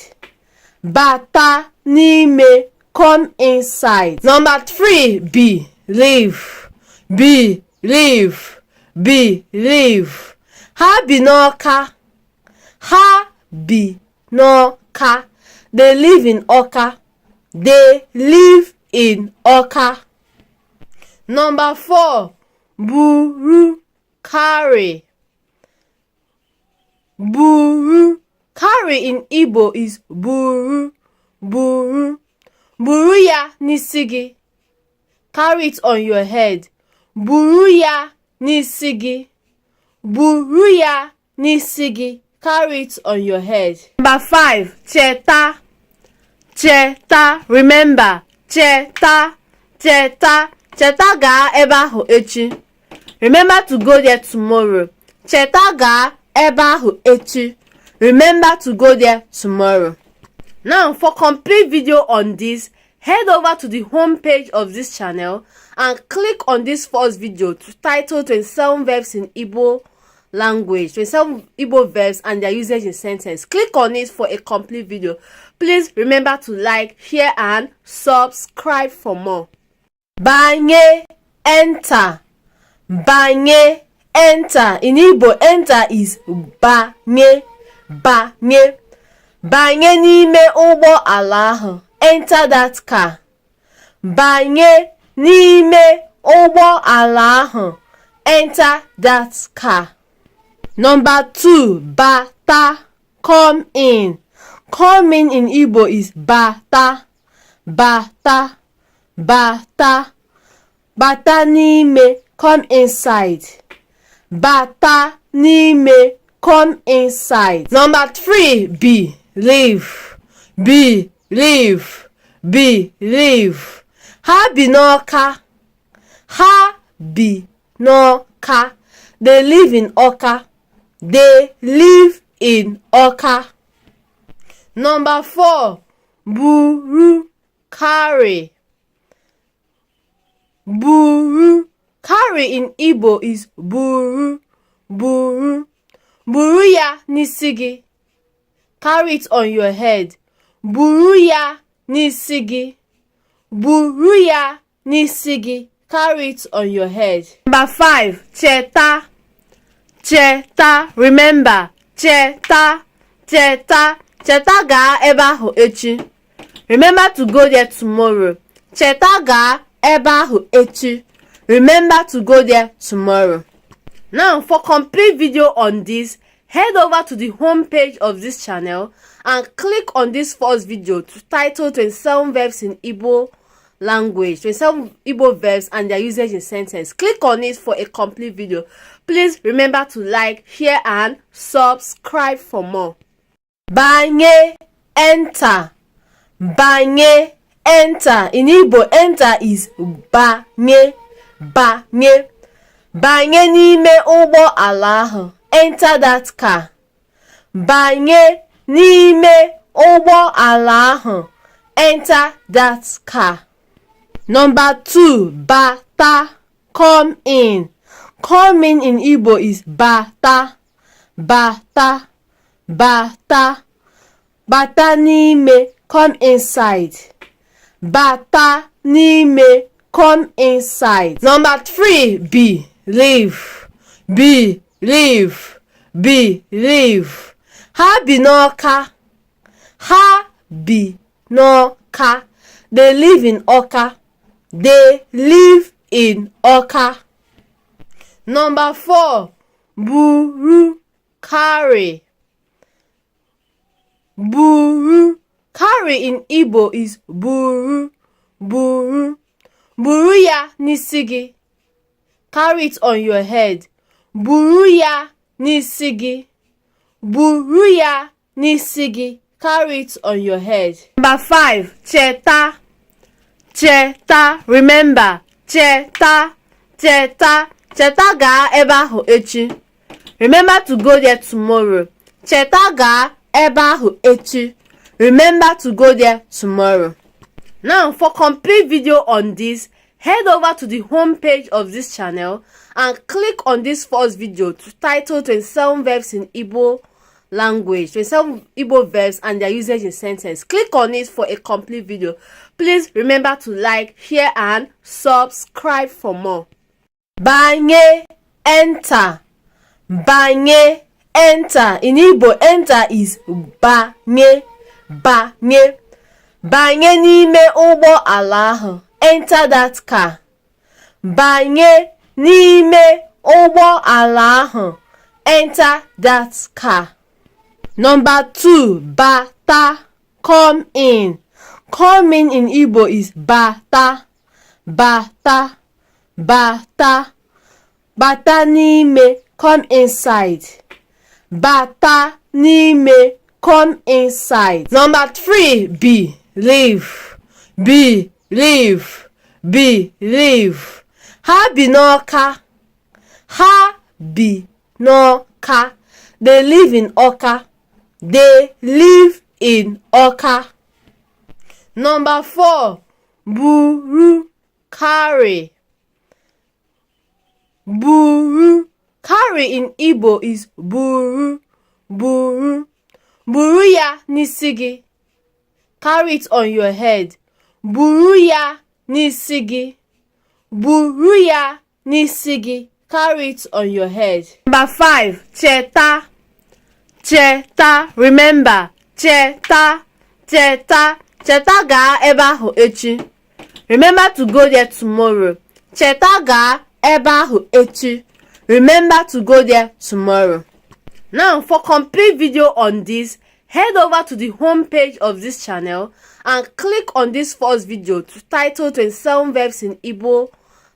Bata n'ime, come inside. Number 3, believe, believe, believe. Ha bi n'Ọka. Ha bi n'Ọka. They live in Ọka. They live in Oka. Number 4, buru, carry. Buru. Carry in Igbo is buru, buru. Buru ya n'isi gị. Carry it on your head. Buru ya n'isi gị. Buru ya n'isi gị. Carry it on your head. Number 5, cheta. Cheta, remember. Cheta, cheta. Cheta gaa ebe ahụ echi. Remember to go there tomorrow. Cheta gaa ebe ahụ echi. Remember to go there tomorrow. Now, for complete video on this, head over to the home page of this channel and click on this first video titled 27 verbs in Igbo language, 27 Igbo verbs and their usage in sentence. Click on it for a complete video. Please remember to like, share and subscribe for more. Banye, enter. Banye, enter. In Igbo, enter is banye, banye. Banye n'ime ụgbọ ala ahụ. Enter that car. Banye n'ime ụgbọ ala ahụ. Enter that car. Number 2, bata, come in. Come in Igbo is bata, bata, bata. Bata n'ime, come inside. Bata n'ime, come inside. Number 3, believe, believe, believe. Ha bi n'Ọka. Ha bi n'Ọka. They live in Ọka. They live in Ọka. Number 4, buru, carry. Buru. Carry in Igbo is buru, buru. Buru ya n'isi gị. Carry it on your head. Buru ya n'isi gị. Buru ya n'isi gị. Carry it on your head. Number 5, cheta. Cheta, remember. Cheta, cheta. Cheta gaa ebe ahụ echi. Remember to go there tomorrow. Cheta gaa ebe ahụ echi. Remember to go there tomorrow. Now, for complete video on this, head over to the home page of this channel and click on this first video titled 27 verbs in Igbo language, 27 Igbo verbs and their usage in sentence. Click on it for a complete video. Please remember to like, share and subscribe for more. Banye, enter. Banye, enter. In Igbo, enter is banye, banye. Banye n'ime ụgbọ ala ahụ. Enter that car. Banye n'ime ụgbọ ala ahụ. Enter that car. Number 2, bata, come in. Come in Igbo is bata, bata, bata. Bata n'ime, come inside. Bata n'ime, come inside. Number 3, believe, believe, believe. Ha bi n'Ọka. Ha bi n'Ọka. They live in Ọka. They live in Ọka. Number 4, buru, carry. Buru. Carry in Igbo is buru, buru. Buru ya n'isi gị. Carry it on your head. Buru ya n'isi gị. Buru ya n'isi gị. Carry it on your head. Number 5, cheta. Cheta, remember. Cheta, cheta. Cheta gaa ebe ahụ echi. Remember to go there tomorrow. Cheta gaa ebe ahụ echi. Remember to go there tomorrow. Now, for complete video on this, head over to the home page of this channel and click on this first video titled 27 verbs in Igbo language, 27 Igbo verbs and their usage in sentence. Click on it for a complete video. Please remember to like, share and subscribe for more. Banye, enter. Banye, enter. In Igbo, enter is banye, banye. Banye n'ime ụgbọ ala ahụ. Enter that car. Banye n'ime ụgbọ ala ahụ. Enter that car. Number 2. Bata. Come in. Come in Igbo is bata. Bata. Bata. Bata n'ime. Come inside. Bata n'ime. Come inside. Number 3. Believe. Believe. Believe. Ha bi n'Ọka. Ha bi n'Ọka. They live in Ọka. They live in Ọka. Number 4. Buru. Carry. Buru. Carry in Igbo is buru. Buru. Buru ya n'isi gị. Carry it on your head. Buru ya n'isi gị. Buru ya n'isi gị. Carry it on your head. Number 5. Cheta. Cheta. Remember. Cheta. Cheta. Cheta gaa ebe ahụ echi. Remember to go there tomorrow. Cheta gaa ebe ahụ echi. Remember to go there tomorrow. Now, for complete video on this, head over to the home page of this channel and click on this first video to title 27 verbs in Igbo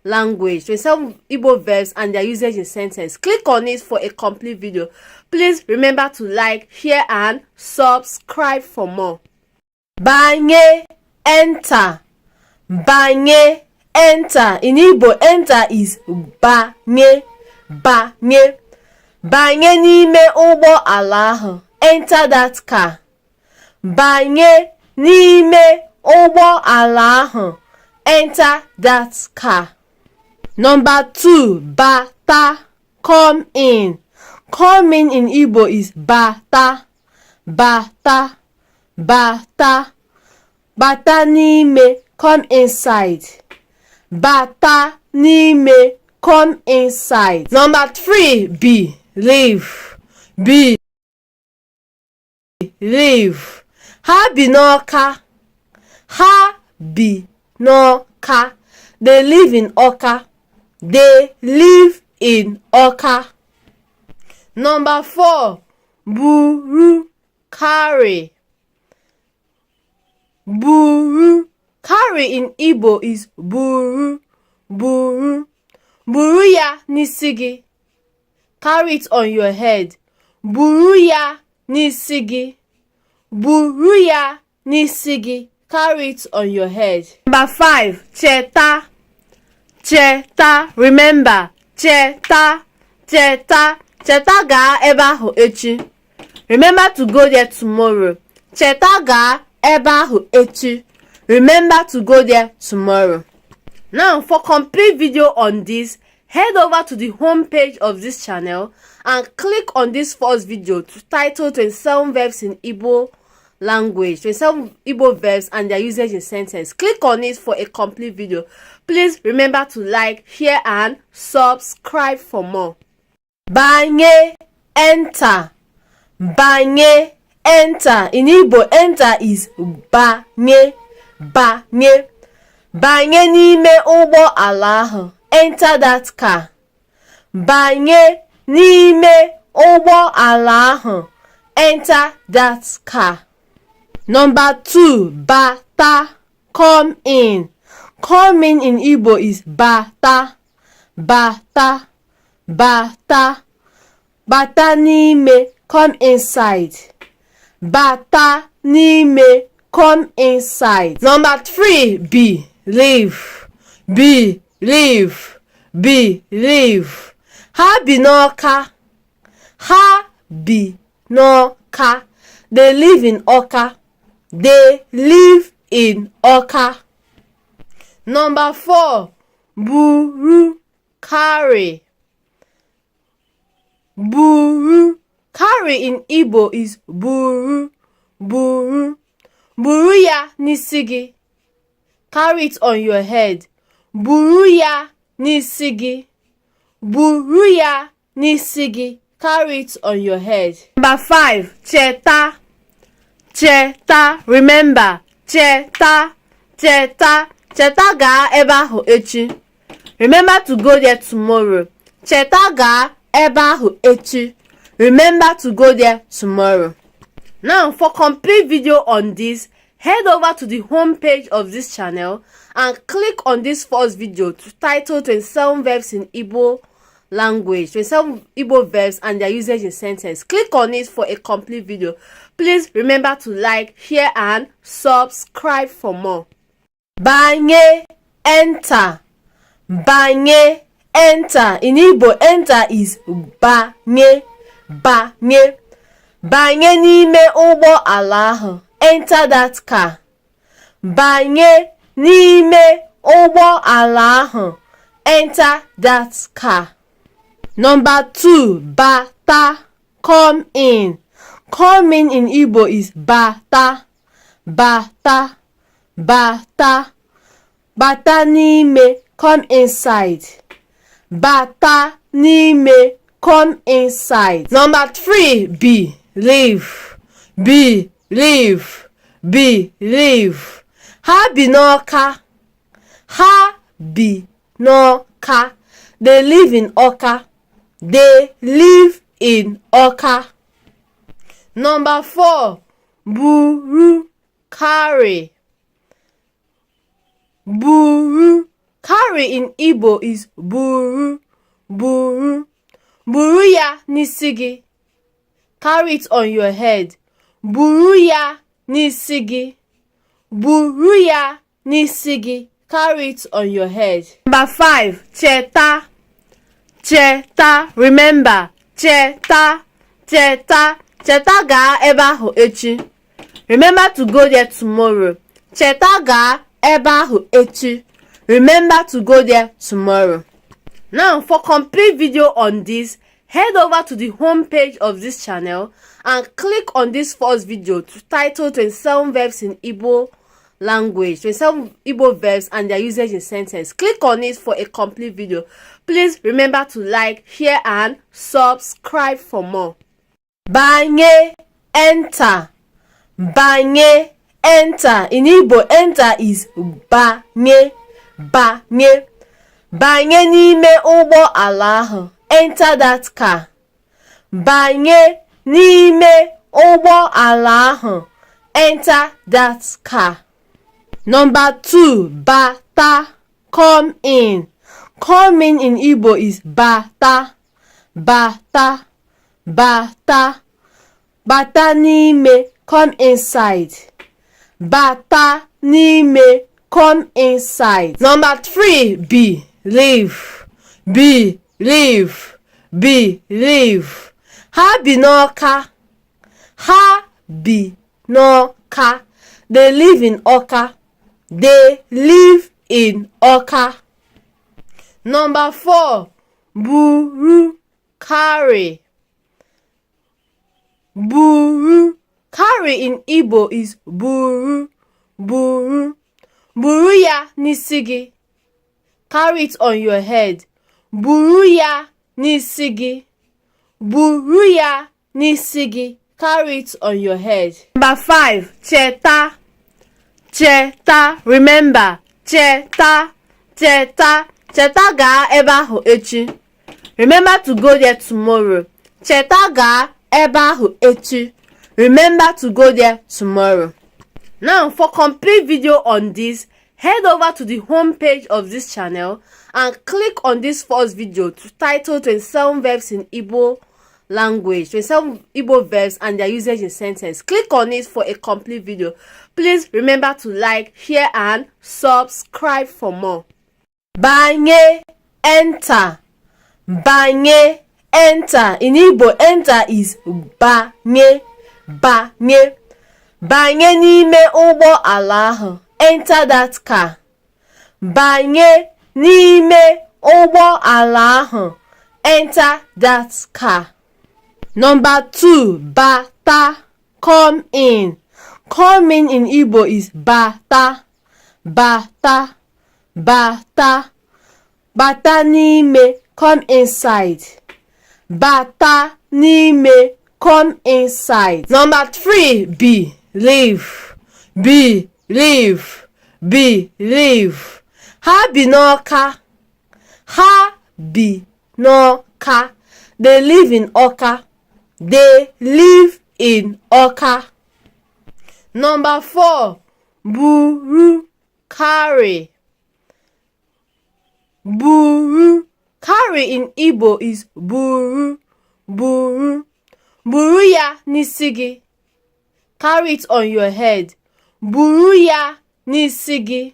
language, 27 Igbo verbs and their usage in sentence. Click on it for a complete video. Please remember to like, share and subscribe for more. Banye, enter. Banye, enter. In Igbo, enter is banye. Banye. Banye n'ime ụgbọ ala ahụ. Enter that car. Banye n'ime ụgbọ ala ahụ. Enter that car. Number 2. Bata. Come in. Come in Igbo is bata. Bata. Bata. Bata n'ime. Come inside. Bata n'ime. Come inside. Number 3. Believe. Believe. Ha bi n'Ọka. Ha bi n'Ọka. They live in Ọka. They live in Ọka. Number 4. Buru. Carry. Buru. Carry in Igbo is buru. Buru. Buru ya n'isi gị. Carry it on your head. Buru ya n'isi gị. Buru ya n'isi gị. Carry it on your head. Number 5. Cheta. Cheta. Remember. Cheta. Cheta. Cheta gaa ebe ahụ echi. Remember to go there tomorrow. Cheta gaa ebe ahụ echi. Remember to go there tomorrow. Now, for complete video on this, head over to the home page of this channel and click on this first video to title 27 verbs in Igbo language, 27 Igbo verbs and their usage in sentence. Click on it for a complete video. Please remember to like, share and subscribe for more. Banye, enter. Banye, enter. In Igbo, enter is banye. Banye. Banye n'ime ụgbọ ala ahụ. Enter that car. Banye n'ime ụgbọ ala ahụ. Enter that car. Number 2. Bata. Come in. Come in Igbo is bata. Bata. Bata. Bata n'ime. Come inside. Bata n'ime. Come inside. Number 3. Believe. Believe. Believe. Ha bi n'Ọka. Ha bi n'Ọka. They live in Ọka. They live in Ọka. Number 4. Buru. Carry. Buru. Carry in Igbo is buru. Buru. Buru ya n'isi gị. Carry it on your head. Buru ya n'isi gị. Buru ya n'isi gị. Carry it on your head. Number 5. Cheta. Cheta. Remember. cheta, cheta, cheta gaa ebe ahụ echi. Remember to go there tomorrow. Cheta gaa ebe ahụ echi. Remember to go there tomorrow. Now, for complete video on this, head over to the home page of this channel and click on this first video titled 27 verbs in Igbo language, 27 Igbo verbs and their usage in sentence. Click on it for a complete video. Please remember to like, share and subscribe for more. Banye, enter. Banye, enter. In Igbo, enter is banye, banye. Banye n'ime ụgbọ ala ahụ. Enter that car. Banye n'ime ụgbọ ala ahụ. Enter that car. Number 2, bata, come in. Come in Igbo is bata, bata, bata. Bata n'ime, come inside. Bata n'ime, come inside. Number 3, believe, believe, believe. Ha bi n'Ọka. Ha bi n'Ọka. They live in Ọka. They live in Ọka. Number 4, buru, carry. Buru. Carry in Igbo is buru, buru. Buru ya n'isi gị. Carry it on your head. Buru ya n'isi gị. Buru ya n'isi gị. Carry it on your head. Number 5, cheta, cheta. Remember, cheta, cheta. Cheta gaa ebe ahụ echi. Remember to go there tomorrow. Cheta gaa ebe ahụ echi. Remember to go there tomorrow. Now, for complete video on this, head over to the home page of this channel and click on this first video titled 27 verbs in Igbo language, 27 Igbo verbs and their usage in sentence. Click on it for a complete video. Please remember to like, share and subscribe for more. Banye, enter. Banye, enter. In Igbo, enter is banye, banye. Banye n'ime ụgbọ ala ahụ. Enter that car. Banye n'ime ụgbọ ala ahụ. Enter that car. Number 2, bata, come in. Come in Igbo is bata, bata, bata. Bata n'ime, come inside. Bata n'ime, come inside. Number 3, believe, believe, believe. Ha bi n'Ọka. Ha bi n'Ọka. They live in Ọka. They live in Ọka. Number 4, buru, carry. Buru. Carry in Igbo is buru, buru. Buru ya n'isi gị. Carry it on your head. Buru ya n'isi gị. Buru ya n'isi gị. Carry it on your head. Number 5, cheta, cheta. Remember, cheta, cheta. Cheta gaa ebe ahụ echi. Remember to go there tomorrow. Cheta gaa ebe ahụ echi. Remember to go there tomorrow. Now, for complete video on this, head over to the home page of this channel and click on this first video titled 27 verbs in Igbo language, 27 Igbo verbs and their usage in sentence. Click on it for a complete video. Please remember to like, share and subscribe for more. Banye, enter. Banye, enter. In Igbo, enter is banye, banye. Banye n'ime ụgbọ ala ahụ. Enter that car. Banye n'ime ụgbọ ala ahụ. Enter that car. Number 2, bata, come in. Come in Igbo is bata, bata, bata. Bata n'ime, come inside. Bata n'ime, come inside. Number 3, believe, believe, live, believe. Ha bi n'Ọka. Ha bi n'Ọka. They live in Ọka. They live in Ọka. Number 4. Buru, carry. Buru. Carry in Igbo is buru, buru. Buru ya n'isi gị. Carry it on your head. Buru ya n'isi gị.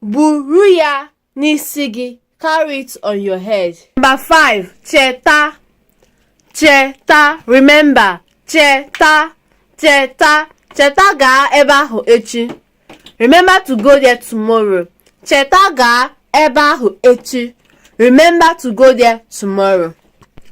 Buru ya n'isi gị. Carry it on your head. Number 5. Cheta. Cheta. Remember. Cheta. Cheta. Cheta gaa ebe ahụ echi. Remember to go there tomorrow. Cheta gaa ebe ahụ echi. Remember to go there tomorrow.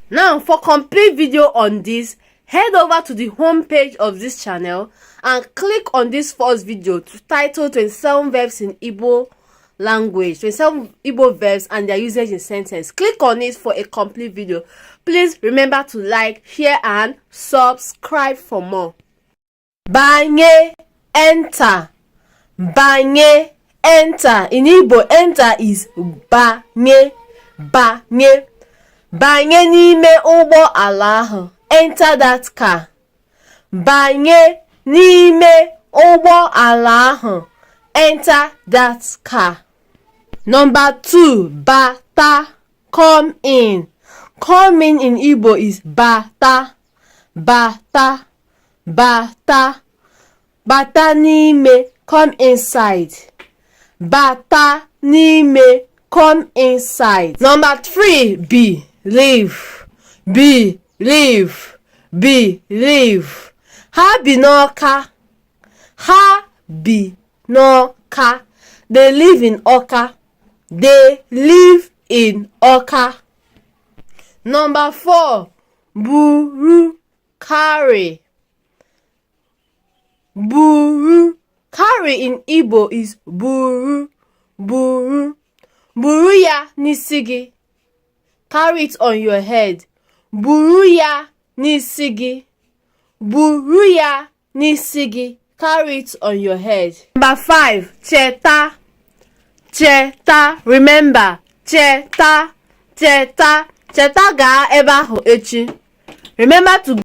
Now, for complete video on this, head over to the home page of this channel and click on this first video titled 27 verbs in Igbo language, 27 Igbo verbs and their usage in sentence. Click on it for a complete video. Please remember to like, share and subscribe for more. Banye, enter. Banye, enter. In Igbo, enter is banye. Banye. Banye n'ime ụgbọ ala ahụ. Enter that car. Banye n'ime ụgbọ ala ahụ. Enter that car. Number 2. Bata. Come in. Come in Igbo is bata. Bata. Bata. Bata n'ime. Come inside. Bata n'ime. Come inside. Number 3. Believe. Believe. Believe. Ha bi n'Ọka. Ha bi n'Ọka. They live in Ọka. They live in Ọka. Number 4. Buru, carry. Buru. Carry in Igbo is buru, buru. Buru ya n'isi gị. Carry it on your head. Buru ya n'isi gị. Buru ya n'isi gị. Carry it on your head. Number 5. Cheta. Cheta. Remember. Cheta. Cheta. Cheta gaa ebe ahụ echi. Remember to